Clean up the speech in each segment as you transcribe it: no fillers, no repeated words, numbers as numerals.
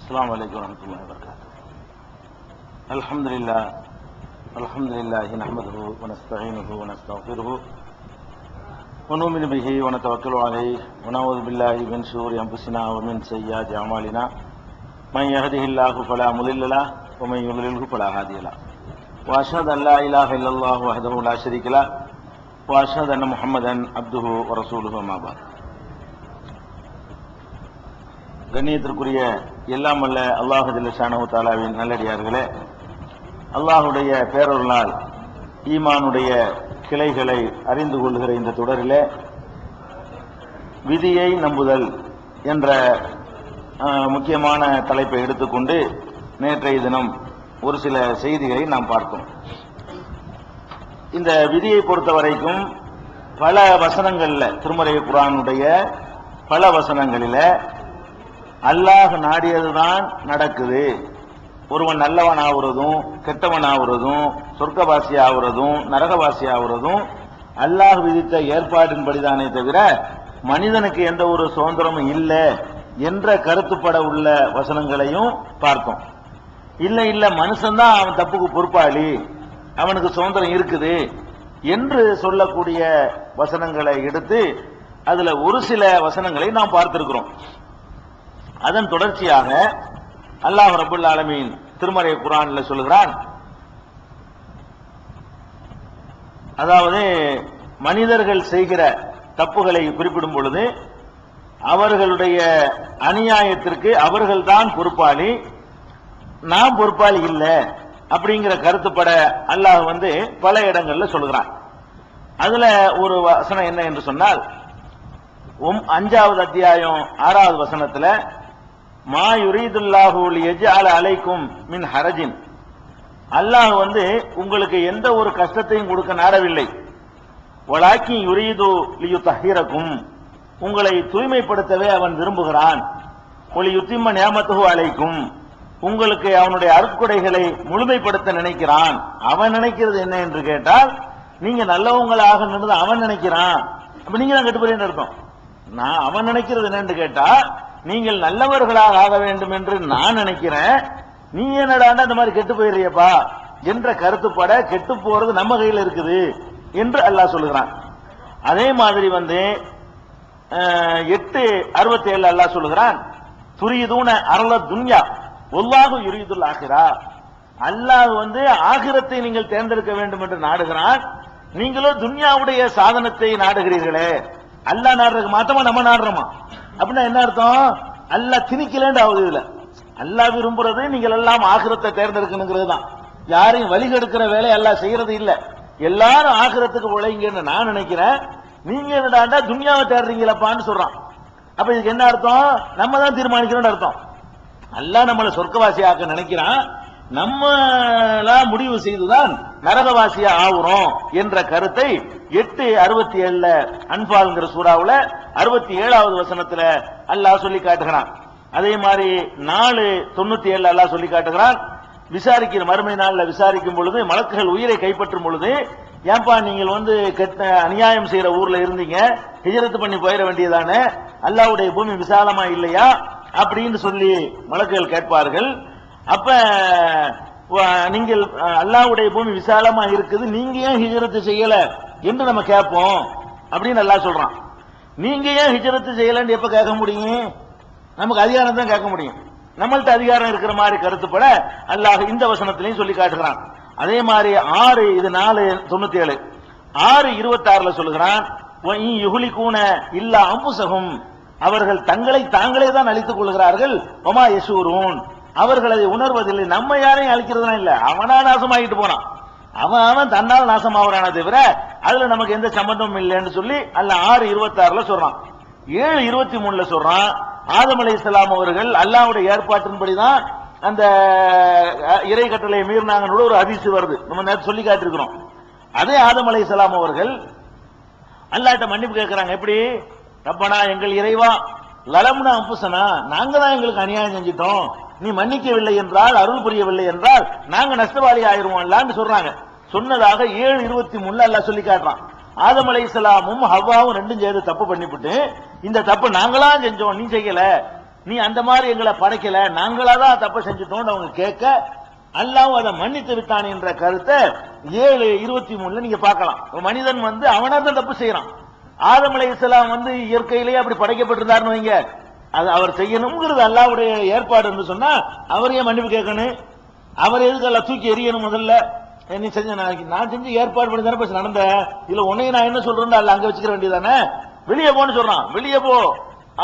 السلام عليكم ورحمة الله وبركاته. الحمد لله نحمده ونستعينه ونستغفره ونؤمن به ونتوكل عليه ونعوذ بالله من شرور أنفسنا ومن سيئات أعمالنا من يهده الله فلا مضل له ومن يضلله فلا هادي له وأشهد أن لا إله إلا الله وحده لا شريك له وأشهد أن محمدا عبده ورسوله أما بعد. கண்ணியத்திற்குரிய எல்லாம் வல்ல அல்லாஹ் ஜல்ல ஷானஹு தஆலாவின் நல்லடியார்களே, அல்லாஹுடைய பேரருளால் ஈமானுடைய கிளைகளை அறிந்து கொள்கிற இந்த தொடரிலே விதியை நம்புதல் என்ற முக்கியமான தலைப்பை எடுத்துக்கொண்டு நேற்றைய தினம் ஒரு சில செய்திகளை நாம் பார்த்தோம். இந்த விதியை பொறுத்த வரைக்கும் பல வசனங்கள்ல, திருமறை குர்ஆனுடைய பல வசனங்களில அல்லாஹ் நாடியதுதான் நடக்குது. ஒருவன் நல்லவன் ஆகுறதும் கெட்டவன் ஆகுறதும் சொர்க்கவாசி ஆகுறதும் நரகவாசி ஆகுறதும் அல்லாஹ் விதித்த ஏற்பாட்டின்படிதானே தவிர மனிதனுக்கு எந்த ஒரு சுதந்திரமும் இல்லை என்ற கருத்துப்பட உள்ள வசனங்களையும் பார்த்தோம். இல்ல மனுஷன்தான் அவன் தப்புக்கு பொறுப்பாளி, அவனுக்கு சுதந்திரம் இருக்குது என்று சொல்லக்கூடிய வசனங்களை எடுத்து அதுல ஒரு சில வசனங்களை நாம் பார்த்திருக்கிறோம். அதன் தொடர்ச்சியாக அல்லாஹ் ரப்பல் ஆலமீன் திருமறை குர்ஆன்ல சொல்லுகிறான், அதாவது மனிதர்கள் செய்கிற தப்புகளை குறிப்பிடும் பொழுது அவர்களுடைய அநியாயத்திற்கு அவர்கள்தான் பொறுப்பாளி, நாம் பொறுப்பாளி இல்லை அப்படிங்கிற கருத்துப்பட அல்லாஹ் பல இடங்கள்ல சொல்லுகிறான். அதுல ஒரு வசனம் என்ன என்று சொன்னால், 5வது அத்தியாயம் 6வது வசனத்துல மா யுரீதுல்லாஹு லியஜ்அல அலைக்கும் மின் ஹரஜின், அல்லாஹ் உங்களுக்கு எந்த ஒரு கஷ்டத்தையும் கொடுக்க நாடவில்லை. வலாக்கின் யுரீது லியுத்தஹிரக்கும், உங்களை தூய்மைப்படுத்தவே அவன் விரும்புகிறான். ஒலி யுத்திம்ம நியாமத்துஹு அலைக்கும், உங்களுக்கு அவனுடைய அருட்கொடைகளை முழுமைப்படுத்த நினைக்கிறான். அவன் நினைக்கிறது என்ன என்று கேட்டால், நீங்க நல்லவங்களாக நின்று அவன் நினைக்கிறான், அப்ப நீங்க தான் கெட்டு போறீங்கன்னு அர்த்தம். நான் அவன் நினைக்கிறது என்னன்னு கேட்டா, நீங்கள் நல்லவர்களாக ஆக வேண்டும் என்று நான் நினைக்கிறேன், நீ என்னடாண்டா இந்த மாதிரி கெட்டு போயிடுறியப்பா என்ற கருத்துப்பட கெட்டு போறது நம்ம கையில் இருக்குது என்று அல்லாஹ் சொல்லுகிறான். அதே மாதிரி 8:67 அல்லாஹ் சொல்லுகிறான், துரியதூன அரள துன்யா வல்லாஹு யுரீதுல் ஆகிரா, அல்லாஹ் ஆகிரத்தை நீங்கள் தேர்ந்தெடுக்க வேண்டும் என்று நாடுகிறான், நீங்களோ துன்யாவுடைய சாதனத்தை நாடுகிறீர்களே. அல்லாஹ் நாடுறதுக்கு மாத்தமா நம்ம நாடுறோமா? அப்படின்னா என்ன அர்த்தம்? அல்லாஹ் திணிக்கலன்னு ஆகுது. இதுல அல்லாஹ் விரும்புறது நீங்கள் எல்லாம் ஆகிரத்தை தேர்ந்தெடுக்கணுங்கிறது தான். யாரையும் வழிகெடுக்கிற வேலை அல்லாஹ் செய்யறது இல்ல. எல்லாரும் ஆகிரத்துக்கு உழைங்கன்னு நான் நினைக்கிறேன், நீங்க என்னடா துன்யாவை தேடுறீங்களப்பான்னு சொல்றான். அப்ப இதுக்கு என்ன அர்த்தம்? நம்ம தான் தீர்மானிக்கிறோம்னு அர்த்தம். அல்லாஹ் நம்மளை சொர்க்கவாசி ஆக்க நினைக்கிறான், நம்மளா முடிவு செய்துதான் நரகவாசியா ஆகுறோம் என்ற கருத்தை 8:67 அன்பால்ங்கிற சூறாவுல 67வது வசனத்துல அல்லாஹ் சொல்லி காட்டுகிறான். அதே மாதிரி 4:97 அல்லாஹ் சொல்லி காட்டுகிறான், விசாரிக்கிற மறுமை நாள்ல விசாரிக்கும் பொழுது மலக்குகள் உயிரை கைப்பற்றும் பொழுது, ஏன்பா நீங்கள் கெட்ட அநியாயம் செய்யற ஊர்ல இருந்தீங்க, ஹிஜ்ரத் பண்ணி போயிட வேண்டியதானே, அல்லாஹ்வுடைய பூமி விசாலமா இல்லையா அப்படின்னு சொல்லி மலக்குகள் கேட்பார்கள். அப்ப நீங்கள் அல்லாஹ்வுடைய பூமி விசாலமா இருக்குது, நீங்க ஏன் ஹிஜ்ரத் செய்யல என்று நம்ம கேட்போம் அப்படின்னு அல்லாஹ் சொல்றான். நீங்க ஏன் ஹிஜ்ரத் செய்யலன்னு எப்ப கேட்க முடியும்? நமக்கு அதிகாரம் தான் கேட்க முடியும். நம்மள்ட்ட அதிகாரம் இருக்கிற மாதிரி கருத்துப்பட அல்லாஹ் இந்த வசனத்திலையும் சொல்லி காட்டுகிறான். அதே மாதிரி 4:97 6:26 சொல்லுகிறான், யுஹ்லிகூன இல்லா அன்ஃபுஸஹும், அவர்கள் தங்களை தாங்களே தான் அழித்துக் கொள்கிறார்கள், வமா யஷூரூன், அவர்கள் அதை உணர்வதில்லை. நம்ம யாரையும் அழிக்கிறதுனா இல்ல, அவனா நாசமாகிட்டு போனான், அவன் தன்னால் நாசமாகறான தவிர அதுல நமக்கு எந்த சம்பந்தமும் இல்லைன்னு சொல்லி அல்லாஹ் 6:26 சொல்றான். 7:23 சொல்றான், ஆதம் அலைஹிஸ்ஸலாம் அவர்கள் அல்லாஹ்வுடைய ஏற்பாட்டின்படிதான் அந்த இறை கட்டளையை மீறினாங்கன்னு ஒரு ஹதீஸ் வருது, நம்ம நேத்து சொல்லி காட்டிருக்கிறோம். அதே ஆதம் அலைஹிஸ்ஸலாம் அவர்கள் அல்லாஹ்ட்ட மன்னிப்பு கேட்கிறாங்க. எப்படி? ரப்பனா, எங்கள் இறைவா, லலம்னா அன்ஃபுஸனா, நாங்க தான் எங்களுக்கு அநியாயம் செஞ்சிட்டோம், நீ மன்னிக்கவில்லை என்றால், அருள் புரியவில்லை என்றால் நாங்க நஷ்டவாளி ஆயிருவோம்லான்னு சொல்றாங்க. சொன்னதாக 7:23 அல்லாஹ் சொல்லி காட்டுறான். ஆதம் அலைஹிஸ்ஸலாமும் ஹவ்வாவும் ரெண்டும் சேர்ந்து தப்பு பண்ணிவிட்டு, இந்த தப்பு நாங்களா செஞ்சோம், நீ செய்யல, நீ அந்த மாதிரி எங்களை படைக்கல, நாங்களாதான் தப்பு செஞ்சுட்டோம் அவங்க கேட்க, அல்லாஹ் அதை மன்னித்து விட்டான் என்ற கருத்தை 7:23 நீங்க பார்க்கலாம். மனிதன் அவனா தான் தப்பு செய்யறான். ஆதம் அலைஹிஸ்ஸலாம் இயற்கையிலேயே அப்படி படைக்கப்பட்டிருந்தாருன்னு வைங்க, அது அவர் செய்யணுங்கிறது அல்லாஹ்வுடைய ஏற்பாடு என்று சொன்னா அவரையே மன்னிப்பு கேட்கணும். அவர் எதுக்கு எல்லாம் தூக்கி எறியணும்? முதல்ல நீ செஞ்ச நான் செஞ்சு ஏற்பாடு பண்ணி தானே பேச நடந்த, இல்ல உன்னையும் நான் என்ன சொல்றேன் அல்ல அங்க வச்சுக்கிற வேண்டியதானே, வெளியே போன்னு சொல்றான், வெளியே போ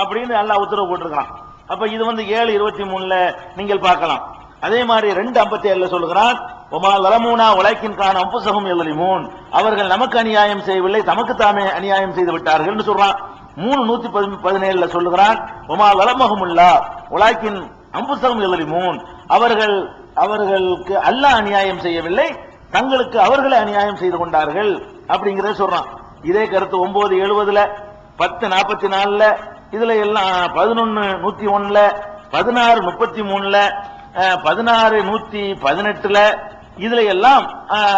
அப்படின்னு அல்லாஹ் உத்தரவு போட்டிருக்கான். அப்ப இது 7:23 நீங்கள் பார்க்கலாம். அதே மாதிரி 2:57 சொல்லுகிறான், ஒமா லலமூனா உலகின் காண அம்புசகம் எல்லலிமூன், அவர்கள் நமக்கு அநியாயம் செய்யவில்லை, தமக்கு தாமே அநியாயம் செய்து விட்டார்கள் சொல்றான். 3:117 சொல்லுகிறான், ஒமா லலமஹுமுல்லா உலகின் அம்புசகம் எல்லலிமூன், அவர்களுக்கு அல்லாஹ் அநியாயம் செய்யவில்லை, தங்களுக்கு அவர்களை அநியாயம் செய்து கொண்டார்கள் அப்படிங்கறத சொல்றான். இதே கருத்து 9:70, 10:44, இதுல எல்லாம் 11:101, 16:33, 16:118 இதுல எல்லாம்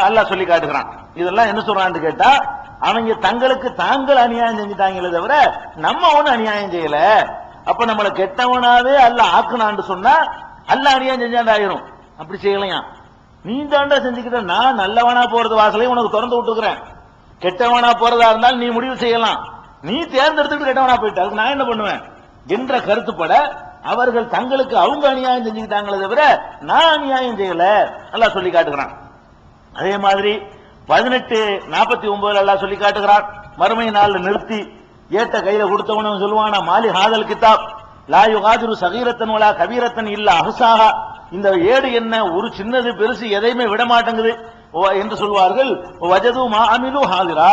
அல்லாஹ் சொல்லி காட்டுகிறான். இதெல்லாம் என்ன சொல்றான்னு கேட்டா, அவங்க தங்களுக்கு தாங்கள் அநியாயம் செஞ்சுட்டாங்களே தவிர நம்ம ஒண்ணு அநியாயம் செய்யல. அப்ப நம்மளை கெட்டவனாவே அல்லாஹ் ஆக்குனான்னு சொன்னா அல்லாஹ் அநியாயம் செஞ்சாண்டா ஆயிரும். அப்படி செய்யலையா, நீ தாண்டா செஞ்சுக்கிட்ட, நான் நல்லவனா போறது வாசலையும் உனக்கு திறந்து விட்டுக்கிறேன், கெட்டவனா போறதா இருந்தாலும் நீ முடிவு செய்யலாம், நீ தேர்ந்தெடுத்துட்டு கெட்டவனா போயிட்ட, அதுக்கு நான் என்ன பண்ணுவேன் என்ற கருத்துப்பட அவர்கள் தங்களுக்கு அவங்க அநியாயம் செஞ்சுக்கிட்டாங்களே தவிர நான் அநியாயம் செய்யல அல்லாஹ் சொல்லி காட்டுகிறான். அதே மாதிரி 18:49 அல்லாஹ் சொல்லி காட்டுகிறான், மறுமை நாள் நிறுத்தி ஏட்ட கையில கொடுத்தவனும் சொல்லுவானா, மாலி ஹாதல் கிதாப் லா யுகாதிரு சகீரத்தன் வலா கபீரத்தன் இல்ல அஹ்சாஹா, இந்த ஏடு என்ன ஒரு சின்னது பெருசு எதையுமே விட மாட்டேங்குது என்று சொல்வார்கள். வஜது மா அமிலு ஹாதிரா,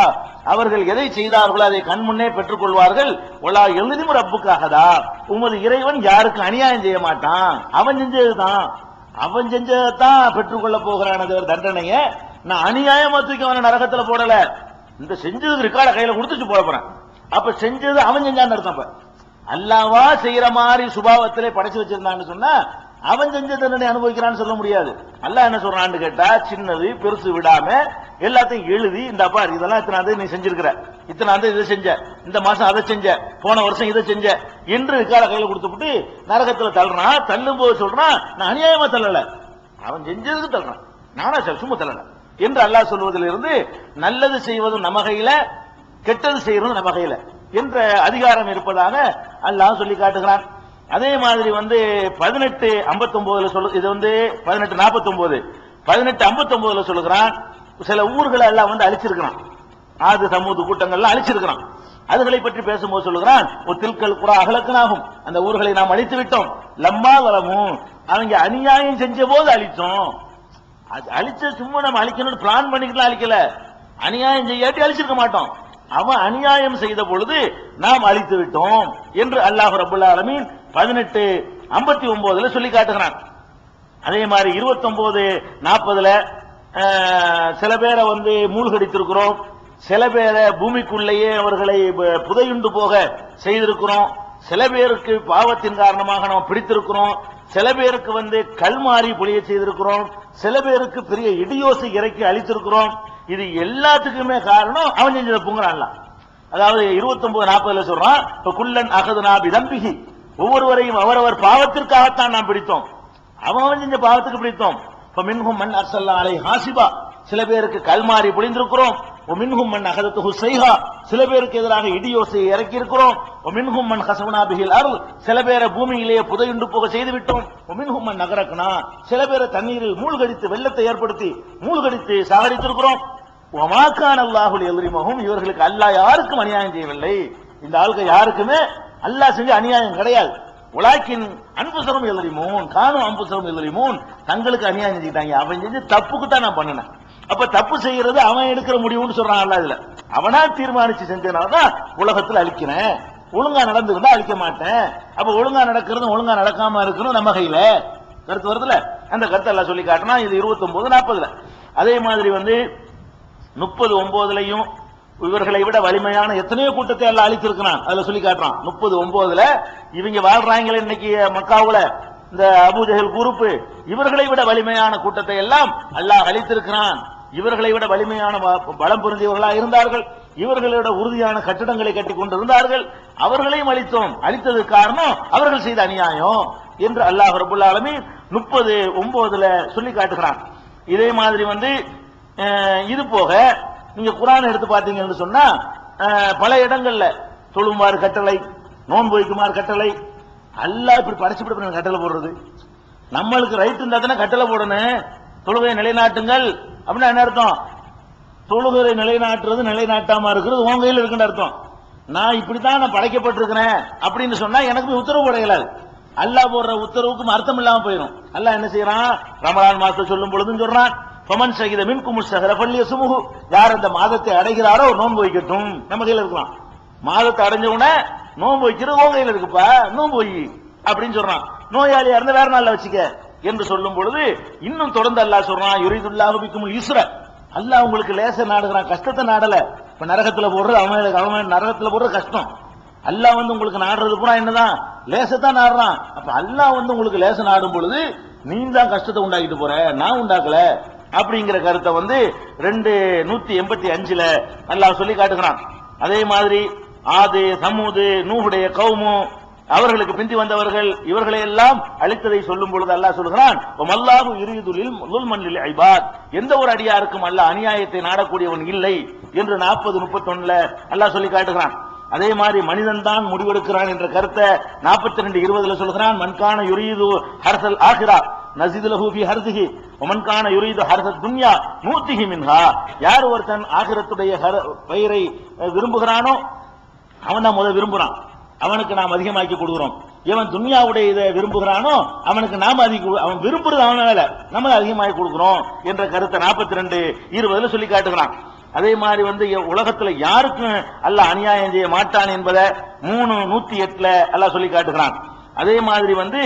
அவர்கள் எதை செய்தார்களோ அதை கண் முன்னே பெற்றுக் கொள்வார்கள். ஒலா எழுதியும் ரப்புக்காகதா, உமது இறைவன் யாருக்கு அநியாயம் செய்ய மாட்டான், அவன் செஞ்சதுதான், அவன் செஞ்சதான் பெற்றுக்கொள்ள போகிறான் தண்டனைய. நான் அநியாயமா தூக்கி அவன நரகத்துல போடல, இந்த செஞ்சதுக்கு ரெக்கார்ட கையில கொடுத்துட்டு போட போறேன். அப்ப செஞ்சது அவன் செஞ்சான்னு அர்த்தம். அல்லாவா செய்யற மாதிரி சுபாவத்திலே படைச்சு வச்சிருந்தான்னு சொன்னா அவன் செஞ்ச தண்டனை அனுபவிக்கிறான்னு சொல்ல முடியாது. அல்லாஹ் என்ன சொல்றான்னு கேட்டா, சின்னது பெருசு விடாம எல்லாத்தையும் எழுதி, இந்த பார் இதெல்லாம் இத்தனை நீ செஞ்சிருக்கிற, இத்தனை இதை செஞ்ச, இந்த மாசம் அதை செஞ்ச, போன வருஷம் இதை செஞ்ச என்று ரெக்கார்ட கையில கொடுத்துட்டு நரகத்துல தள்ளுறான். தள்ளும் போது சொல்றான், நான் அநியாயமா தள்ளல, அவன் செஞ்சதுக்கு தள்ளுறான், நானா சும்மா தள்ளல என்று அல்லாஹ் சொல்வதிலிருந்து நல்லது செய்வதும் நம்ம கையில, கெட்டது செய்யறதும் நம்ம கையில என்ற அதிகாரம் இருப்பதாக அல்லாஹ் சொல்லி காட்டுகிறான். அதே மாதிரி 18:59 சொல்லு, இது 18:49, 18:59 சொல்லுகிறான், சில ஊர்களை எல்லாம் அழிச்சிருக்கிறான், ஆது சமூக கூட்டங்கள்லாம் அழிச்சிருக்கிறான். அதுகளை பற்றி பேசும்போது சொல்லுகிறான், ஒரு தில்கல் குரா அகலக்கனாகும், அந்த ஊர்களை நாம் அழித்து விட்டோம், லம்மா வரமும், அவங்க அநியாயம் செஞ்ச போது அழிச்சோம். அழிச்ச சும்மா நம்ம அழிக்கணும்னு பிளான் பண்ணிக்கிட்டு அழிக்கல, அநியாயம் செய்யாட்டி அழிச்சிருக்க மாட்டோம், அவன் அநியாயம் செய்த பொழுது நாம் அழித்து விட்டோம் என்று அல்லாஹ் ரப்பல் ஆலமீன் 18:59 சொல்லி காட்டுகிறான். அதே மாதிரி 29:40 சில பேரை மூழ்கடித்திருக்கிறோம், சில பேரை பூமிக்குள்ளேயே அவர்களை புதையுண்டு போக செய்திருக்கிறோம், சில பேருக்கு பாவத்தின் காரணமாக நாம் பிடித்திருக்கிறோம், சில பேருக்கு கல்மாறி பொழிய செய்திருக்கிறோம், சில பேருக்கு பெரிய இடியோசை இறக்கி அழித்திருக்கிறோம். இது எல்லாத்துக்குமே காரணம் அவன் செஞ்சதை பொங்குறான்ல. அதாவது 29:40 சொல்றான், குல்லன் அகதுனா பிதம்பிஹி, ஒவ்வொருவரையும் அவரவர் பாவத்திற்காகத்தான் நாம் பிடித்தோம், அவன் செஞ்ச பாவத்துக்கு பிடித்தோம். மின்ஹும் மன் அர்சல்னா அலைஹி ஹாசிபா, சில பேருக்கு கல்மாரி பொழிந்திருக்கிறோம், மின்ஹும் மன் அகதத்துஹு ஸைஹா, சில பேருக்கு எதிராக இடியோசையை இறக்கி இருக்கிறோம், மின்ஹும் மன் கஸவனா பிஹில் அர்த், சில பேரை பூமியிலேயே புதையுண்டு போக செய்து விட்டோம், மின்ஹும் மன் நகரக்னா, சில பேரை தண்ணீரில் மூழ்கடித்து வெள்ளத்தை ஏற்படுத்தி மூழ்கடித்து சாகடித்திருக்கிறோம். வமா கான அல்லாஹு லியظ்லிமஹும், இவர்களுக்கு அல்லாஹ் யாருக்கும் அநியாயம் செய்யவில்லை, இந்த ஆளுக்கு யாருக்குமே அல்லாஹ் செஞ்ச அநியாயம் கிடையாது. உலாக்கின் அன்புசரம் எல்லரிமூன் காணும் அன்புசரம் எல்லரிமூன், தங்களுக்கு அநியாயம் செஞ்சுட்டாங்க, அவன் செஞ்சு தப்புக்கு தான் நான் பண்ணினேன். அப்ப தப்பு செய்யறது அவன் எடுக்கிற முடிவுன்னு சொல்றான் அல்லாஹ். இதுல அவனா தீர்மானிச்சு செஞ்சனாலதான் உலகத்தில் அழிக்கிறேன், ஒழுங்கா நடந்துருந்தா அழிக்க மாட்டேன். அப்ப ஒழுங்கா நடக்கிறது ஒழுங்கா நடக்காம இருக்கணும் நம்ம கையில கருத்து வருதுல, அந்த கருத்தை எல்லாம் சொல்லி காட்டினா இது 29:40. அதே மாதிரி 30:9 இவர்களை விட வலிமையான எத்தனையோ கூட்டத்தை எல்லாம் அழித்திருக்கிறான், அதுல சொல்லி காட்டுறான். 30:9 இவங்க வாழ்றாங்களே இன்னைக்கு மக்காவுல இந்த அபூஜஹல் குரூப், இவர்களை விட வலிமையான கூட்டத்தை எல்லாம் அல்லாஹ் அழித்திருக்கிறான். இவர்களை விட வலிமையான பலம் பொருந்தியவர்களாக இருந்தார்கள். இவர்களோட உறுதியான கட்டிடங்களை கட்டி கொண்டிருந்தார்கள், அவர்களையும் அழித்தோம். அழித்ததுக்கு காரணம் அவர்கள் செய்த அநியாயம் என்று அல்லாஹ் ரப்பல் ஆலமீன் 39 சொல்லி காட்டுகிறான். இதே மாதிரி வந்து இது போக நீங்க குர்ஆன் எடுத்து பாத்தீங்கன்னு சொன்னா பல இடங்கள்ல தொழுமாறு கட்டளை, நோன்பு வைக்குமாறு கட்டளை. அல்லாஹ் இப்படி படைச்சு கட்டளை போடுறது. நம்மளுக்கு ரைட் இருந்தா தானே கட்டளை போடணும். தொழுகை நிலைநாட்டுங்கள் அப்படின்னா என்ன அர்த்தம்? தொழுகை நிலைநாட்டுறது நிலைநாட்டாம இருக்கிறது உங்க கையில் இருக்குன்னு அர்த்தம். நான் இப்படித்தான் நான் படைக்கப்பட்டிருக்கிறேன் அப்படின்னு சொன்னா எனக்கு உத்தரவு போடையலாது. அல்லாஹ் போடுற உத்தரவுக்கும் அர்த்தம் இல்லாம போயிடும். அல்லாஹ் என்ன செய்யறான்? ரமலான் மாசத்தை சொல்லும் பொழுதும் சொல்றான், ஃபமன் ஷஹித மின்கும் ஷஹர ஃபல்யஸ்முஹு, யார் அந்த மாதத்தை அடைகிறாரோ நோன்பு வைக்கட்டும். நம்ம கையில இருக்கலாம். மாதத்தை அடைஞ்ச உடனே நோன்பு வைக்கிறது உங்க கையில இருக்குப்பா, நோன்பு வை அப்படின்னு சொல்றான். நோயாளியா இருந்தா வேற நாள்ல வச்சுக்க என்று சொல்லும் பொழுது இன்னும் தொடர்ந்து அல்லாஹ் சொல்றான், யுரீதுல்லாஹு பிக்குமுல் யுஸ்ர, அல்லாஹ் உங்களுக்கு லேச நாடுகிறான், கஷ்டத்தை நாடல. இப்ப நரகத்துல போடுறது அவன் நரகத்துல போடுறது கஷ்டம். அல்லாஹ் வந்து உங்களுக்கு நாடுறது பூரா என்னதான் லேசத்தான் நாடுறான். அப்ப அல்லாஹ் வந்து உங்களுக்கு லேச நாடும் பொழுது நீ தான் கஷ்டத்தை உண்டாக்கிட்டு போற, நான் உண்டாக்கல அப்படிங்கிற கருத்தை வந்து 2:185 அல்லாஹ் சொல்லி காட்டுகிறான். அதே மாதிரி ஆது, சமூது, நூஹுடைய கௌமு, அவர்களுக்கு பிந்தி வந்தவர்கள், இவர்களை எல்லாம் அழித்ததை சொல்லும் பொழுது அல்லாஹ் சொல்கிறான், வல்லாஹு யுரீது லுல்மன் லில் இபாத், எந்த ஒரு அடியாருக்கும் அல்லாஹ் அநியாயத்தை நாடக்கூடியவன் இல்லை என்று 40:31 அல்லாஹ் சொல்லி காட்டுகிறான். அதே மாதிரி மனிதன் தான் முடிவெடுக்கிறான் என்ற கருத்தை 42:20 சொல்கிறான். மன்கான யுரீது ஹர்சல் ஆகிரா நஸிது லஹு ஃபீ ஹர்ஸிஹி வமன்கான யுரீது ஹர்ஸத் துன்யா நூத்திஹி மின்ஹா, யார் ஒருத்தன் ஆகிரத்துடைய பயிரை விரும்புகிறானோ அவன் தான் முதல் விரும்புறான், அவனுக்கு நாம் அதிகமாக்கி கொடுக்கிறோம். இவன் துன்யாவுடைய இதை விரும்புகிறானோ அவனுக்கு நாம அவன் விரும்புறது அவன வேலை, நம்ம அதிகமாகி கொடுக்கிறோம் என்ற கருத்தை 42:20 சொல்லி காட்டுகிறான். அதே மாதிரி வந்து உலகத்துல யாருக்கும் அல்லாஹ் அநியாயம் செய்ய மாட்டான் என்பதை 3:108 அல்லாஹ் சொல்லி காட்டுகிறான். அதே மாதிரி வந்து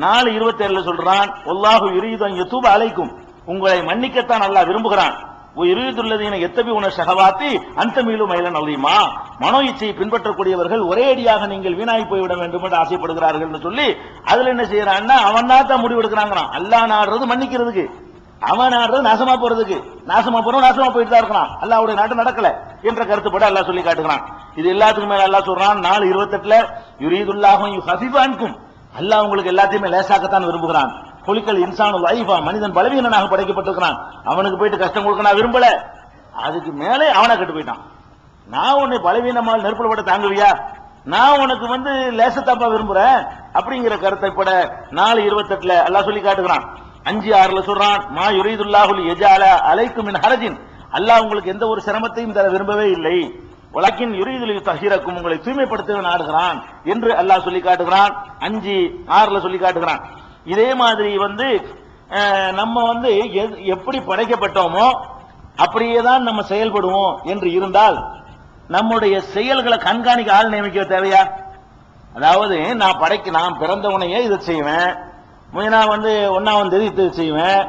4:27 சொல்றான், வல்லாஹு யுரீது அன் யதூப அலைக்கும், உங்களை மன்னிக்கத்தான் அல்லாஹ் விரும்புகிறான். யுரீதுல்லதீன யத்தபிஉன ஷஹவாத்தி அன்தமீலு மைலன் அலீமா, மனோ இச்சையை பின்பற்றக்கூடியவர்கள் ஒரே அடியாக நீங்கள் வீணாகி போய்விட வேண்டும் என்று ஆசைப்படுகிறார்கள் என்று சொல்லி அதுல என்ன செய்யறான்னா அவன் தான் முடிவெடுக்கிறாங்களாம். அல்லாஹ் நாடுறது மன்னிக்கிறதுக்கு, அவன் நாடுறது நாசமா போறதுக்கு. நாசமா போறோம், நாசமா போயிட்டு தான் இருக்கான். அல்லாஹ்வுடைய நாட்டு நடக்கல என்ற கருத்துப்பட அல்லாஹ் சொல்லி காட்டுகிறான். இது எல்லாத்துக்கும் மேல அல்லாஹ் சொல்றான் 4:28 யுரீதுல்லாஹு யுஹஸிபான்கும், அல்லாஹ் உங்களுக்கு எல்லாத்தையுமே லேசாக்கத்தான் விரும்புகிறான். குலிக்கல் இன்சானு லைஃபா, மனிதன் பலவீனனாக படைக்கப்பட்டிருக்கிறான், அவனுக்கு போயிட்டு கஷ்டம் கொடுக்க நான் விரும்பல. அதுக்கு மேலே அவனை கட்டு போயிட்டான். நான் உன்னை பலவீனமால் நெருப்புல போட தாங்குவியா, நான் உனக்கு வந்து லேசத்தாப்பா விரும்புறேன் அப்படிங்கிற கருத்தை பட 4:28 அல்லாஹ் சொல்லி காட்டுகிறான். 5:6 சொல்றான், மா யுரீதுல்லாஹு லியஜஅல அலைக்கும் மின் ஹரஜின், அல்லாஹ் உங்களுக்கு எந்த ஒரு சிரமத்தையும் தர விரும்பவே இல்லை. வலக்கின் யுரீது லியுதஹிரக்கும், உங்களை தூய்மைப்படுத்த நாடுகிறான் என்று அல்லாஹ் சொல்லி காட்டுகிறான். 5:6 சொல்லி காட்டுகிறான். இதே மாதிரி வந்து நம்ம வந்து எப்படி படைக்கப்பட்டோமோ அப்படியே தான் நம்ம செயல்படுவோம் என்று இருந்தால் நம்முடைய செயல்களை கண்காணிக்க ஆள் நியமிக்க தேவையா? அதாவது நான் பிறந்தவனையே இதை செய்வேன், நான் வந்து 1ஆம் தேதி இதை செய்வேன்,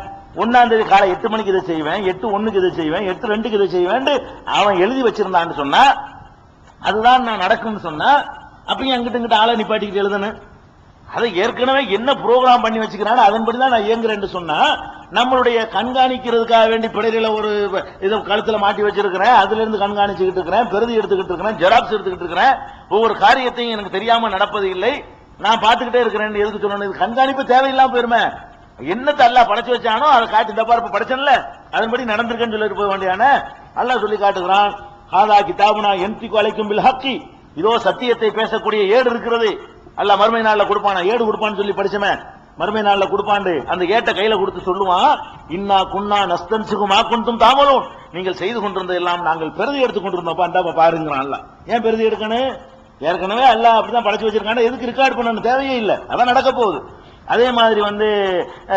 1ஆம் தேதி காலை 8 மணிக்கு இதை செய்வேன், 8:1 இதை செய்வேன், 8:2 இதை செய்வேன் அவன் எழுதி வச்சிருந்தான்னு சொன்னா அதுதான் நான் நடக்கும்னு சொன்னா அப்பயும் அங்கிட்ட இங்கிட்ட ஆளை நிப்பாட்டிக்கிட்டு எழுதணும். அதை ஏற்கனவே என்ன ப்ரோக்ராம் பண்ணி வச்சுக்கிறான் அதன்படிதான் நான் இயங்குறேன்னு சொன்னா நம்மளுடைய கண்காணிக்கிறதுக்காக வேண்டி பிடையில ஒரு இதை கழுத்துல மாட்டி வச்சிருக்கிறேன், அதுல இருந்து கண்காணிச்சுக்கிட்டு இருக்கிறேன், பெருதி எடுத்துக்கிட்டு இருக்கிறேன், ஜெராக்ஸ் எடுத்துக்கிட்டு இருக்கிறேன், ஒவ்வொரு காரியத்தையும் எனக்கு தெரியாம நடப்பது இல்லை, நான் பார்த்துக்கிட்டே இருக்கிறேன். எதுக்கு சொல்லணும்? கண்காணிப்பு தேவையில்லாம போயிருமே. என்னத்தை அல்லாஹ் படைச்சு வச்சானோ அதை காட்டி இந்த பார்ப்பு படைச்சன்ல அதன்படி நடந்திருக்கேன்னு சொல்லிட்டு போக வேண்டியான அல்லாஹ் சொல்லி காட்டுகிறான். ஹாதா கிதாபுனா யன்திகு அலைக்கும் பில் ஹக்கி, இதோ சத்தியத்தை பேசக்கூடிய ஏடு இருக்கிறது. அல்லாஹ் மறுமை நாள்ல கொடுப்பானா, ஏடு கொடுப்பான்னு சொல்லி படிச்சமே, மறுமை நாள்ல கொடுப்பாண்டு அந்த ஏட்ட கையில கொடுத்து சொல்லுவான், இன்னா குன்னா நஸ்தன்சிகு மா குன்தும் தாமலூன், நீங்கள் செய்து கொண்டிருந்த எல்லாம் நாங்கள் பெருதி எடுத்துக் கொண்டிருந்தோம் பாருங்கிறான். அல்லாஹ் ஏன் பெருதி எடுக்கணும்? ஏற்கனவே அல்லாஹ் அப்படிதான் படைச்சு வச்சிருக்காங்க, எதுக்கு ரெக்கார்ட் பண்ணணும்? தேவையே இல்லை, அதான் நடக்க போகுது. அதே மாதிரி வந்து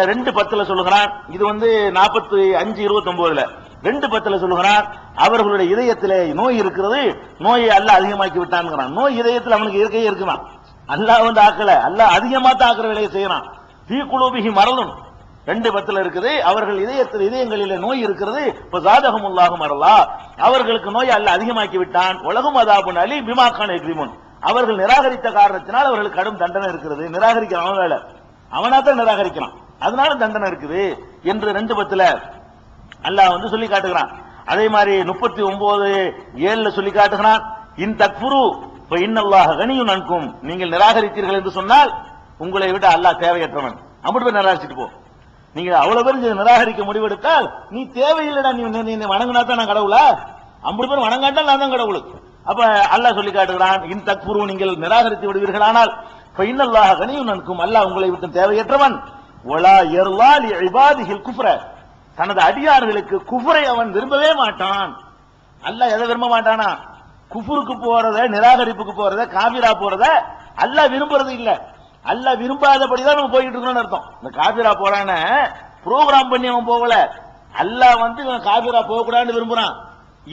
2:10 சொல்லுகிறான், இது வந்து 45:29 2:10 சொல்லுகிறான், அவர்களுடைய இதயத்திலே நோய் இருக்கிறது, நோயை அல்லாஹ் அதிகமாக்கி விட்டான்ங்கிறான். நோய் இதயத்தில் அவனுக்கு இயற்கையே இருக்குதான், அல்லாஹ் வந்து ஆக்கல, அல்லாஹ் அதிகமா தான் ஆக்கிற வேலையை செய்யறான். ஃபீ குலூபிஹி மரதுன் 2:10 இருக்குது, அவர்கள் இதயங்களிலே நோய் இருக்கிறது. ஃபஸாதஹுமுல்லாஹு மரலா, அவர்களுக்கு நோய் அல்லாஹ் அதிகமாக்கி விட்டான். வலஹும் அதாபுன் அலீம் பிமா கானூ யக்ரிமூன், அவர்கள் நிராகரித்த காரணத்தினால் அவர்களுக்கு கடும் தண்டனை இருக்கிறது. நிராகரிக்கிறான் வேலை, அவனாத்தான் நிராகரிக்கிறான், அதனால தண்டனை இருக்குது என்று 2:10 அல்லாஹ் வந்து சொல்லி காட்டுகிறான். அதே மாதிரி 39:7 சொல்லி காட்டுகிறான், இன் தக்ஃபுரு ஃப இன்னல்லாஹ கனியுன் அன்கும், நீங்கள் நிராகரித்தீர்கள் என்று சொன்னால் உங்களை விட அல்லாஹ் தேவையற்றவன். அப்படி போய் நிராகரிச்சுட்டு போ. நீங்க அவ்வளவு பேர் நிராகரிக்க முடிவெடுத்தால் நீ தேவையில்லடா, நீ வணங்கினா தான் நான் கடவுளா, அப்படி பேர் வணங்காட்டால் நான் தான் கடவுள். அப்ப அல்லாஹ் சொல்லி காட்டுகிறான், இன் தக்ஃபுரு நீங்கள் நிராகரித்து விடுவீர்களானால் ஃப இன்னல்லாஹ கனியுன் அன்கும், அல்லாஹ் உங்களை விட்டு தேவையற்றவன். வலா யர்லா லி இபாதிஹில் குஃப்ர, தனது அடியார்களுக்கு குஃபரை அவன் விரும்பவே மாட்டான். அல்லாஹ் எதை விரும்ப மாட்டானா? குஃபருக்கு போறத, நிராகரிப்புக்கு போறத, காபிரா போறத அல்லாஹ் விரும்புறது இல்ல. அல்லாஹ் விரும்பாதபடிதான் நம்ம போயிட்டு இருக்கோம்னு அர்த்தம். இந்த காபிரா போறான புரோகிராம் பண்ணி அவன் போகல, அல்லாஹ் வந்து இவன் காபிரா போக கூடாதுன்னு விரும்புறான்,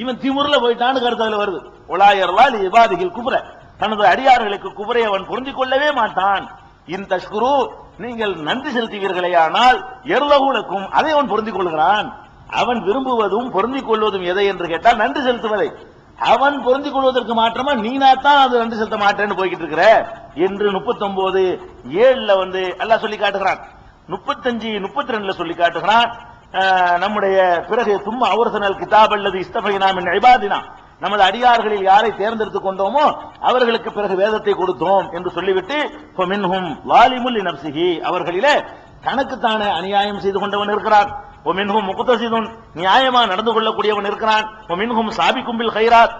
இவன் திமுர்ல போயிட்டான்னு கருத்து அதுல வருது. உலாயர்லா லி இபாதிஹில் குஃப்ர, தனது அடியார்களுக்கு குஃபரை அவன் புரிந்து கொள்ளவே மாட்டான். இன் தஷ்குரு, நீங்கள் நன்றி செலுத்துவீர்களேயானால் எர்லகுலக்கும், அதை அவன் பொருந்திக் கொள்கிறான். அவன் விரும்புவதும் பொருந்திக் கொள்வதும் எதை என்று கேட்டால் நன்றி செலுத்துவதை. அவன் பொருந்திக் கொள்வதற்கு மாற்றமா நீனாத்தான் அது நன்றி செலுத்த மாட்டேன்னு போய்கிட்டு இருக்கிற என்று 39:7 வந்து அல்லாஹ் சொல்லி காட்டுகிறான். 35:32 சொல்லி காட்டுகிறான், நம்முடைய பிறகு தும்ம அவர்சனல் கிதாப் அல்லது இஸ்தபைனா மின் இபாதினா, நமது அடியார்களில் யாரை தேர்ந்தெடுத்துக் கொண்டோமோ அவர்களுக்கு பிறகு வேதத்தை கொடுத்தோம் என்று சொல்லிவிட்டு மின்ஹும் வாலிமுல் லினப்சிஹி, அவர்களிலே தனக்குத்தானே அநியாயம் செய்து கொண்டவன் இருக்கிறான். மின்ஹும் முக்தஸிதுன், நியாயமா நடந்து கொள்ளக்கூடியவன் இருக்கிறான். மின்ஹும் சாபிக்கும் பில் கைராத்,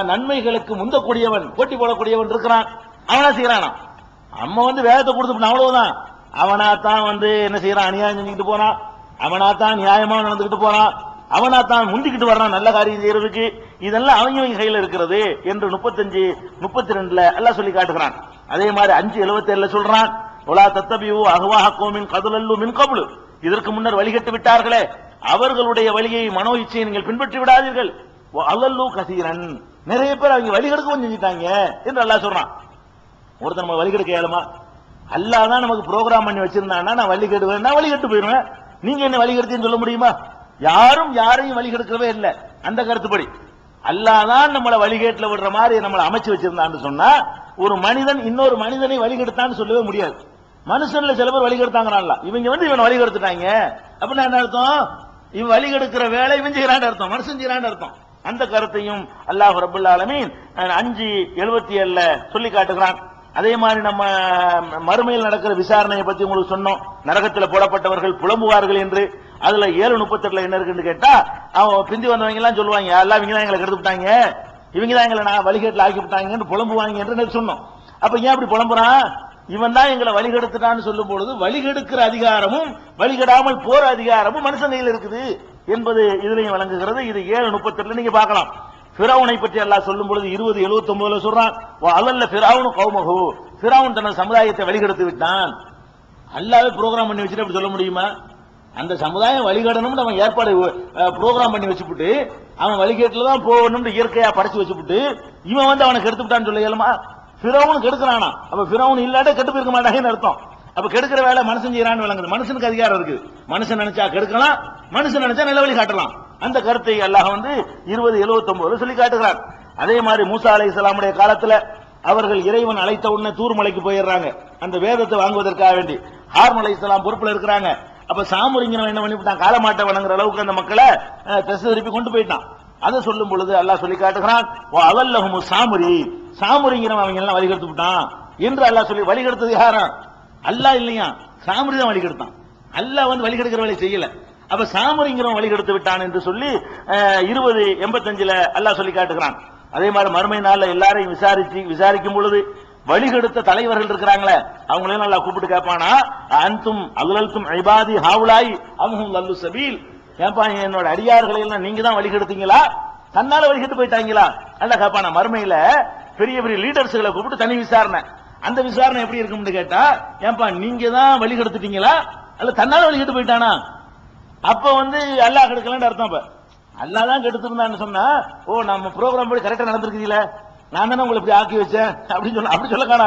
நன்மைகளுக்கு முந்தக்கூடியவன், போட்டி போடக்கூடியவன் இருக்கிறான். அவனா செய்யறானா? அம்மா வந்து வேதத்தை கொடுத்து அவ்வளவுதான். அவனாத்தான் வந்து என்ன செய்யறான்? அநியாயம் செஞ்சுக்கிட்டு போறான், அவனாத்தான் நியாயமா நடந்துகிட்டு போறான், அவனாத்தான் முந்திக்கிட்டு வர்றான் நல்ல காரியம் செய்யறதுக்கு. இதெல்லாம் அவங்க கையில் இருக்கிறது என்று 35:32 அல்லாஹ் சொல்லி காட்டுகிறான். அதே மாதிரி 5:77 சொல்றான், ஒலா தத்தபியூ அஹ்வாஹ கௌமின் கதுலல்லு மின் கப்லு, இதற்கு முன்னர் வழிகட்டு விட்டார்களே அவர்களுடைய வழியை, மனோ இச்சையை நீங்கள் பின்பற்றி விடாதீர்கள். அல்லல்லு கசீரன், நிறைய பேர் அவங்க வழிகெடுக்கவும் செஞ்சுட்டாங்க என்று அல்லாஹ் சொல்றான். ஒருத்தர் நம்ம வழிகெடுக்க இயலுமா? அல்லாஹ் தான் நமக்கு ப்ரோக்ராம் பண்ணி வச்சிருந்தான்னா நான் வழிகெடுவேன், நான் வழிகெட்டு போயிருவேன். நீங்க என்ன வழிகெடுத்தேன்னு சொல்ல முடியுமா? யாரும் யாரையும் வழிகெடுக்கவே இல்லை. அந்த கருத்துப்படி அல்லாஹ் தான் நம்மளை வழிகேட்டில் விடுற மாதிரி நம்மளை அமைச்சு வச்சிருந்தான்னு சொன்னா, ஒரு மனிதன் இன்னொரு மனிதனை வழிகெடுத்தான்னு சொல்லவே முடியாது. மனுஷன்ல சில பேர் வழிகெடுத்தாங்க, இவங்க வந்து இவன் வழிகெடுத்துட்டாங்க அப்படின்னா என்ன அர்த்தம்? இவன் வழிகெடுக்கிற வேலை இவன் செய்யறான்னு அர்த்தம், மனுஷன் செய்யறான்னு அர்த்தம். அந்த கருத்தையும் அல்லாஹ் ரப்பல் ஆலமீன் 5:77 சொல்லி காட்டுகிறான். அதே மாதிரி நம்ம மறுமையில் நடக்கிற விசாரணையை பத்தி உங்களுக்கு சொன்னோம். நரகத்தில் போடப்பட்டவர்கள் புலம்புவார்கள் என்று. அதுல 7:38 என்ன இருக்குன்னு கேட்டா, அவன் பிந்தி வந்தவங்க எல்லாம் சொல்லுவாங்க, எல்லாம் இவங்க தான் எங்களை கெடுத்துட்டாங்க, இவங்க தான் எங்களை நான் வழிகேட்டில் ஆக்கி விட்டாங்கன்னு புலம்புவாங்க என்று சொன்னோம். அப்ப ஏன் அப்படி புலம்புறான்? இவன் தான் எங்களை வழிகெடுத்துட்டான்னு சொல்லும் பொழுது வழிகெடுக்கிற அதிகாரமும் வழிகெடாமல் போற அதிகாரமும் மனுஷன் கையில் இருக்குது என்பது இதுலையும் வழங்குகிறது. இது 7:38 நீங்க பார்க்கலாம். ஃபிரௌனை பற்றி அல்லாஹ் சொல்லும் பொழுது 20:79 சொல்றான், அல்லல்ல ஃபிரௌனு கௌமஹு, ஃபிரௌன் தனது சமுதாயத்தை வழிகெடுத்து விட்டான். அல்லாஹ்வே ப்ரோக்ராம் பண்ணி வச்சுட்டு அப்படி சொல்ல முடியுமா? அந்த சமுதாயம் வழிகடணும்னு அவன் ஏற்பாடு ப்ரோக்ராம் பண்ணி வச்சுப்புட்டு அவன் வழிகேட்டில் தான் போகணும்னு இயற்கையா படைச்சு வச்சுப்புட்டு இவன் வந்து அவனை கெடுத்து விட்டான்னு சொல்ல இயலுமா? ஃபிரௌன் கெடுக்கிறானா? அப்ப ஃபிரௌன் இல்லாட்ட கெட்டு போயிருக்க மாட்டாங்கன்னு அர்த்தம். அப்ப கெடுக்கிற வேலை மனுஷன் செய்யறான்னு விளங்குது. மனுஷனுக்கு அதிகாரம் இருக்கு. மனுஷன் நினைச்சா கெடுக்கலாம், மனுஷன் நினைச்சா நல்ல வழி காட்டலாம். அந்த கருத்தை அல்லாஹ் வந்து 20:79 சொல்லி காட்டுகிறார். அதே மாதிரி மூசா அலைஹிஸ்ஸலாமுடைய காலத்துல அவர்கள் இறைவன் அழைத்த உடனே தூர் மலைக்கு போயிடுறாங்க அந்த வேதத்தை வாங்குவதற்காக வேண்டி. ஹாரூன் அலைஹிஸ்ஸலாம் பொறுப்புல இருக்கிறாங்க. அப்ப சாமுரிங்கிறவன் என்ன பண்ணிவிட்டான்? காலமாட்ட வணங்குற அளவுக்கு அந்த மக்களை திசை திருப்பி கொண்டு போயிட்டான். அதை சொல்லும் பொழுது அல்லாஹ் சொல்லி காட்டுகிறான், அவல்லஹுமு சாமுரி, சாமுரிங்கிறவன் அவங்க எல்லாம் வழிகெடுத்து விட்டான் என்று அல்லாஹ் சொல்லி. வழிகெடுத்தது யாரா? அல்லாஹ் இல்லையா, சாமுரி தான் வழிகெடுத்தான். அல்லாஹ் வந்து வழிகெடுக்கிற வேலை செய்யல. அப்ப சாமுரிங்கிறவன் வழிகெடுத்து விட்டான் என்று சொல்லி 20:85 அல்லாஹ் சொல்லி காட்டுகிறான். அதே மாதிரி மறுமை நாள்ல எல்லாரையும் விசாரிக்கும் பொழுது வழிகெடுத்த தலைவர்கள் இருக்கிறாங்களே அவங்களையும் நல்லா கூப்பிட்டு கேட்பானா, அன்தும் அகுலல்தும் இபாதி ஹாவுலாய் அம்ஹும் லல்லு சபீல், ஏன்பா என்னோட அடியார்களை எல்லாம் நீங்க தான் வழிகெடுத்தீங்களா, தன்னால வழிகெட்டு போயிட்டாங்களா அல்ல கேட்பானா. மறுமையில பெரிய பெரிய லீடர்ஸ்களை கூப்பிட்டு தனி விசாரணை. அந்த விசாரணை எப்படி இருக்கும்னு கேட்டா, ஏன்பா நீங்க தான் வழிகெடுத்துட்டீங்களா அல்ல தன்னால வழிகெட்டு போயிட்டானா? அப்ப வந்து அல்லாஹ் கெடுக்கலன்னு அர்த்தம். அப்ப அல்லாஹ் தான் கெடுத்துருந்தான்னு சொன்னா, ஓ நம்ம ப்ரோக்ராம் போய் கரெக்டா நடந்திருக்கீங்களா, நான் தானே உங்களை இப்படி ஆக்கி வச்சேன் அப்படின்னு சொல்ல, அப்படி சொல்ல காணா.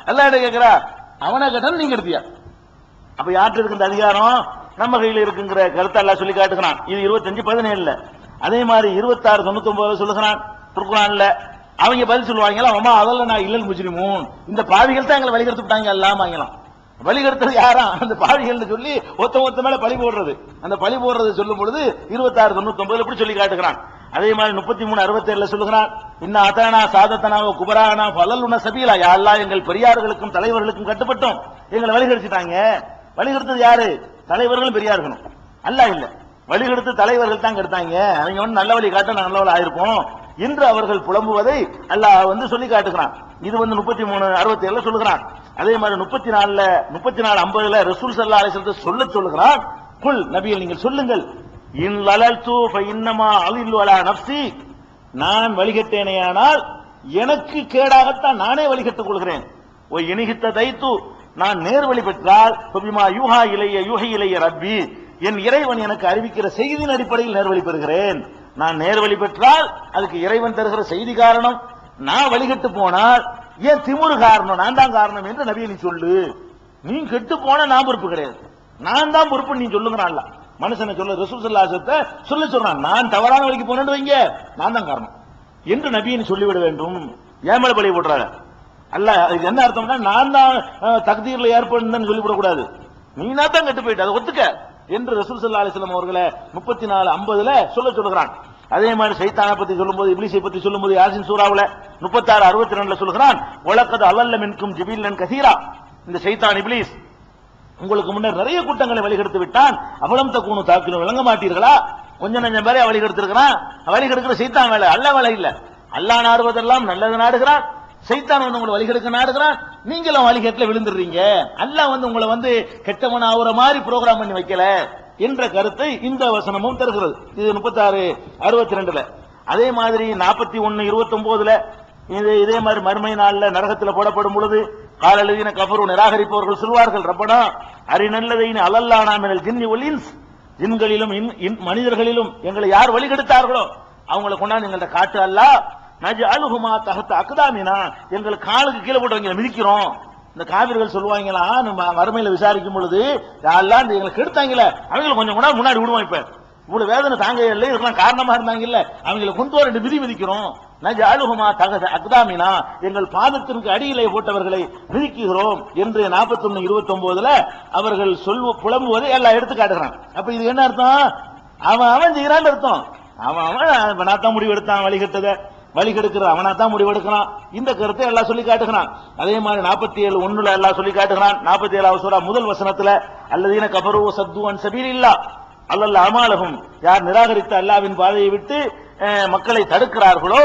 அல்ல என்ன கேட்கிறா, அவனை கேட்டாலும் நீங்க எடுத்தியா? அப்ப யார்கிட்ட இருக்கின்ற அதிகாரம்? நம்ம கையில் இருக்குங்கிற கருத்தை அல்லாஹ் சொல்லி காட்டுகிறான். இது 25:17. அதே மாதிரி 26:99 சொல்லுகிறான் குர்ஆன்ல. அவங்க பதில் சொல்லுவாங்களா, அம்மா அதெல்லாம் நான் இல்லல் முஜ்ரிமூன், இந்த பாவிகள் தான் எங்களை வழிகெடுத்து விட்டாங்க எல்லாம் வாங்கலாம். வழிகெடுத்தது யாரா? அந்த பாவிகள் சொல்லி ஒத்த மேல பழி போடுறது. அந்த பழி போடுறது சொல்லும் பொழுது 26:99 இப்படி சொல்லி காட்டுகிறான். அதே மாதிரி 33:67 சொல்லுகிறான், இன்ன அதானா சாதத்தனா குபரானா ஃபலலுன சபீலா, யா அல்லாஹ் எங்கள் பெரியார்களுக்கும் தலைவர்களுக்கும் கட்டுப்பட்டோம், எங்களை வழிகெடுத்துட்டாங்க. வழிகெடுத்தது யாரு? தலைவர்களும் பெரியார்களும், அல்லாஹ் இல்ல. வழிகெடுத்து தலைவர்கள் தான் கெடுத்தாங்க. அவங்க வந்து நல்ல வழி காட்ட நல்ல வழி ஆயிருப்போம் என்று அவர்கள் புலம்புவதை அல்லாஹ் வந்து சொல்லி காட்டுகிறான். இது வந்து 33:67 சொல்லுகிறான். அதே மாதிரி 34:50 ரசூல் ஸல்லல்லாஹு அலைஹி வஸல்லம் சொல்லுகிறான், குல் நபியில் நீங்கள் சொல்லுங்கள், இன் லலல்து ஃபஇன்னமா அலில்லு அலா நஃப்ஸி, நான் வழிகட்டேனேயானால் எனக்கு கேடாகத்தான் நானே வழிகட்டுக் கொள்கிறேன். ஓ இனிகித்த தைத்து, நான் நேர்வழி பெற்றால் ஃபபிமா யூஹா இலைய ரப்பி, என் இறைவன் எனக்கு அறிவிக்கிற செய்தியின் அடிப்படையில் நேர்வழி பெறுகிறேன். நான் நேர்வழி பெற்றால் அதுக்கு இறைவன் தருகிற செய்தி காரணம், நான் வழிகட்டு போனால் ஏன் திமுரு காரணம், நான் தான் காரணம் என்று நபியை நீ சொல்லு. நீ கெட்டு போன நான் பொறுப்பு கிடையாது, நான் தான் பொறுப்பு நீ சொல்லுங்கிறான்ல. மனுஷனை சொல்ல ரசூல் ஸல்லல்லாஹு அலைஹி வஸல்லம் சொல்றான், நான் தவறான வழிக்கு போனேன்னு வைங்க நான் தான் காரணம் என்று நபியை சொல்லிவிட வேண்டும். ஏன் மேல பழி போடுறாங்க அல்ல? அதுக்கு என்ன அர்த்தம்னா, நான் தான் தக்தீர்ல ஏற்படுன்னு சொல்லிவிடக்கூடாது, நீனா தான் கெட்டு போயிட்டு அதை ஒத்துக்க என்று ரசூல் ஸல்லல்லாஹு அலைஹி வஸல்லம் அவர்களை 34:50 சொல்லுகிறான். அதே மாதிரி சைத்தானை பத்தி சொல்லும்போது, இப்லீஸை பத்தி சொல்லும்போது யாசின் சூராவுல 66:62 சொல்லுகிறான், வலக்கத் அல்லல்ல மின்கும் ஜிபில்லன் கஸீரா, இந்த சைத்தான் இப்லீஸ் உங்களுக்கு முன்னர் நிறைய கூட்டங்களை வழிகெடுத்து விட்டான், அவலம் தக்கூனு தாக்கிலும் விளங்க மாட்டீர்களா, கொஞ்சம் நஞ்சம் பேரை வழிகெடுத்திருக்கிறான். வழிகெடுக்கிற சைத்தான் வேலை, அல்ல வேலை இல்ல. அல்லாஹ் நாடுவதெல்லாம் நல்லது நாடுகிறான், சைத்தான் வந்து உங்களை வழிகெடுக்க நாடுகிறான், நீங்களும் வழிகேட்டில் விழுந்துடுறீங்க. அல்லாஹ் வந்து உங்களை வந்து கெட்டவன் ஆகுற மாதிரி புரோகிராம் பண்ணி வைக்கல என்ற கருத்தை இந்த வசனமும் தருகிறது. இது 36:62. அதே மாதிரி 41:29 இதே மாதிரி மறுமை நாள்ல நரகத்தில் போடப்படும் பொழுது காலலதீன கஃபரு, நிராகரிப்பவர்கள் சொல்வார்கள், ரப்பனா அரிநல்லதைன அலல்லானா மினல் ஜின்னி வல் இன்ஸ், ஜின்களிலும் மனிதர்களிலும் எங்களை யார் வழிகெடுத்தார்களோ அவங்களை கொண்டாந்து எங்கள்ட்ட காட்டு அல்லாஹ், நஜ்அலுஹுமா தஹத அக்தாமினா, எங்கள் காலுக்கு கீழே போட்டு வைங்க மிதிக்கிறோம். இந்த காவிர்கள் சொல்லுவாங்களா, நம்ம மறுமையில விசாரிக்கும் பொழுது யாரெல்லாம் இந்த எங்களை கெடுத்தாங்கல்ல அவங்களை கொஞ்சம் கூட முன்னாடி விடுவோம், இப்ப இவ்வளவு வேதனை தாங்க இல்லை, இதெல்லாம் காரணமா இருந்தாங்க இல்ல, அவங்களை கொண்டு வர 2 மிதிக்கிறோம். நஜ்அலுஹுமா தஹத அக்தாமினா, எங்கள் பாதத்திற்கு அடியிலே போட்டவர்களை மிதிக்கிறோம் என்று 41:29 அவர்கள் புலம்புவதை எல்லாம் எடுத்து காட்டுகிறான். அப்ப இது என்ன அர்த்தம்? அவன் செய்யறான்னு அர்த்தம். அவன் நாத்தான் முடிவு எடுத்தான், வழிகெடுக்கிற அவனா தான் முடிவெடுக்கிறான். இந்த கருத்தை எல்லாம் சொல்லி காட்டுகிறான். அதே மாதிரி 47:1 எல்லாம் சொல்லி காட்டுகிறான். 47வது சூரா முதல் வசனத்துல, அல்லதீன கஃபரு சத்து அன் சபீலில்லா அல்லல் அமாலஹும், யார் நிராகரித்த அல்லாஹ்வின் பாதையை விட்டு மக்களை தடுக்கிறார்களோ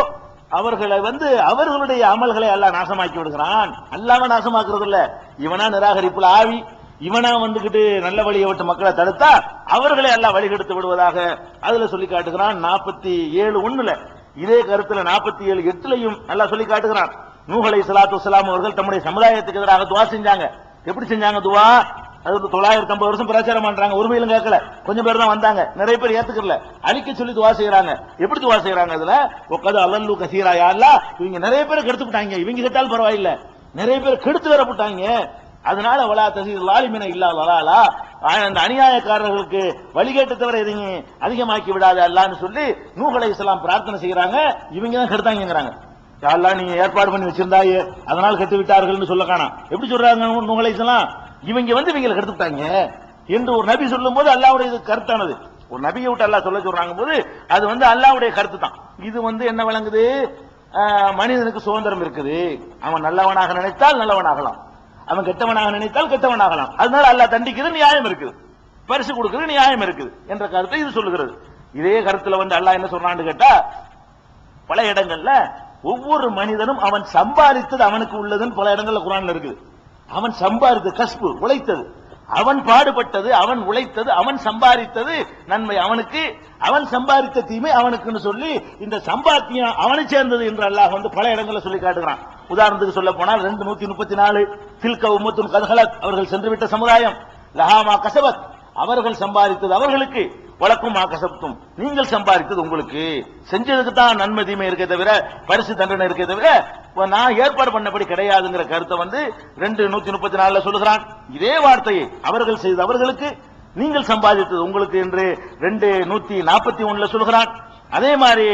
அவர்களை வந்து அவர்களுடைய அமல்களை அல்லாஹ் நாசமாக்கி விடுகிறான். அல்லாஹ் நாசமாக்குறது இல்ல, இவனா நிராகரிப்புல ஆவி, இவனா வந்துகிட்டு நல்ல வழியை விட்டு மக்களை தடுத்தா அவர்களை எல்லாம் வழிகெடுத்து விடுவதாக அதுல சொல்லி காட்டுகிறான். 47:1 இதே கருத்துல 47:8 நல்லா சொல்லி காட்டுகிறான். நூஹ் அலைஹிஸ்ஸலாத்து வஸ்ஸலாம் அவர்கள் தம்முடைய சமுதாயத்துக்கு எதிராக துவா செஞ்சாங்க. எப்படி செஞ்சாங்க துவா? அது 950 வருஷம் பிரச்சாரம் பண்றாங்க, ஒருமையிலும் கேட்கல, கொஞ்சம் பேர் தான் வந்தாங்க, நிறைய பேர் ஏத்துக்கல, அழிக்க சொல்லி துவா செய்யறாங்க. எப்படி துவா செய்யறாங்க? அதுல ஒக்கது அல்லல்லு கசீரா, யா அல்லாஹ் இவங்க நிறைய பேர் கெடுத்து விட்டாங்க, இவங்க கேட்டாலும் பரவாயில்ல, நிறைய பேர் கெடுத்து வர போட்டாங்க, அதனால வலா தஸீர் லாலிமின இல்லா வலாலா, அந்த அநியாயக்காரர்களுக்கு வழிகேட்டு தவிர எதையும் அதிகமாக்கி விடாத அல்லாஹ்னு சொல்லி நூஹ் அலைஹிஸ்ஸலாம் பிரார்த்தனை செய்யறாங்க. இவங்க தான் கெடுத்தாங்கங்கறாங்க. யா அல்லாஹ் நீங்க ஏற்பாடு பண்ணி வச்சிருந்தாயே அதனால கெட்டு விட்டார்கள்னு சொல்ல காணோம். எப்படி சொல்றாங்க நூஹ் அலைஹிஸ்ஸலாம்? இவங்க வந்து இவங்களை கெடுத்துட்டாங்க என்று ஒரு நபி சொல்லும் போது அல்லாஹ்வுடைய இது கருத்தானது. ஒரு நபியை விட்டு அல்லாஹ் சொல்றாங்க போது அது வந்து அல்லாஹ்வுடைய கருத்து தான். இது வந்து என்ன விளங்குது? மனிதனுக்கு சுதந்திரம் இருக்குது. அவன் நல்லவனாக நினைத்தால் நல்லவனாகலாம், அவன் கெட்டவனாக நினைத்தால் கெட்டவனாகலாம். அதனால அல்லாஹ் தண்டிக்கிறது நியாயம் இருக்குது, பரிசு கொடுக்கிறது நியாயம் இருக்குது என்ற கருத்தை இது சொல்லுகிறது. இதே கருத்துல வந்து அல்லாஹ் என்ன சொல்றான்னு கேட்டா, பல இடங்கள்ல ஒவ்வொரு மனிதனும் அவன் சம்பாதித்தது அவனுக்கு உள்ளதுன்னு பல இடங்கள்ல குர்ஆன்ல இருக்குது. அவன் சம்பாதித்த கஸ்பு, உழைத்தது, அவன் பாடுபட்டது, அவன் உழைத்தது, அவன் சம்பாதித்தது நன்மை அவனுக்கு, அவன் சம்பாதித்த தீமை அவனுக்குன்னு சொல்லி இந்த சம்பாத்தியம் அவனை சேர்ந்தது என்று அல்லாஹ் வந்து பல இடங்கள்ல சொல்லி காட்டுகிறான். உதாரணத்துக்கு சொல்ல போனால் 2:134 தில்க உம்மத்துன் கத்ஹலத், அவர்கள் சென்றுவிட்ட சமுதாயம், லஹாமா கஸபத், அவர்கள் சம்பாதித்தது அவர்களுக்கு, வழக்கும் கசப்தும், நீங்கள் சம்பாதித்தது உங்களுக்கு, செஞ்சதுக்கு தான் நன்மை தீமை இருக்கே தவிர பரிசு தண்டனை இருக்கே தவிர நான் ஏற்பாடு பண்ணபடி கிடையாதுங்கிற கருத்தை வந்து 2:134 சொல்லுகிறான். இதே வார்த்தையை அவர்கள் செய்தது அவர்களுக்கு, நீங்கள் சம்பாதித்தது உங்களுக்கு என்று 2:141 சொல்லுகிறான். அதே மாதிரி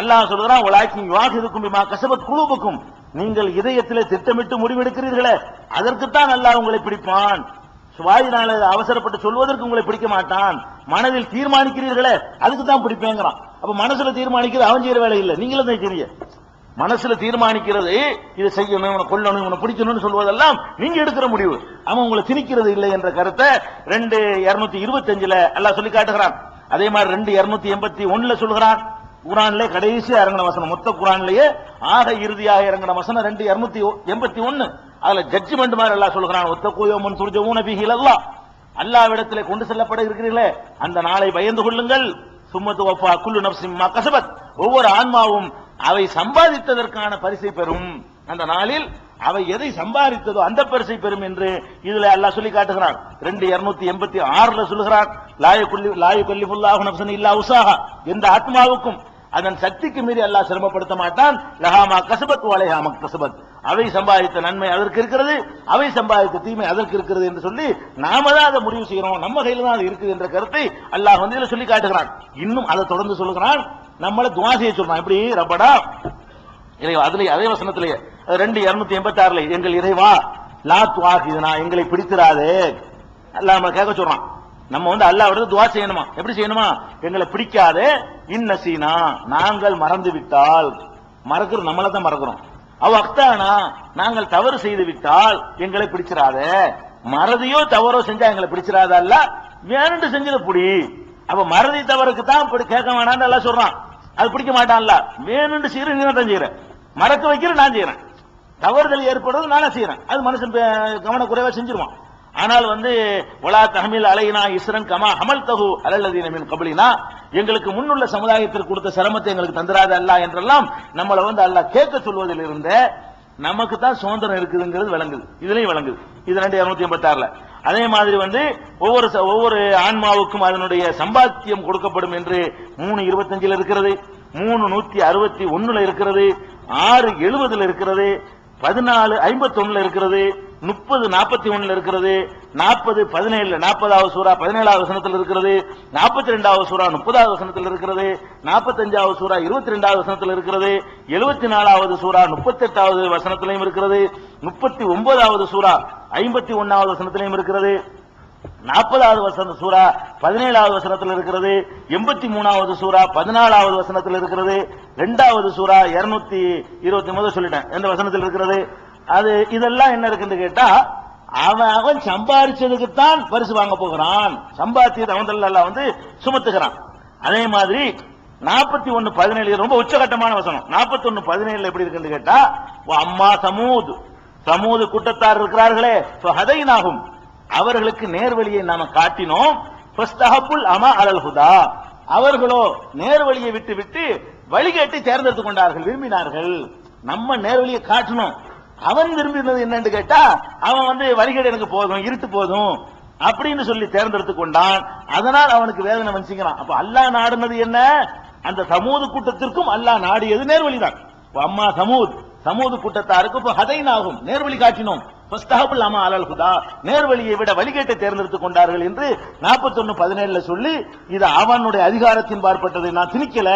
அல்லாஹ் சொல்கிறான், வலாக்கின் யுஆஹிதுக்கும் பிமா கஸபத் குலூபுக்கும், நீங்கள் இதயத்திலே திட்டமிட்டு முடிவெடுக்கிறீர்களே அதற்குத்தான் அல்லாஹ் உங்களை பிடிப்பான். வாயினால அவசரப்பட்டு சொல்வதற்கு உங்களை பிடிக்க மாட்டான். மனதில் தீர்மானிக்கிறீர்களே அதுக்கு தான் பிடிப்பேங்கிறான். அப்ப மனசுல தீர்மானிக்கிறது அவன் செய்யற வேலை இல்லை, நீங்களும் தான் செய்ய. மனசுல தீர்மானிக்கிறது இதை செய்யணும், இவனை கொல்லணும், இவனை பிடிக்கணும்னு சொல்வதெல்லாம் நீங்க எடுக்கிற முடிவு. அவன் உங்களை திணிக்கிறது இல்லை என்ற கருத்தை 2:225 அல்லாஹ் சொல்லி காட்டுகிறான். அதே மாதிரி 2:281 சொல்கிறான். குரான்ல கடைசியா இறங்கின வசனம், மொத்த குரான்லயே ஆக இறுதியாக இறங்கின வசனம் 2:281. அதுல ஜட்ஜ்மெண்ட் மாதிரி அல்லாஹ் சொல்கிறான், ஒத்தகூயமுன் துர்ஜஊன பிஹி இலல்லாஹ், அல்லாஹ்விடத்திலே கொண்டு செல்லப்பட இருக்கிறீர்களே அந்த நாளை பயந்து கொள்ளுங்கள். சும்மத்து வஃபா குல்லு நஃப்ஸின் மா கஸபத், ஒவ்வொரு ஆன்மாவும் அவை சம்பாதித்ததற்கான பரிசை பெறும். அந்த நாளில் அவை எதை சம்பாதித்ததோ அந்த பரிசை பெறும் என்று இதுல அல்லாஹ் சொல்லி காட்டுகிறான். 2:286 சொல்கிறான், லா யுகல்லிஃபுல்லாஹு நஃப்ஸன் இல்லா உஸாஹா, எந்த ஆத்மாவுக்கும் அதன் சக்திக்கு மீறி அல்லாஹ் சிரமப்படுத்த மாட்டான். லஹா மா கஸபத் வ அலைஹா மா கஸபத், அவை சம்பாதித்த நன்மை அதற்கு இருக்கிறது, அவை சம்பாதித்த தீமை அதற்கு இருக்கிறது என்று சொல்லி நாம தான் அதை முடிவு செய்யறோம், நம்ம கையில தான் அது இருக்குது என்ற கருத்தை அல்லாஹ் வந்து இதுல சொல்லி காட்டுகிறான். இன்னும் அதை தொடர்ந்து சொல்லுகிறான், நம்மள துஆ செய்ய சொல்றான். எப்படி? ரப்படா இறைவா, அதுல அதே வசனத்திலேயே 2:286 எங்கள் இறைவா லா துஆஹிதுனா, எங்களை பிடித்திராதே அல்லாஹ் நம்ம கேட்க சொல்றான். நம்ம வந்து அல்லாஹ் விட துஆ செய்யணுமா? எப்படி செய்யணுமா? எங்களை பிடிக்காதே இன்னசீனா, நாங்கள் மறந்து விட்டால், மறக்கிறோம் நம்மள தான் மறக்கிறோம். அவ அக்தானா, நாங்கள் தவறு செய்து விட்டால் எங்களை பிடிச்சிராதே, மறதியோ தவறோ செஞ்சா எங்களை பிடிச்சிராத, அல்ல வேணுண்டு செஞ்சது புடி. அப்ப மறதி தவறுக்கு தான் கேட்க வேணான்னு எல்லாம் சொல்றான், அது பிடிக்க மாட்டான்ல. வேணுண்டு செய்யற நீ தான் செய்யற, மறக்க வைக்கிற நான் செய்யறேன், தவறுதல் ஏற்படுறது நானே செய்யறேன், அது மனுஷன் கவனக்குறைவா செஞ்சிருவான். ஆனால் வந்து வலா தஹ்மில் அலைனா இஸ்ரன் கமா ஹமல்தஹு அலல்லதீன மின் கப்லினா, எங்களுக்கு முன்னுள்ள சமுதாயத்திற்கு கொடுத்த சிரமத்தை எங்களுக்கு தந்திராத அல்லாஹ் என்றெல்லாம் நம்மள வந்து அல்லாஹ் கேட்க சொல்வதில் இருந்த நமக்கு தான் சுதந்திரம் இருக்குதுங்கிறது விளங்குது, இதுலயும் விளங்குது. இது 2:286. அதே மாதிரி வந்து ஒவ்வொரு ஆன்மாவுக்கும் அதனுடைய சம்பாத்தியம் கொடுக்கப்படும் என்று 3:25 இருக்கிறது, 3:161 இருக்கிறது, 6:70 இருக்கிறது, 14:51 இருக்கிறது, 30:41 இருக்கிறது, 40:17 40வது சூரா 17வது வசனத்தில் இருக்கிறது, 42வது சூரா 30வது வசனத்தில் இருக்கிறது, 45வது சூரா 22வது வசனத்தில் இருக்கிறது, 74வது சூரா 38வது வசனத்திலையும் இருக்கிறது, 39வது சூரா 51வது வசனத்திலையும் இருக்கிறது, 40வது சூரா 17வது வசனத்தில் இருக்கிறது, 83வது சூரா 14வது வசனத்தில் இருக்கிறது, 2வது சூரா 229 சொல்லிட்டேன் எந்த வசனத்தில் இருக்கிறது. அது இதெல்லாம் என்ன இருக்குன்னு கேட்டா, அவன் சம்பாதிச்சதுக்குத்தான் பரிசு வாங்க போகிறான், சம்பாத்தியத்தை அவன் வந்து சுமத்துகிறான். அதே மாதிரி 41:17 ரொம்ப உச்சகட்டமான வசனம். 41:17 எப்படி இருக்குன்னு கேட்டா, அம்மா சமூது கூட்டத்தார் இருக்கிறார்களே, ஹதைனாகும், அவர்களுக்கு நேர்வழியை நாம காட்டினோம், அமா அலல் ஹுதா, அவர்களோ நேர்வழியை விட்டு விட்டு வழிகேட்டை தேர்ந்தெடுத்து கொண்டார்கள், விரும்பினார்கள். நம்ம நேர்வழியை காட்டணும், அவன் விரும்பினது என்னன்னு கேட்டா, அவன் வந்து வழிகேடு எனக்கு போதும், இருட்டு போதும் அப்படின்னு சொல்லி தேர்ந்தெடுத்து கொண்டான். அதனால் அவனுக்கு வேதனை வந்துச்சுங்கிறான். அப்ப அல்லாஹ் நாடுனது என்ன? அந்த சமூது கூட்டத்திற்கும் அல்லாஹ் நாடியது நேர்வழிதான். அம்மா சமூது கூட்டத்தாருக்கு இப்ப ஹதைனாகும், நேர்வழி காட்டினோம், அமா அலல் ஹுதா, நேர்வழியை விட வழிகேட்டை தேர்ந்தெடுத்துக் கொண்டார்கள் என்று 41:17 சொல்லி, இது அவனுடைய அதிகாரத்தின் பார்ப்பட்டது. நான் திணிக்கல,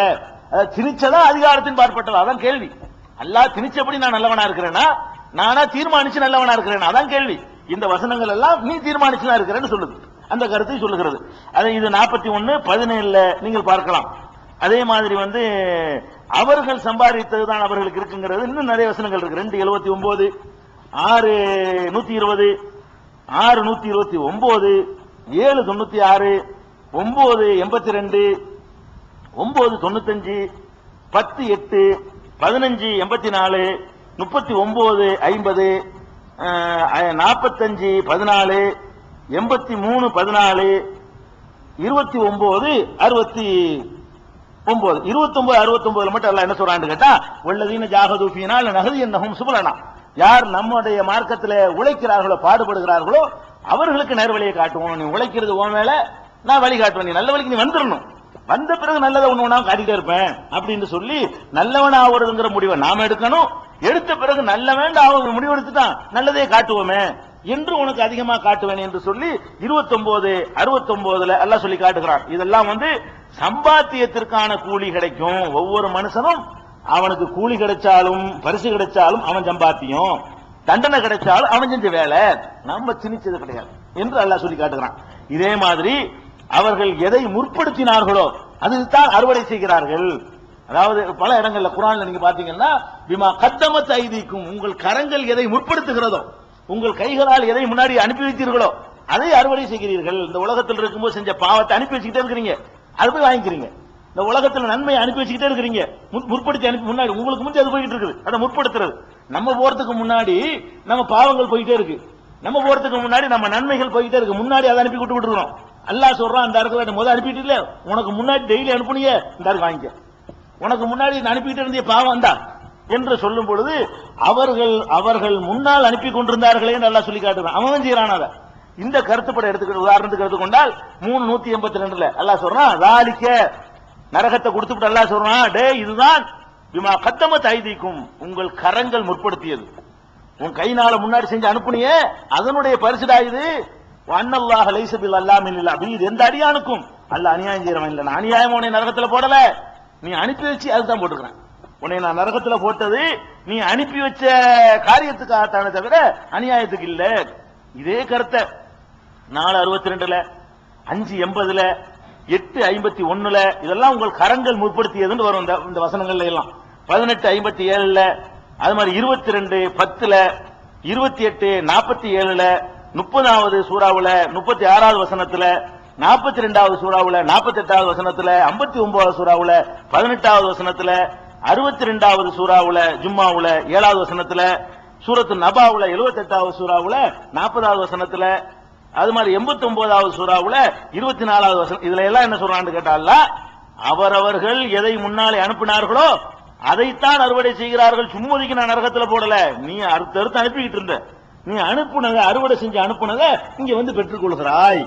திணிச்சதா அதிகாரத்தின் பார்ப்பட்டது, அதான் கேள்வி. அல்லாஹ் திணிச்சபடி நான் நல்லவனா இருக்கிறேனா, நானா தீர்மானிச்சு நல்லவனா இருக்கிறேன், அதான் கேள்வி. இந்த வசனங்கள் எல்லாம் நீ தீர்மானிச்சுதான் இருக்கிறேன்னு சொல்லுது, அந்த கருத்தை சொல்லுகிறது. அதை இது 41:17 நீங்கள் பார்க்கலாம். அதே மாதிரி வந்து அவர்கள் சம்பாதித்ததுதான் அவர்களுக்கு இருக்குங்கிறது இன்னும் நிறைய வசனங்கள் இருக்கு. 2:79, 6:120, 6:129, 7:96, 9:82, 9:95, 10:8, 15:84, 39:50, 45:14, 83:14, 29:69, 29:69 மட்டும் அல்லாஹ் என்ன சொல்றான்னு கேட்டா, வல்லதீன ஜாஹது ஃபீனா லனஹ்தியன்னஹும் சுபலனா, யார் நம்முடைய மார்க்கத்திலே உழைக்கிறார்களோ பாடுபடுகிறார்களோ அவர்களுக்கு நேர்வழியை காட்டுவோம். நீ உழைக்கிறது உன் மேல, நான் வழி காட்டுவேன், நீ நல்ல வழிக்கு நீ வந்துடணும், வந்த பிறகு நல்லதை ஒண்ணு காட்டிட்டே இருப்பேன் அப்படின்னு சொல்லி நல்லவன் ஆகுறதுங்கிற முடிவை நாம எடுக்கணும். எடுத்த பிறகு நல்லவன் அவங்க முடிவு எடுத்துட்டான், நல்லதே காட்டுவோமே என்று உனக்கு அதிகமா காட்டுவேன் என்று சொல்லி 29:69 எல்லாம் சொல்லி காட்டுகிறான். இதெல்லாம் வந்து சம்பாத்தியத்திற்கான கூலி கிடைக்கும். ஒவ்வொரு மனுஷனும் அவனுக்கு கூலி கிடைச்சாலும் பரிசு கிடைச்சாலும் அவன் சம்பாத்தியம், தண்டனை கிடைச்சாலும் அவன் செஞ்ச வேலை, நம்ம திணிச்சது கிடையாது என்று அல்லாஹ் சொல்லி காட்டுகிறான். இதே மாதிரி அவர்கள் எதை முற்படுத்தினார்களோ அதுதான் அறுவடை செய்கிறார்கள். அதாவது பல இடங்கள்ல குர்ஆன்ல நீங்க பாத்தீங்கன்னா பிமா கத்தமத் ஐதீக்கும், உங்கள் கரங்கள் எதை முற்படுத்துகிறதோ, உங்கள் கைகளால் எதை முன்னாடி அனுப்பி வைத்தீர்களோ அதை அறுவடை செய்கிறீர்கள். இந்த உலகத்தில் இருக்கும்போது செஞ்ச பாவத்தை அனுப்பி வச்சுக்கிட்டே இருக்கிறீங்க, அது போய் வாங்கிக்கிறீங்க. இந்த உலகத்தில் நன்மையை அனுப்பி வச்சுக்கிட்டே இருக்கிறீங்க, முற்படுத்தி அனுப்பி முன்னாடி உங்களுக்கு முந்தைய அது போயிட்டு இருக்குது, அதை முற்படுத்துறது. நம்ம போறதுக்கு முன்னாடி நம்ம பாவங்கள் போயிட்டே இருக்கு, நம்ம போறதுக்கு முன்னாடி நம்ம நன்மைகள் போயிட்டே இருக்கு, முன்னாடி அதை அனுப்பி விட்டு விட்டுருக்கோம். அல்லாஹ் சொல்றான், அந்த இடத்துல முதல் அனுப்பிட்டு இல்ல, உனக்கு முன்னாடி டெய்லி அனுப்புனீங்க, இந்த வாங்கிக்க, உனக்கு முன்னாடி அனுப்பிட்டு இருந்தே பாவம் தான் என்று சொல்லும் பொழுது அவர்கள் முன்னால் அனுப்பி கொண்டிருந்தார்களே என்று அல்லாஹ் சொல்லி காட்டுறான். அவன் செய்யறான். அதை இந்த கருத்துப்பட எடுத்துக்கிட்டு உதாரணத்துக்கு எடுத்துக்கொண்டால் 3:182 அல்லாஹ் சொல்றான், தாலிக்க நரகத்தை கொடுத்துட்டு அல்லாஹ் சொல்றான், டே இதுதான் பிமா கத்தமத் ஐதீக்கும், உங்கள் கரங்கள் முற்படுத்தியது, உன் கைனால முன்னாடி செஞ்சு அனுப்புனியே அதனுடைய பரிசுடா இது. அன்னல்லாஹ லைஸ பில் அல்லாமின் லில் அபீத், எந்த அடியானுக்கும் அல்லாஹ் அநியாயம் செய்யறவன் இல்ல. நான் அநியாயம் உன்னை நரகத்துல போடல, நீ அனுப்பி வச்சு அதுதான் போட்டுக்கிறேன். உன்னை நான் நரகத்துல போட்டது நீ அனுப்பி வச்ச காரியத்துக்காகத்தானே தவிர அநியாயத்துக்கு இல்ல. இதே கருத்தை 4:62, 5:80, 8:51 இதெல்லாம் உங்கள் கரங்கள் முற்படுத்தியதுன்னு வரும் இந்த வசனங்கள்ல எல்லாம். 18:57 அது மாதிரி 22:10, 28:47, 30வது சூறாவுல 36வது வசனத்துல, 42வது சூறாவுல 48வது வசனத்துல, 59வது சூறாவுல 18வது வசனத்துல, 62வது சூறாவுல ஜும்மாவுல 7வது வசனத்துல, சூரத்து நபாவுல 78வது சூறாவுல 40வது வசனத்துல, அது மாதிரி 89வது சூறாவுல 24வது வசனம். இதுல எல்லாம் என்ன சொல்றான்னு கேட்டால, அவரவர்கள் எதை முன்னாலே அனுப்பினார்களோ அதைத்தான் அறுவடை செய்கிறார்கள். சும்முதிக்கு நான் நரகத்துல போடல, நீ அடுத்து அனுப்பிக்கிட்டு இருந்த, நீ அனுப்புனத அறுவடை செஞ்சு அனுப்புனத இங்க வந்து பெற்றுக் கொள்கிறாய்.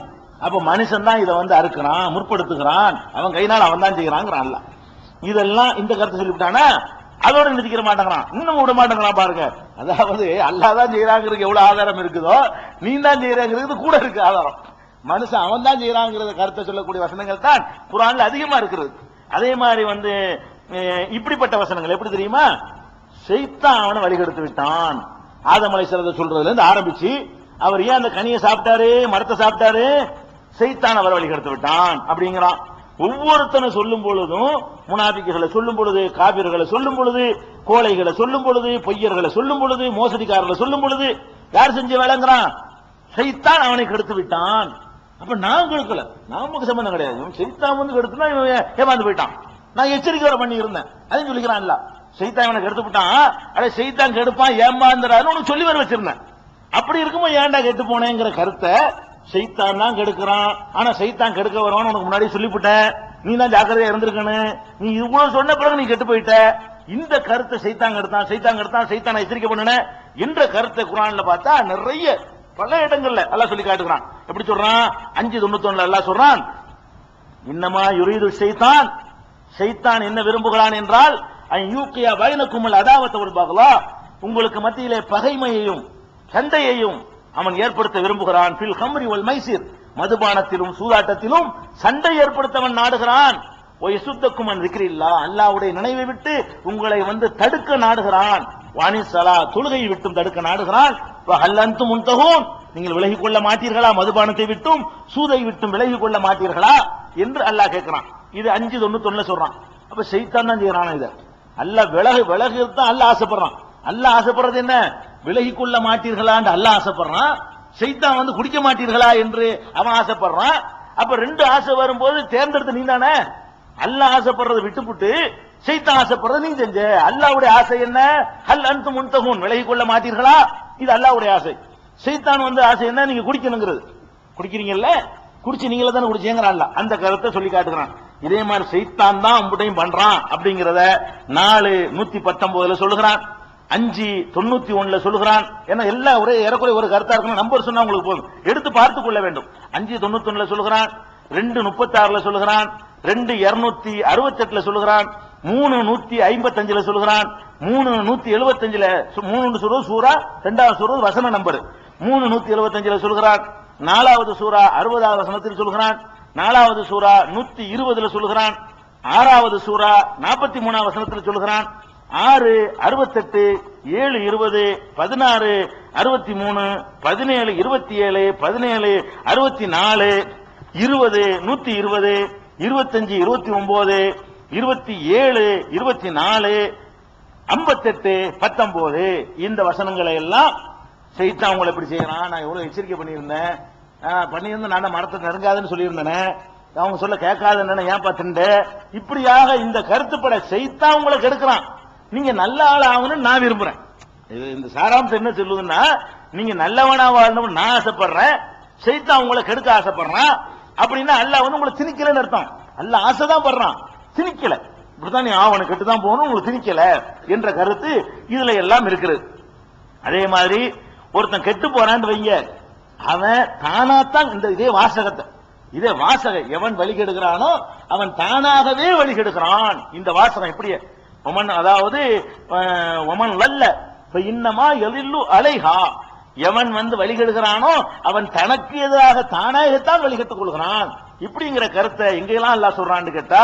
அப்ப மனுஷன் தான் இதை வந்து அறுக்கிறான், முற்படுத்துகிறான், அவன் கைனால் அவன் தான் செய்யறான். இதெல்லாம் இந்த கருத்தை சொல்லிவிட்டானா அதோட நிறுத்திக்கிற மாட்டேங்கிறான், இன்னும் விட மாட்டேங்கிறான். பாருங்க, அதாவது அல்லாஹ் தான் செய்யறாங்கிறதுக்கு எவ்வளவு ஆதாரம் இருக்குதோ, நீ தான் செய்யறாங்கிறது கூட இருக்கு ஆதாரம். மனுஷன் அவன் தான் செய்யறாங்கிறத கருத்தை சொல்லக்கூடிய வசனங்கள் தான் குர்ஆன்ல அதிகமா இருக்கிறது. அதே மாதிரி வந்து இப்படிப்பட்ட வசனங்கள் எப்படி தெரியுமா, ஷைத்தான் அவனை வழிகெடுத்து விட்டான். ஆதம் அலைஹிஸ்ஸலாம் சொல்றதுல இருந்து ஆரம்பிச்சு அவர் ஏன் அந்த கனியை சாப்பிட்டாரு, மரத்தை சாப்பிட்டாரு, ஷைத்தான் அவரை வழிகெடுத்து விட்டான் அப்படிங்கிறான். ஒவ்வொருத்தனை சொல்லும் பொழுதும், முனாபிக்குகளை சொல்லும் பொழுது, காபிர்களை சொல்லும் பொழுது, கோழைகளை சொல்லும் பொழுது, பொய்யர்களை சொல்லும் பொழுது, மோசடிக்காரர்களை சொல்லும் பொழுது யார் செஞ்ச வேலைங்கிறான், ஷைத்தான் அவனை கெடுத்து விட்டான். அப்ப நான் கெடுக்கல, நமக்கு சம்பந்தம் கிடையாது. ஷைத்தான் வந்து கெடுத்துனா ஏமாந்து போயிட்டான், நான் எச்சரிக்கை பண்ணி இருந்தேன், அதையும் சொல்லிக்கிறான். இல்ல ஷைத்தான் அவனை கெடுத்து விட்டான், அட ஷைத்தான் கெடுப்பான் ஏமாந்துறாருன்னு உனக்கு சொல்லி வர வச்சிருந்தேன். அப்படி இருக்கும்போது ஏன்டா கெட்டு போனேங்கிற கருத்தை ஷைத்தான் தான் கெடுக்கிறான். ஆனா ஷைத்தான் கெடுக்க வருவான்னு உனக்கு முன்னாடி சொல்லிவிட்டேன், நீ தான் ஜாக்கிரதையா இருந்திருக்கணும். நீ இவ்வளவு சொன்ன பிறகு நீ கெட்டு போயிட்ட. இந்த கருத்தை ஷைத்தான் கெடுத்தான், ஷைத்தான் கெடுத்தான், ஷைத்தான் எச்சரிக்கை பண்ணன என்ற கருத்தை குர்ஆன்ல பார்த்தா நிறைய பல இடங்கள்ல அல்லாஹ் சொல்லி காட்டுகிறான். எப்படி சொல்றான், 5:91 அல்லாஹ் சொல்றான், இன்னமா யுரீது ஷைத்தான், ஷைத்தான் என்ன விரும்புகிறான் என்றால், யூக்கியா பைனக்குமுல் அதாவத வல் பக்லா, உங்களுக்கு மத்தியிலே பகைமையையும் சண்டையையும் அவன் ஏற்படுத்த விரும்புகிறான். ஃபில் ஹம்ரி வல் மைசிர், மதுபானத்திலும் சூதாட்டத்திலும் சண்டை ஏற்படுத்தவன் நாடுகிறான். ஒயசுத்தக்கும் அன் திக்ரில்லாஹ், அல்லாஹ்வுடைய நினைவை விட்டு உங்களை வந்து தடுக்க நாடுகிறான். வானி ஸலா, தொழுகையை விட்டும் தடுக்க நாடுகிறான். வஹல் அன்தும் முன்தஹூன், நீங்கள் விலகிக் கொள்ள மாட்டீர்களா, மதுபானத்தை விட்டும் சூதை விட்டும் விலகிக் கொள்ள மாட்டீர்களா என்று அல்லாஹ் கேட்கிறான். இது 5:91 சொல்றான். அப்ப ஷைத்தான் தான் செய்யறான். இத அல்லாஹ் விலகு தான் அல்லாஹ் ஆசைப்படுறான். அல்லாஹ் ஆசைப்படுறது என்ன, விலகிக் கொள்ள மாட்டீர்களான்னு அல்லாஹ் ஆசைப்படுறான். ஷைத்தான் வந்து குடிக்க மாட்டீர்களா என்று அவன் ஆசைப்படுறான். அப்ப ரெண்டு ஆசை வரும்போது தேர்ந்தெடுத்து நீ தானே. அல்லாஹ் ஆசைப்படுறதை விட்டுப்புட்டு ஷைத்தான் ஆசைப்படுறத நீ செஞ்ச. அல்லாஹ்வுடைய ஆசை என்ன, ஹல் அன்தும் முன்தஹூன், விலகிக் கொள்ள மாட்டீர்களா, இது அல்லாஹ்வுடைய ஆசை. ஷைத்தான் வந்து ஆசை என்ன, நீங்க குடிக்கணுங்கிறது. குடிக்கிறீங்கல்ல, குடிச்சு நீங்களே தானே குடிச்சீங்கற அல்லாஹ் அந்த கருத்தை சொல்லி காட்டுகிறான். இதே மாதிரி ஷைத்தான் தான் அம்புட்டையும் பண்றான் அப்படிங்கறத 4:119 சொல்லுகிறான், 5:91 சொல்லுகிறான். ஏன்னா எல்லாம் ஒரே ஏறக்குறைய ஒரு கருத்தா இருக்கணும், நம்பர் சொன்னா உங்களுக்கு போதும், எடுத்து பார்த்துக் கொள்ள வேண்டும். 5:91 சொல்லுகிறான், 2:36 சொல்லுகிறான், 2:268 சொல்லுகிறான், 3:155 சொல்லுகிறான், 3:175 3 சொல்றது சூரா, 2வது சொல்றது வசன நம்பர், 3:175 சொல்லுகிறான். 4வது சூரா 60வது வசனத்தில் சொல்லுகிறான், 4வது சூரா 120 சொல்லுகிறான், 6வது சூரா 43வது வசனத்தில் சொல்கிறான். 6, 68, 7, 20, 16, 63, 17, 27, 17, 64, 20, 120, 25, 29, 27, 24, 58, 19 இந்த வசனங்களை எல்லாம் செய்தான். அவங்களை எப்படி செய்யறான்? நான் எவ்வளவு எச்சரிக்கை பண்ணியிருந்தேன் நான் மரத்தை நெருங்காதுன்னு சொல்லியிருந்தேன். அவங்க சொல்ல கேட்காதுன்னு ஏன் பார்த்துட்டு இப்படியாக இந்த கருத்துப்பட செய்தான் உங்களை கெடுக்கிறான். நீங்க நல்ல ஆள் ஆகணும்னு நான் விரும்புறேன். இந்த சாராம்சம் என்ன சொல்லுதுன்னா, நீங்க நல்லவனா வாழணும்னு நான் ஆசைப்படுறேன், செய்தான் உங்களை கெடுக்க ஆசைப்படுறான். அப்படின்னா அல்லாஹ் வந்து உங்களை திணிக்கலன்னு அர்த்தம். அல்லாஹ் ஆசைதான் படுறான், திணிக்கல. இப்படிதான் நீ ஆவணம் கெட்டுதான் போகணும், உங்களுக்கு திணிக்கல என்ற கருத்து இதுல எல்லாம் இருக்கிறது. அதே மாதிரி ஒருத்தன் கெட்டு போறான்னு வைங்க, அவன் தானாத்தான் இதே வாசகம் எவன் வழி கெடுக்கிறானோ அவன் தானாகவே வழி கெடுக்கிறான். இந்த வாசகம் இப்படியே ஒமன், அதாவது ஒமன் லல்ல இன்னமா எழில்லு அலைஹா, எவன் வந்து வழி கெடுக்கிறானோ அவன் தனக்கு எதிராக தானாகத்தான் வழி கெட்டுக் கொள்கிறான். இப்படிங்கிற கருத்தை எங்கெல்லாம் அல்லாஹ் சொல்றான்னு கேட்டா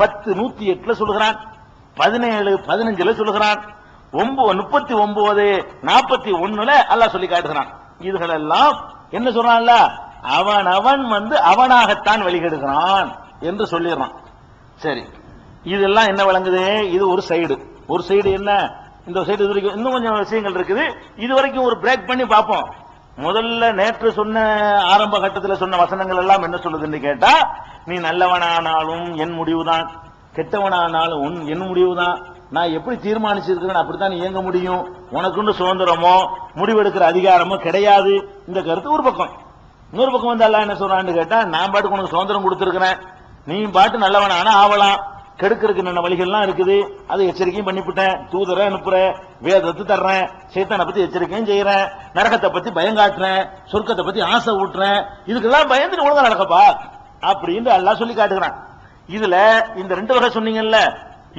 10, 108 சொல்கிறான், 17, 15 சொல்கிறான், 39, 41 அல்லாஹ் சொல்லி காட்டுகிறான். இதுகள் எல்லாம் என்ன சொல்றான்ல, அவன் வந்து அவனாகத்தான் வழிகெடுக்கிறான் என்று சொல்லிடுறான். சரி, இதெல்லாம் என்ன விளங்குது? இது ஒரு சைடு என்ன, இந்த சைடு இன்னும் கொஞ்சம் விஷயங்கள் இருக்குது. இது வரைக்கும் ஒரு பிரேக் பண்ணி பார்ப்போம். முதல்ல நேற்று சொன்ன ஆரம்ப கட்டத்தில் சொன்ன வசனங்கள் எல்லாம் என்ன சொல்லுதுன்னு கேட்டா, நீ நல்லவனானாலும் என் முடிவுதான், கெட்டவனானாலும் என் முடிவுதான், நான் எப்படி தீர்மானிச்சிருக்கிறேன் அப்படித்தான் நீ இயங்க முடியும், உனக்குன்னு சுதந்திரமோ முடிவெடுக்கிற அதிகாரமோ கிடையாது. இந்த கருத்து ஒரு பக்கம். இன்னொரு பக்கம் வந்து அல்லாஹ் என்ன சொல்றான்னு கேட்டா, நான் பாட்டுக்கு உனக்கு சுதந்திரம் கொடுத்திருக்கிறேன், நீ பாட்டு நல்லவனானா ஆவலாம், கெடுக்கிறதுக்கு நல்ல வழிகள்லாம் இருக்குது, அதை எச்சரிக்கையும் பண்ணிவிட்டேன், தூதரை அனுப்புறேன், வேதத்தை தர்றேன், சைத்தானை பத்தி எச்சரிக்கையும் செய்யறேன், நரகத்தை பத்தி பயம் காட்டுறேன், சொர்க்கத்தை பத்தி ஆசை ஊட்டுறேன், இதுக்கெல்லாம் பயந்து ஒழுங்கா நடக்கப்பா அப்படின்னு அல்லாஹ் சொல்லி காட்டுகிறான். இதுல இந்த 2 வகை சொன்னீங்கல்ல,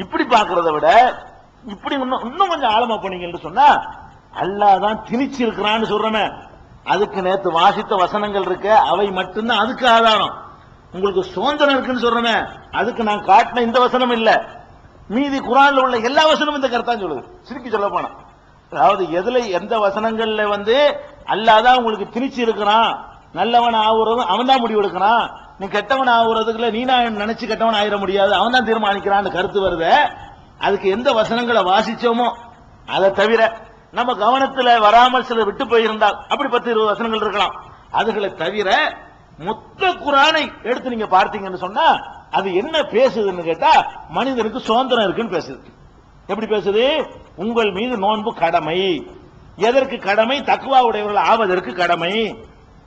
இப்படி பாக்குறத விட இப்படி இன்னும் கொஞ்சம் ஆழமா போனீங்கன்னு சொன்னா, அல்லாஹ் தான் திணிச்சு இருக்கிறான்னு சொல்றேன். அதுக்கு நேத்து வாசித்த வசனங்கள் இருக்க, அவை மட்டும்தான் அதுக்கு ஆதாரம். உங்களுக்கு சுதந்திரம் இருக்குன்னு சொல்றேன், அதுக்கு நான் காட்டின இந்த வசனம் இல்ல, மீதி குர்ஆன்ல உள்ள எல்லா வசனமும் இந்த கருத்தான் சொல்லுது. சிரிக்கி சொல்ல போனா, அதாவது எந்த வசனங்கள்ல வந்து அல்லாஹ் தான் உங்களுக்கு திணிச்சு இருக்கிறான், நல்லவன் ஆகுறதும் அவன் தான் முடிவு எடுக்கிறான், நீ கெட்டவன் ஆகுறதுக்குள்ள நீ நான் நினைச்சு கெட்டவன் ஆயிட முடியாது, அவன் தான் தீர்மானிக்கிறான் கருத்து வருது. அதுக்கு எந்த வசனங்களை வாசிச்சோமோ அதை தவிர நம்ம கவனத்துல வராமல் சில விட்டு போயிருந்தால் அப்படி 10, 20 வசனங்கள் இருக்கலாம். அதுகளை தவிர மொத்த குர்ஆனை எடுத்து நீங்க பார்த்தீங்கன்னு சொன்னா அது என்ன பேசுதுன்னு கேட்டா, மனிதனுக்கு சுதந்திரம் இருக்குன்னு பேசுது. எப்படி பேசுது? உங்கள் மீது நோன்பு கடமை. எதற்கு கடமை? தக்வா உடையவர்கள் ஆவதற்கு கடமை.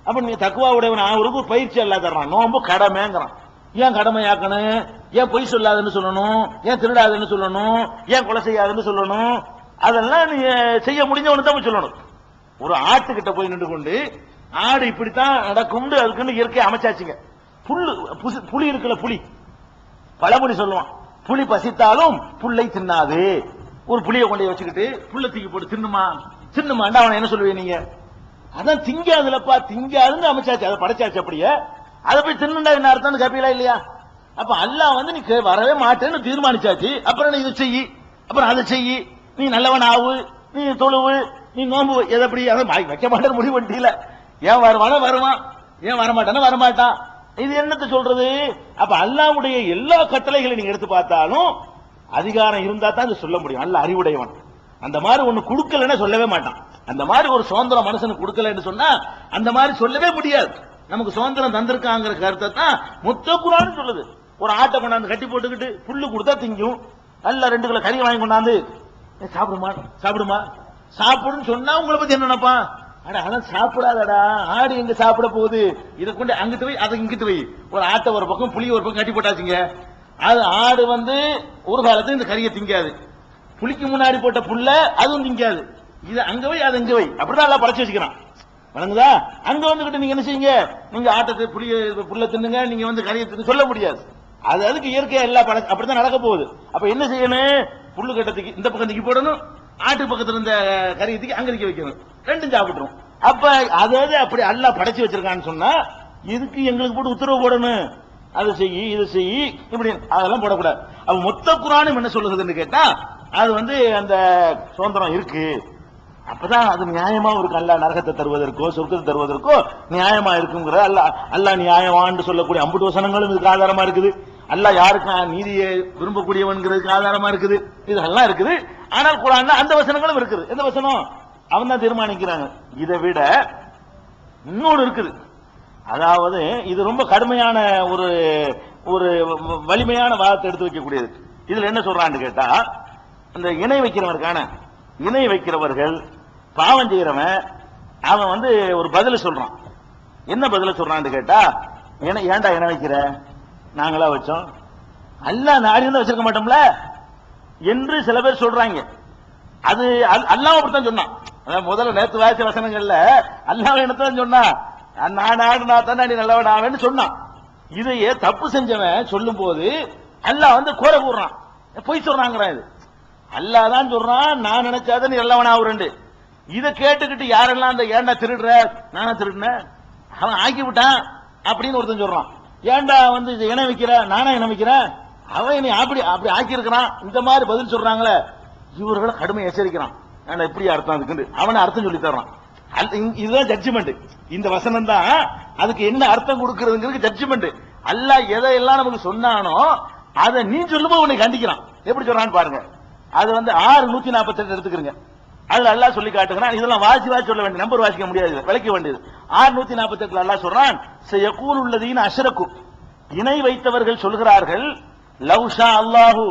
அப்ப நீங்க தக்வா உடையவன் ஆவருக்கு பயிற்சி அல்ல தர்றான், நோன்பு கடமைங்கிறான். ஏன் கடமையாக்கணும்? ஏன் பொய் சொல்லாதுன்னு சொல்லணும்? ஏன் திருடாதுன்னு சொல்லணும்? ஏன் கொலை செய்யாதுன்னு சொல்லணும்? அதெல்லாம் நீ செய்ய முடிஞ்சவனு தான் சொல்லணும். ஒரு ஆட்டுக்கிட்ட போய் நின்று கொண்டு ஆடு இப்படித்தான் நடக்கும்னு அதுக்குன்னு இயற்கையை அமைச்சாச்சுங்க. புலி இருக்குல்ல, புலி பழமொழி சொல்லுவான், புலி பசித்தாலும் புல்லை தின்னாது. ஒரு புளியை கொண்டு வச்சுக்கிட்டு புல்ல தூக்கி போட்டு தின்னுமாண்டா அவனை என்ன சொல்லுவீங்க நீங்க? அதான் திங்காதுலப்பா, திங்காதுன்னு அமைச்சாச்சு, அதை படைச்சாச்சு. அப்படியே அதை போய் தின்னுண்டா என்ன அர்த்தம் கேப்பீங்களா இல்லையா? அப்ப அல்லாஹ் வந்து நீ வரவே மாட்டேன்னு தீர்மானிச்சாச்சு. அப்புறம் இதை செய்யி, அப்புறம் அதை செய்யி, நீ நல்லவன் ஆவு, நீ தொழுவு, நீ நோம்பு, எதப்படி அதை வைக்க மாட்டேன்னு முடிவு பண்ணிட்டீல. ஏன் வருவானா வருவான், ஏன் வரமாட்டானா வரமாட்டான். இது என்னத்தை சொல்றது? அப்ப அல்லாஹ்வுடைய எல்லா கட்டளைகளை நீங்க எடுத்து பார்த்தாலும் அதிகாரம் இருந்தா தான் இது சொல்ல முடியும். அல்லாஹ் அறிவுடையவன். அந்த மாதிரி ஒண்ணு கொடுக்கலன்னு சொல்லவே மாட்டான். அந்த மாதிரி ஒரு சுதந்திரம் மனுஷனுக்கு கொடுக்கலன்னு சொன்னா அந்த மாதிரி சொல்லவே முடியாது. நமக்கு சுதந்திரம் தந்திருக்காங்கிற கருத்தை தான் மொத்த குர்ஆன் சொல்லுது. ஒரு ஆட்டை கொண்டாந்து கட்டி போட்டுக்கிட்டு புல்லு கொடுத்தா திங்கும், நல்ல 2 கிலோ கறி வாங்கி கொண்டாந்து சாப்பிடுமா சாப்பிடுன்னு சொன்னா உங்களை பத்தி என்ன நினைப்பா? அதான் சாப்பிடாதடா, ஆடு எங்க சாப்பிட போகுது, இதை கொண்டு அங்கிட்டு போய் அதை இங்கிட்டு போய், ஒரு ஆட்டை ஒரு பக்கம் புளி ஒரு பக்கம் கட்டி போட்டாச்சுங்க. அது ஆடு வந்து ஒரு காலத்துல இந்த கறியை திங்காது, புளிக்கு முன்னாடி போட்ட புல்ல அதுவும் திங்காது, இது அங்க போய் அது இங்க போய், அப்படிதான் எல்லாம் படைச்சு வச்சுக்கிறான். வணங்குதா? அங்க வந்துகிட்டு நீங்க என்ன செய்யுங்க, நீங்க ஆட்டத்தை புல்ல தின்னுங்க, நீங்க வந்து கறியை தின்னு சொல்ல முடியாது. அது அதுக்கு இயற்கையா எல்லாம் அப்படித்தான் நடக்க போகுது. அப்ப என்ன செய்யணும்? புல்லு கட்டத்துக்கு இந்த பக்கம் தூக்கி போடணும், ஆட்டு பக்கத்துல இருந்த கறியை தூக்கி அங்க தூக்கி வைக்கணும், 2 சாப்பிட்டுரும். அப்ப அதாவது அப்படி அல்லாஹ் படைச்சு வச்சிருக்கான்னு சொன்னா இதுக்கு எங்களுக்கு போட்டு உத்தரவு போடணும். அது செய் இது செய் இப்படி அதெல்லாம் போடக்கூடாது. அப்ப மொத்த குர்ஆனும் என்ன சொல்லுதுன்னு கேட்டா அது வந்து அந்த சுதந்திரம் இருக்கு. அப்பதான் அது நியாயமா இருக்கு. அல்லாஹ் நரகத்தை தருவதற்கோ சொர்க்கத்தை தருவதற்கோ நியாயமா இருக்குங்கிற அல்லாஹ் நியாயமான்னு சொல்லக்கூடிய அம்புட்டு வசனங்களும் இதுக்கு ஆதாரமா இருக்குது. அல்லாஹ் யாருக்கு நீதியை விரும்பக்கூடியவன்கிறதுக்கு ஆதாரமா இருக்குது. இதெல்லாம் இருக்குது. ஆனால் குர்ஆன்ல அந்த வசனங்களும் இருக்குது. எந்த வசனம் அவன் தான் தீர்மானிக்கிறாங்க. இதை விட இன்னொரு இருக்குது. அதாவது இது ரொம்ப கடுமையான ஒரு ஒரு வலிமையான வாதத்தை எடுத்து வைக்கக்கூடியது. இதுல என்ன சொல்றான்னு கேட்டா இந்த இணை வைக்கிறவருக்கான இணை வைக்கிறவர்கள் பாவம் செய்யறவன் அவன் வந்து ஒரு பதில சொல்றான். என்ன பதில சொல்றான்னு கேட்டா ஏன்டா இணை வைக்கிற, நாங்களா வச்சோம், அல்லாஹ் நாடி இருந்தா வச்சிருக்க மாட்டோம்ல என்று சில பேர் சொல்றாங்க. அது அல்லாஹ் அப்படித்தான் சொன்னான். முதல்ல நேற்று வாய்ச்ச வசனங்கள்ல அல்லாஹ் என்னத்தான் சொன்னா, நான் தானே நீ நல்லவன் ஆவேன்னு சொன்னான். இதையே தப்பு செஞ்சவன் சொல்லும் போது அல்லாஹ் வந்து கோர கூடுறான், பொய் சொல்றாங்கிறான். இது அல்லாஹ் தான் சொல்றான், நான் நினைச்சாதான் நீ நல்லவன் ஆகுறேன். இதை கேட்டுக்கிட்டு யாரெல்லாம் அந்த ஏண்டா திருடுற, நானா திருடுனேன், அவன் ஆக்கி விட்டான் அப்படின்னு ஒருத்தன் சொல்றான். ஏண்டா வந்து இணை வைக்கிற, நானா இணை வைக்கிறேன், அவன் என்னை அப்படி அப்படி ஆக்கி இருக்கிறான். இந்த மாதிரி பதில் சொல்றாங்களே இவர்களை கடுமை எச்சரிக்கிறான். ஏண்டா இப்படி அர்த்தம் இருக்குன்னு அவனை அர்த்தம் சொல்லி தர்றான். இதுதான் ஜட்ஜ்மெண்ட். இந்த வசனம் தான் அதுக்கு என்ன அர்த்தம் கொடுக்கிறதுங்கிறது ஜட்ஜ்மெண்ட். அல்லாஹ் எதையெல்லாம் நமக்கு சொன்னானோ அதை நீ சொல்லும்போது உன்னை கண்டிக்கிறான். எப்படி சொல்றான்னு பாருங்க. அது வந்து 6:148 எடுத்துக்கிறீங்க. அதுல அல்லாஹ் சொல்லி காட்டுகிறான். இதெல்லாம் வாசி சொல்ல வேண்டிய நம்பர் வாசிக்க முடியாது, விளக்க வேண்டியது. 6:148 அல்லாஹ் சொல்றான், ஸயகூலு அல்லதீன அஷ்ரகு, இணை வைத்தவர்கள் சொல்கிறார்கள், லவ் ஷா அல்லாஹு,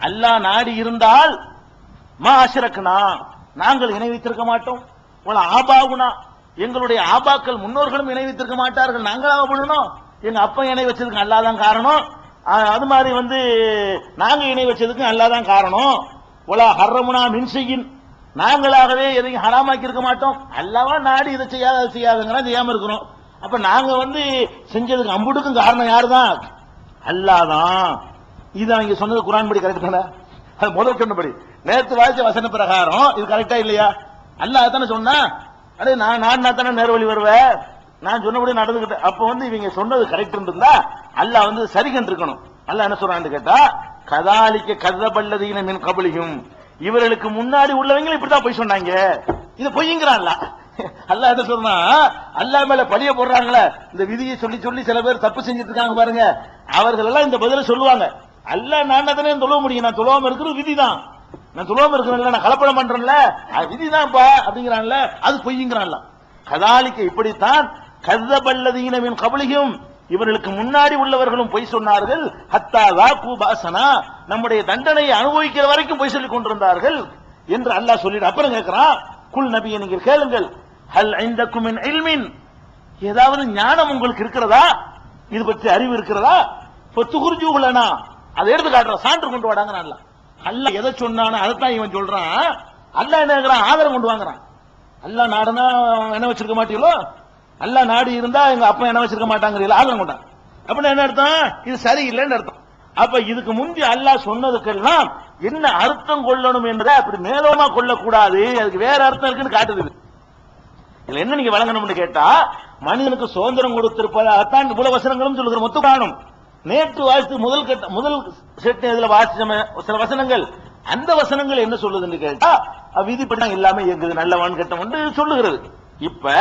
அல்லாஹ் நாடி இருந்தால், மா அஷ்ரக்னா, நாங்கள் இணை வைத்திருக்க மாட்டோம், வல ஆபாவுனா, எங்களுடைய ஆபாக்கள் முன்னோர்களும் இணை வைத்திருக்க மாட்டார்கள், நாங்களாக பண்ணணும், எங்க அப்பா இணை வச்சதுக்கு அல்லாஹ் தான் காரணம், அது மாதிரி வந்து நாங்க இணை வச்சதுக்கு அல்லாஹ் தான் காரணம், வல ஹர்ரமுனா மின் ஷைஇன், நாங்களாகவே எதையும் ஹராமாக்கி இருக்க மாட்டோம், அல்லாஹ்வா நாடி இதை செய்யாத அதை செய்யாதுங்கிற செய்யாம இருக்கிறோம். அப்ப நாங்க வந்து செஞ்சதுக்கு அம்புடுக்கும் காரணம் யாருதான், அல்லாஹ் தான். இது அவங்க சொன்னது குர்ஆன் படி கரெக்ட் தானே? அது முதல் சொன்னபடி நேற்று வாய்ச்ச வசன பிரகாரம் இது கரெக்டா இல்லையா? அல்லாஹ் தானே சொன்னா, அடே நான் தானே நேர்வழி வருவேன், நான் சொன்னபடி நடந்துகிட்டேன். அப்ப வந்து இவங்க சொன்னது கரெக்ட் இருந்தா அல்லாஹ் வந்து சரி கண்டிருக்கணும். அல்லாஹ் என்ன சொல்றான்னு கேட்டா, கதாலிக்க கதபல்லதீன மின் கபலிஹும், இவர்களுக்கு முன்னாடி உள்ளவங்க இப்படிதான் போய் சொன்னாங்க, இது பொய்ங்கிறான்ல. அல்லாஹ் என்ன சொல்றா, அல்லாஹ் மேல பழிய போடுறாங்களே, இந்த விதியை சொல்லி சொல்லி சில பேர் தப்பு செஞ்சுட்டு இருக்காங்க பாருங்க, அவர்கள் எல்லாம் இந்த பதில சொல்லுவாங்க. அல்லாஹ் நான் தானே சொல்ல முடியும், நான் சொல்லாம இருக்கிறது விதிதான், நான் சொல்லாம இருக்கிறேன்ல, நான் கலப்படம் பண்றேன்ல, விதிதான்ப்பா அப்படிங்கிறான்ல, அது பொய்ங்கிறான்ல. கதாலிக்க இப்படித்தான் கதபல்லதீன மின் கபலிஹும், இவர்களுக்கு முன்னாடி உள்ளவர்களும் பொய் சொன்னார்கள், ஹத்தா வாகு பாசனா, நம்முடைய தண்டனையை அனுபவிக்கிற வரைக்கும் பொய் சொல்லிக் கொண்டிருந்தார்கள் என்று அல்லாஹ் சொல்லிட்டு அப்புறம் கேட்கிறான், குல் நபியை நீங்கள் கேளுங்கள், ஹல் இந்தக்கும் மின் இல்மின், ஏதாவது ஞானம் உங்களுக்கு இருக்கிறதா, இது பற்றி அறிவு இருக்கிறதா, துகுர்ஜூலனா, அதை எடுத்து காட்டுற சான்று கொண்டு வாடாங்க. அல்லாஹ் எதை சொன்னானோ அதைத்தான் இவன் சொல்றான். அல்லாஹ் என்ன கேட்கிறான், ஆதாரம் கொண்டு வாங்குறான். அல்லாஹ் நாடுனா என்ன வச்சிருக்க மாட்டீங்களோ, அல்லாஹ் நாடு இருந்தா எங்க அப்பா என்ன வச்சிருக்க மாட்டாங்கிறீங்களா, ஆதாரம் கொண்டான். அப்படின்னா என்ன அர்த்தம், இது சரியில்லைன்னு அர்த்தம். அப்ப இதுக்கு முந்தி அல்லாஹ் சொன்னதுக்கெல்லாம் என்ன அர்த்தம் கொள்ளணும் என்ற அப்படி மேலோமா கொள்ளக்கூடாது, அதுக்கு வேற அர்த்தம் இருக்குன்னு காட்டுது. இதுல என்ன நீங்க வழங்கணும்னு கேட்டா, மனிதனுக்கு சுதந்திரம் கொடுத்திருப்பதான் இவ்வளவு வசனங்களும் சொல்லுகிற மொத்த காணும். நேற்று வாசித்து முதல் செட் இதுல வாசிச்ச சில வசனங்கள், அந்த வசனங்கள் என்ன சொல்லுதுன்னு கேட்டா, விதிப்படி எல்லாமே இயங்குது, நல்லவன் கெட்டவன் சொல்லுகிறது. இப்ப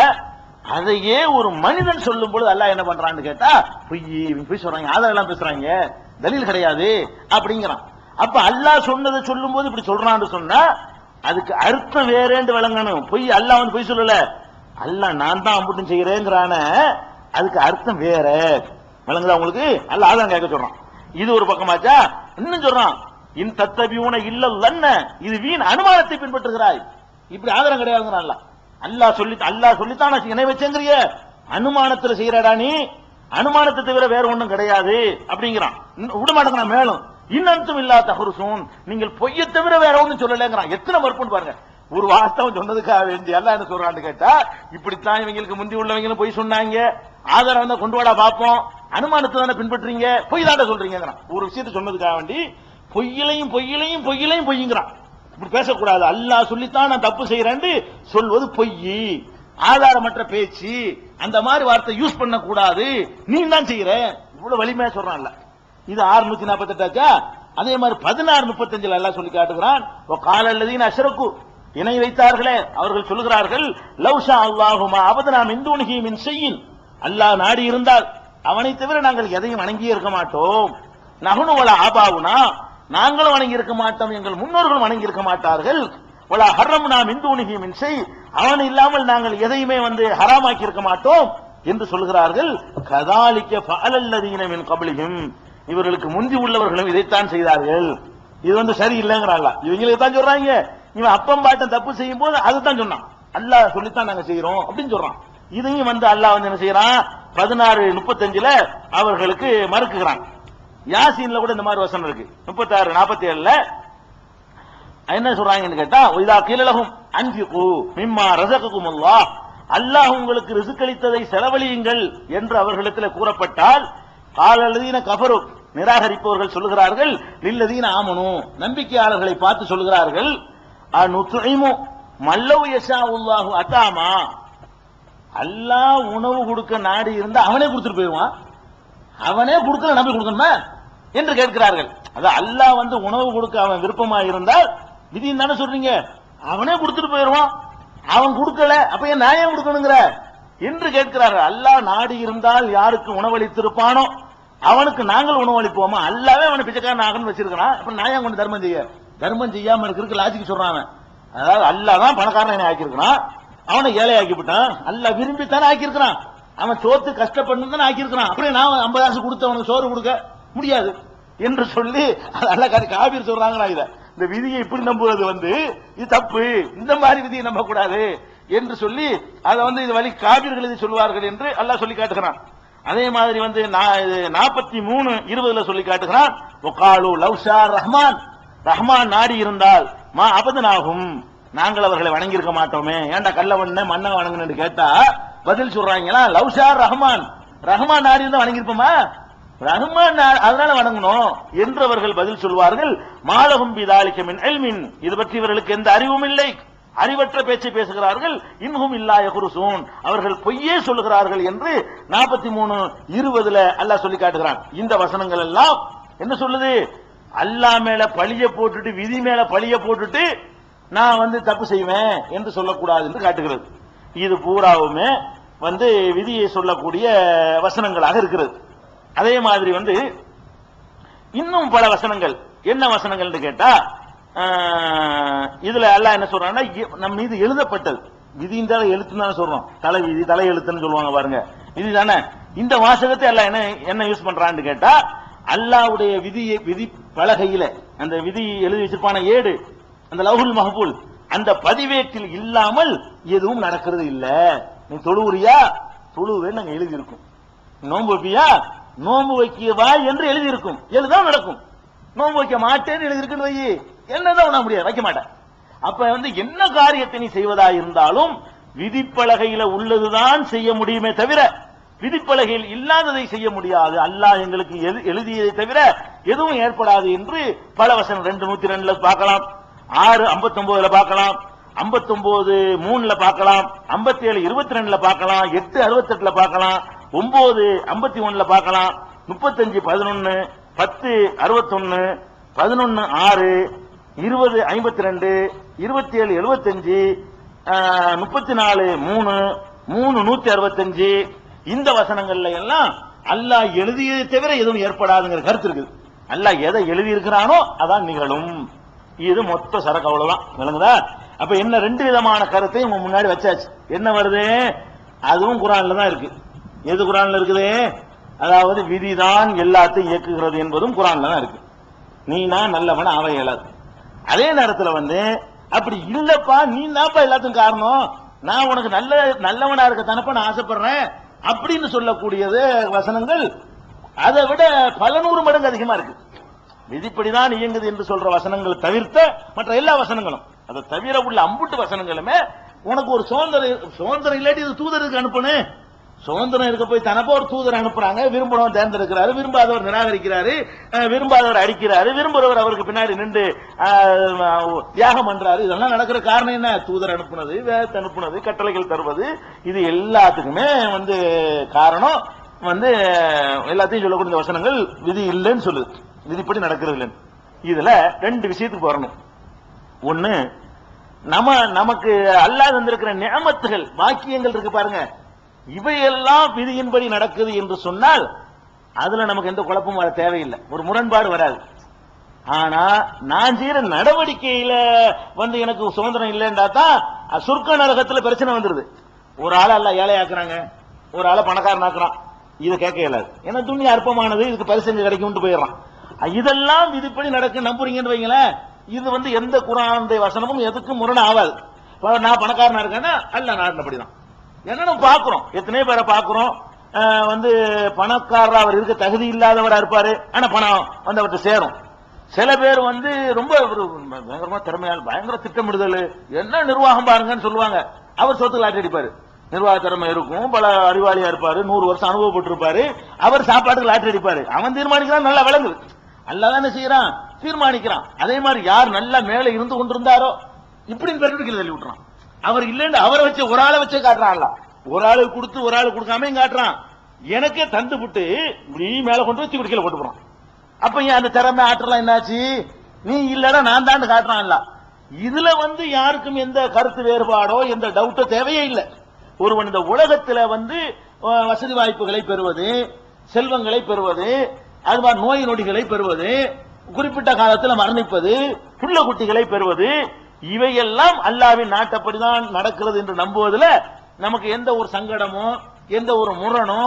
அதையே ஒரு மனிதன் சொல்லும் பொழுது அல்லாஹ் என்ன பண்றான்னு கேட்டா, பொய் சொல்றாங்க, ஆதாரம் பேசுறாங்க, தலீல் கிடையாது அப்படிங்கிறான். அப்ப அல்லாஹ் சொன்னதை சொல்லும் போது இப்படி சொல்றான்னு சொன்னா அதுக்கு அர்த்தம் வேறேன்னு விளங்கணும். பொய் அல்லாஹ் வந்து பொய் சொல்லல, அல்லாஹ் நான் தான் அம்புட்டும் செய்யறேங்கிறான, அதுக்கு அர்த்தம் வேற விளங்குதா உங்களுக்கு? அல்லாஹ் ஆதாரம் கேட்க சொல்றான். இது ஒரு பக்கமாச்சா, இன்னும் சொல்றான், இன் தத்தபியூன இல்லல்லன்ன, இது வீண் அனுமானத்தை பின்பற்றுகிறாய், இப்படி ஆதாரம் கிடையாதுங்கிறான். அல்லாஹ் சொல்லித்தான் இணை வச்சேங்கிறிய, அனுமானத்துல செய்யறடா நீ, அனுமானத்தை தவிர வேற ஒண்ணும் கிடையாது அப்படிங்கிறான். விடமாட்டேங்கிறான். மேலும் இன்னும் இல்லா தஹருசூன், நீங்கள் பொய்யை தவிர வேற ஒண்ணும் சொல்லலைங்கிறான். எத்தனை மறுப்புன்னு பாருங்க. ஒரு வாஸ்தவம் சொன்னதுக்காக வேண்டி அல்லாஹ் என்ன சொல்றான்னு கேட்டா, இப்படித்தான் இவங்களுக்கு முந்தி உள்ளவங்களும் பொய் சொன்னாங்க, ஆதாரம் தான் கொண்டு வாடா பாப்போம், அனுமானத்தை தானே பின்பற்றீங்க, பொய் தாண்ட சொல்றீங்க. ஒரு விஷயத்தை சொன்னதுக்காக வேண்டி பொய்யிலையும் பொய்யிலையும் பொய்யிலையும் பொய்ங்கிறான். இப்படி பேசக்கூடாது. அல்லாஹ் சொல்லித்தான் நான் தப்பு செய்யறேன் சொல்வது பொய், ஆதாரமற்ற பேச்சு, அந்த மாதிரி வார்த்தை யூஸ் பண்ண கூடாது, நீ தான் செய்யற, இவ்வளவு வலிமையா சொல்றான்ல. இது 648 அதே மாதிரி 16:35 அல்லாஹ் சொல்லி காட்டுகிறான். கால அல்லதீன அஷ்ரகு இணை வைத்தார்களே அவர்கள் சொல்லுகிறார்கள், லவ்ஷா அல்லாஹுமா அபதனா மின் தூனிஹி மின் ஷைஇன், அல்லாஹ் நாடி இருந்தால் அவனை தவிர நாங்கள் எதையும் வணங்கி இருக்க மாட்டோம். நஹ்னு வலா ஆபாவுனா நாங்களும் வணங்கி இருக்க மாட்டோம், எங்கள் முன்னோர்கள் வணங்கி இருக்க மாட்டார்கள். வலா ஹர்ரம்னா மின் தூனிஹி மின் ஷை, அவன் இல்லாமல் நாங்கள் எதையுமே ஹராமாக்கி இருக்க மாட்டோம் என்று சொல்கிறார்கள். கதாலிக்க ஃபஅலல்லதீன மின் கப்லிஹிம், இவர்களுக்கு முந்தி உள்ளவர்களும் இதைத்தான் செய்தார்கள். இது சரியில்லைங்கிறாங்க. இவங்களுக்கு தான் சொல்றாங்க, இவன் அப்பம் பாட்டம் தப்பு செய்யும் போது அதுதான் சொன்னான், அல்லாஹ் சொல்லித்தான் நாங்க செய்யறோம் அப்படின்னு சொல்றான். இதையும் அல்லாஹ் என்ன செய்யறான், 16:35 அவர்களுக்கு மறுக்குகிறான். யாசீன்ல கூட இந்த மாதிரி வசனம் இருக்கு. 36:47 என்ன சொல்றாங்கன்னு கேட்டா, இதா கீலலஹும் அன்ஃபிகு மிம்மா ரஸககுமுல்லாஹ், அல்லாஹ் உங்களுக்கு ரிஸ்க் அளித்ததை செலவழியுங்கள் என்று அவர்களிடத்தில் கூறப்பட்டால், காலல்லதீன கஃபரு நிராகரிப்பவர்கள் சொல்லுகிறார்கள், லில்லதீன ஆமனு நம்பிக்கையாளர்களை பார்த்து சொல்லுகிறார்கள், அனுதுஇமு மல்லவ் யஷாஉல்லாஹு அதாமா, அல்லாஹ் உணவு கொடுக்க நாடி இருந்தா அவனே கொடுத்துட்டு போயிடுவான், அவனே கொடுக்கல நம்பி கொடுக்கணுமா என்று கேட்கிறார்கள். அதான் அல்லாஹ் உணவு கொடுக்க அவன் விருப்பமா இருந்தால் விதின்னு தானே சொல்றீங்க, அவனே கொடுத்துட்டு போயிடுவான், அவன் கொடுக்கல அப்ப ஏன் நான் ஏன் கொடுக்கணுங்கிற என்று கேட்கிறார்கள். அல்லாஹ் நாடி இருந்தால் யாருக்கு உணவளித்திருப்பானோ அவனுக்கு நாங்கள் உணவளிப்போமா, அல்லாவே அவனை பிச்சைக்காரன் ஆகணும்னு வச்சிருக்கான், அப்ப நான் ஏன் தர்மம் செய்யாம இருக்கிறதுக்கு லாஜிக் சொல்றான். அதாவது அல்லாஹ் தான் பணக்காரனை ஆக்கியிருக்கிறான், அவனை ஏழை ஆக்கிவிட்டான், அல்லாஹ் விரும்பித்தானே ஆக்கியிருக்கிறான், அவன் சோத்து கஷ்டப்பட்டு தானே ஆக்கியிருக்கிறான், அப்படியே நான் 50 காசு கொடுத்து அவனுக்கு சோறு கொடுக்க முடியாது என்று சொல்லி அல்லாஹ் காபீர் சொல்றாங்களா. இத இந்த விதியை இப்படி நம்புவது இது தப்பு, இந்த மாதிரி விதியை நம்ப கூடாது என்று சொல்லி அதை இது வழி காபீர்கள் இதை சொல்வார்கள் என்று அல்லாஹ் சொல்லி காட்டுகிறான். அதே மாதிரி 43:20 சொல்லி காட்டுகிறான், வகாலு லவ்ஷா ரஹ்மான், ரஹ்மான் நாடி இருந்தால் மா அபதனாகும் நாங்கள் அவர்களை வணங்கி இருக்க மாட்டோமே, ஏன்டா கல்லவண்ண மண்ண வணங்கணும்னு கேட்டா பதில் சொல்றாங்களா, லவ்ஷா ரஹ்மான், ரஹ்மான் நாடி இருந்தா வணங்கி இருப்போமா, ரஹ்மான் அதனால வணங்கணும் என்று அவர்கள் பதில் சொல்வார்கள். மாலகும் பிதாலிக மின் இல்மின், இது பற்றி இவர்களுக்கு எந்த அறிவும் இல்லை, அறிவற்ற பேச்சை பேசுகிறார்கள். இன்ஹும் இல்லா யஹ்ருசூன், அவர்கள் பொய்யே சொல்லுகிறார்கள் என்று 43:20 அல்லாஹ் சொல்லி காட்டுகிறான். இந்த வசனங்கள் எல்லாம் என்ன சொல்லுது, அல்லாஹ் மேல பழிய போட்டுட்டு விதி மேல பழிய போட்டுட்டு நான் தப்பு செய்வேன் என்று சொல்லக்கூடாது என்று காட்டுகிறது. இது பூராவுமே விதியை சொல்லக்கூடிய வசனங்களாக இருக்கிறது. அதே மாதிரி இன்னும் பல வசனங்கள், என்ன வசனங்கள் கேட்டா, இதுல அல்லாஹ் என்ன சொல்றான்னா, நம் மீது எழுதப்பட்டது விதியின் எழுத்துன்னு தானே சொல்றோம், தலை விதி தலை எழுத்துன்னு சொல்லுவாங்க பாருங்க, விதி தானே. இந்த வாசகத்தை அல்லாஹ் என்ன யூஸ் பண்றான்னு கேட்டா, அல்லாஹ்வுடைய விதி பலகையில அந்த விதி எழுதி வச்சிருப்பான ஏடு, அந்த லவ்ஹுல் மஹ்பூல், அந்த பதிவேட்டில் இல்லாமல் எதுவும் நடக்கிறது இல்ல. நீ தொழுவுறியா, தொழுவேன்னு நாங்க எழுதி இருக்கும், நோன்பு வைப்பியா, நோன்பு வைக்கவா என்று எழுதி இருக்கும், எழுதான் நடக்கும். நோன்பு வைக்க மாட்டேன்னு எழுதி இருக்குன்னு வை, என்னதான் உண்ண முடியாது, வைக்க மாட்டேன். அப்ப என்ன காரியத்தை நீ செய்வதா இருந்தாலும் விதிப்பலகையில உள்ளதுதான் செய்ய முடியுமே தவிர விதிப்பலகையில் இல்லாததை செய்ய முடியாது. அல்லாஹ் எங்களுக்கு எழுதியதை தவிர எதுவும் ஏற்படாது என்று பல வசனம் 2:102 பார்க்கலாம், 6:59 பார்க்கலாம், 59:3 பார்க்கலாம், 57:22 பார்க்கலாம், 8:68 பார்க்கலாம், 9:51 பார்க்கலாம், 35:11, 10:61, 11:6, 20:52, 27:75, 34:3, 3:165 இந்த வசனங்கள்ல எல்லாம் அல்லாஹ் எழுதியதை தவிர எதுவும் ஏற்படாதுங்கிற கருத்து இருக்குது. அல்லாஹ் எதை எழுதி இருக்கிறானோ அதான் நிகழும். இது மொத்த சரக்கு, அவ்வளவுதான். விளங்குதா? அப்ப என்ன 2 விதமான கருத்தை உங்க முன்னாடி வச்சாச்சு. என்ன வருது, அதுவும் குர்ஆன்ல தான் இருக்கு. எது குர்ஆன்ல இருக்குது, அதாவது விதிதான் எல்லாத்தையும் இயக்குகிறது என்பதும் குர்ஆன்ல தான் இருக்கு. நீ நான் நல்லவன ஆக இயலாது. அதே நேரத்தில் அப்படி இல்லப்பா, நீ தான்ப்பா எல்லாத்துக்கும் காரணம், நான் உனக்கு நல்லவனா இருக்க தானப்பா நான் ஆசைப்படுறேன் அப்படின்னு சொல்லக்கூடியது வசனங்கள் அதை விட பல நூறு மடங்கு அதிகமா இருக்கு. விதிப்படிதான் இயங்குது என்று சொல்ற வசனங்கள் தவிர்த்த மற்ற எல்லா வசனங்களும், அதை தவிர உள்ள அம்புட்டு வசனங்களுமே உனக்கு ஒரு சுதந்திரம் இல்லாட்டி இது தூதருக்கு அனுப்பணும், சுதந்திரம் இருக்க போய் தனப்போ ஒரு தூதர் அனுப்புறாங்க, விரும்புறவர் தேர்ந்தெடுக்கிறாரு, விரும்பாதவர் நிராகரிக்கிறாரு, விரும்பாதவர் அடிக்கிறாரு, விரும்புறவர் அவருக்கு பின்னாடி நின்று தியாகம் பண்றாரு. இதெல்லாம் நடக்கிற காரணம் என்ன, தூதர் அனுப்புனது, வேதத்தை அனுப்புனது, கட்டளைகள் தருவது, இது எல்லாத்துக்குமே காரணம் வந்து எல்லாத்தையும் சொல்லக்கூடிய இந்த வசனங்கள் விதி இல்லைன்னு சொல்லுது, விதிப்படி நடக்கிறது இல்லைன்னு. இதுல ரெண்டு விஷயத்துக்கு வரணும். ஒண்ணு, நமக்கு அல்லாஹ் தந்திருக்கிற நிஅமத்துகள் பாக்கியங்கள் இருக்கு பாருங்க, இவையெல்லாம் விதியின்படி நடக்குது என்று சொன்னால் அதுல நமக்கு எந்த குழப்பமும் வர தேவையில்லை, ஒரு முரண்பாடு வராது. ஆனா நான் செய்யற நடவடிக்கையில வந்து எனக்கு சுதந்திரம் இல்லைன்றா தான் சொர்க்க நரகத்துல பிரச்சனை வந்துருது. ஒரு ஆளை அல்ல ஏழையாக்குறாங்க, ஒரு ஆளை பணக்காரன் ஆக்குறான், இது கேட்க இயலாது. ஏன்னா துணியா அற்பமானது, இதுக்கு பரிசு கிடைக்கும் போயிடறான். இதெல்லாம் விதிப்படி நடக்க நம்புறீங்கன்னு வைங்களேன், இது வந்து எந்த குர்ஆனுடைய வசனமும் எதுக்கும் முரண் ஆகாது. நான் பணக்காரனா இருக்கேன்னா அல்ல நாடினபடிதான். ஏன்னா நம்ம பாக்குறோம், எத்தனை பேரை பாக்குறோம், வந்து பணக்காரர் அவர் இருக்க தகுதி இல்லாதவரா இருப்பாரு, ஆனா பணம் வந்து அவர்கிட்ட சேரும். சில பேர் வந்து ரொம்ப பயங்கரமா திறமையால், பயங்கர திட்டமிடுதல், என்ன நிர்வாகம் பாருங்கன்னு சொல்லுவாங்க, அவர் சொத்துக்கு லாட்டரி அடிப்பாரு. நிர்வாக திறமை இருக்கும், பல அறிவாளியா இருப்பாரு, 100 வருஷம் அனுபவப்பட்டிருப்பாரு, அவர் சாப்பாட்டுக்கு லாட்டரி அடிப்பாரு. அவன் தீர்மானிக்கிறான், நல்லா விளங்குது, அல்லாஹ் என்ன செய்யறான், தீர்மானிக்கிறான். அதே மாதிரி யார் நல்லா மேல இருந்து கொண்டிருந்தாரோ இப்படின்னு பெருட்டு கீழே தள்ளி விட்டுறான். அவர் இல்லைன்னு அவரை வச்சு ஒரு ஆளை வச்சே காட்டுறான். ஒரு ஆளுக்கு கொடுத்து ஒரு ஆளு கொடுக்காம காட்டுறான். எனக்கே தந்து விட்டு இப்படி மேல கொண்டு வச்சு இப்படி கீழே போட்டு போறான். அப்ப ஏன் அந்த திறமை ஆற்றலாம் என்னாச்சு, நீ இல்லடா நான் தான் காட்டுறான். இதுல வந்து யாருக்கும் எந்த கருத்து வேறுபாடோ எந்த டவுட்டோ தேவையே இல்லை. ஒருவன் இந்த உலகத்துல வந்து வசதி வாய்ப்புகளை பெறுவது, செல்வங்களை பெறுவது, அது மாதிரி நோய் நொடிகளை பெறுவது, குறிப்பிட்ட காலத்தில் மரணிப்பது, புள்ள குட்டிகளை பெறுவது, இவையெல்லாம் அல்லாஹ்வின் நாட்டப்படிதான் நடக்கிறது என்று நம்புவதில் நமக்கு எந்த ஒரு சங்கடமோ எந்த ஒரு முரணோ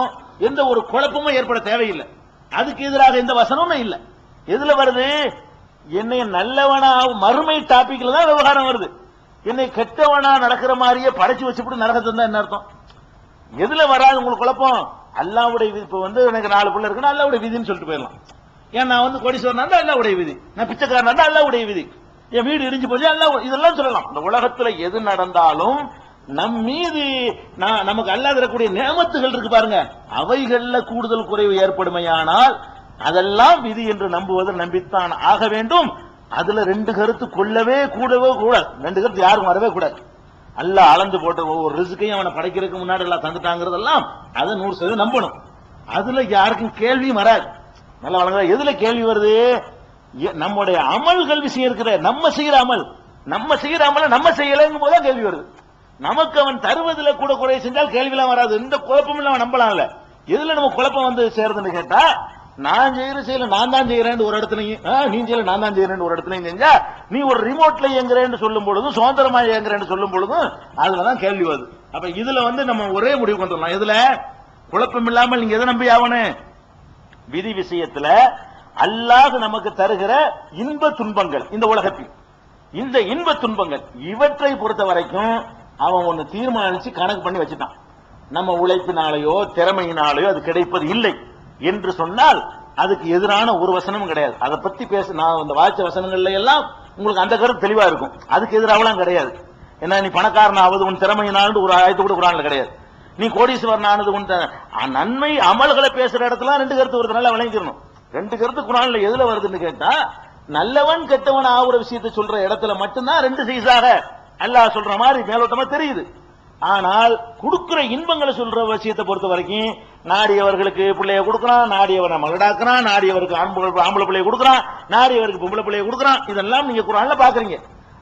எந்த ஒரு குழப்பமோ ஏற்பட தேவையில்லை. அதுக்கு எதிராக எந்த வசனமும் இல்லை. எதுல வருது, என்னை நல்லவனா மறுமை டாபிக்ல தான் விவகாரம் வருது. என்னை கெட்டவனா நடக்கிற மாதிரியே படைச்சு வச்சுட்டு நரகத்தை தான் என்ன அர்த்தம்? எதுல வராது உங்களுக்கு குழப்பம்? அல்லாஹ்வுடைய விதி. இப்ப வந்து எனக்கு 4 பிள்ளை இருக்குன்னா அல்லாஹ்வுடைய விதின்னு சொல்லிட்டு போயிடலாம். ஏன் நான் வந்து கோடீஸ்வரனா இருந்தா அல்லாஹ்வுடைய விதி, நான் பிச்சைக்காரனா இருந்தா அல்லாஹ்வுடைய விதி, என் வீடு இடிஞ்சு போச்சு அல்லாஹ், இதெல்லாம் சொல்லலாம். இந்த உலகத்துல எது நடந்தாலும் நம் மீது நமக்கு அல்லாஹ் தரக்கூடிய நியமத்துகள் இருக்கு பாருங்க, அவைகள்ல கூடுதல் குறைவு ஏற்படுமையானால் அதெல்லாம் விதி என்று நம்புவது நம்பித்தான் ஆக வேண்டும். அதுல 2 கருத்து கொள்ளவே கூடவே கூடாது. 2 கருத்து யாரும் வரவே கூடாது. அல்லாஹ் அளந்து போட்ட ஒவ்வொரு ரிஸ்கையும் அவனை படைக்கிறதுக்கு முன்னாடி எல்லாம் தந்துட்டாங்கிறதெல்லாம் அதை 100% நம்பணும். அதுல யாருக்கும் கேள்வியும் வராது. நல்லா வழங்க. எதுல கேள்வி வருது, நம்முடைய அமல்கள் விஷயம் இருக்கிற, நம்ம செய்யற அமல் நம்ம செய்யலங்கும் போதுதான் கேள்வி வருது. நமக்கு அவன் தருவதில் கூட குறை செஞ்சால் கேள்விலாம் வராது, எந்த குழப்பமும் இல்லாம நம்பலாம்ல. எதுல நம்ம குழப்பம் வந்து சேருதுன்னு கேட்டா, நான் செய்யற நான் தான் செய்யறேன் ஒரு இடத்துலயும், நீ செய்யல நான் தான் செய்யறேன் ஒரு இடத்துலயும் செஞ்சா, நீ ஒரு ரிமோட்ல இயங்குறேன்னு சொல்லும் பொழுதும் சுதந்திரமா இயங்குறேன்னு சொல்லும் பொழுதும் அதுலதான் கேள்வி வருது. அப்ப இதுல வந்து நம்ம ஒரே முடிவு வந்துடலாம். எதுல குழப்பம் இல்லாமல் நீங்க எதை நம்பி ஆகணும், விதி விஷயத்துல அல்லாஹ் நமக்கு தருகிற இன்ப துன்பங்கள், இந்த உலகத்தில் இந்த இன்ப துன்பங்கள் இவற்றை பொறுத்த வரைக்கும் அவன் ஒன்னு தீர்மானிச்சு கணக்கு பண்ணி வச்சுட்டான். நம்ம உழைப்பினாலேயோ திறமையினாலேயோ அது கிடைப்பது இல்லை என்று சொன்னால் அதுக்கு எதிரான ஒரு வசனமும் கிடையாது. அதை பத்தி பேச நான் இந்த வாய்ச்ச வசனங்கள்ல எல்லாம் உங்களுக்கு அந்த கருத்து தெளிவா இருக்கும். அதுக்கு எதிராகலாம் கிடையாது. ஏன்னா நீ பணக்காரன் ஆவது உன் திறமையினாலும் ஒரு ஆயத்து கூட குரான்ல கிடையாது. நீ கோடீஸ்வரன் ஆனது உன் நன்மை அமல்களை பேசுற இடத்துல 2 கருத்து வருது, நல்லா விளங்கிக்கணும். 2 கருத்து குரான்ல எதுல வருதுன்னு கேட்டா, நல்லவன் கெட்டவன் ஆகுற விஷயத்தை சொல்ற இடத்துல மட்டும்தான் 2 சைஸாக அல்லாஹ் சொல்ற மாதிரி மேலோட்டமா தெரியுது. ஆனால் கொடுக்கிற இன்பங்களை சொல்ற விஷயத்தை பொறுத்த வரைக்கும் நாடியவர்களுக்கு பிள்ளைய கொடுக்கறான், நாடியவனை மகடாக்குறான், நாடியவருக்கு ஆம்பளை பிள்ளைய கொடுக்கறான், நாடியவருக்கு பொம்பளை பிள்ளைய கொடுக்கறான், இதெல்லாம் நீங்க குர்ஆன்ல பாக்குறீங்க.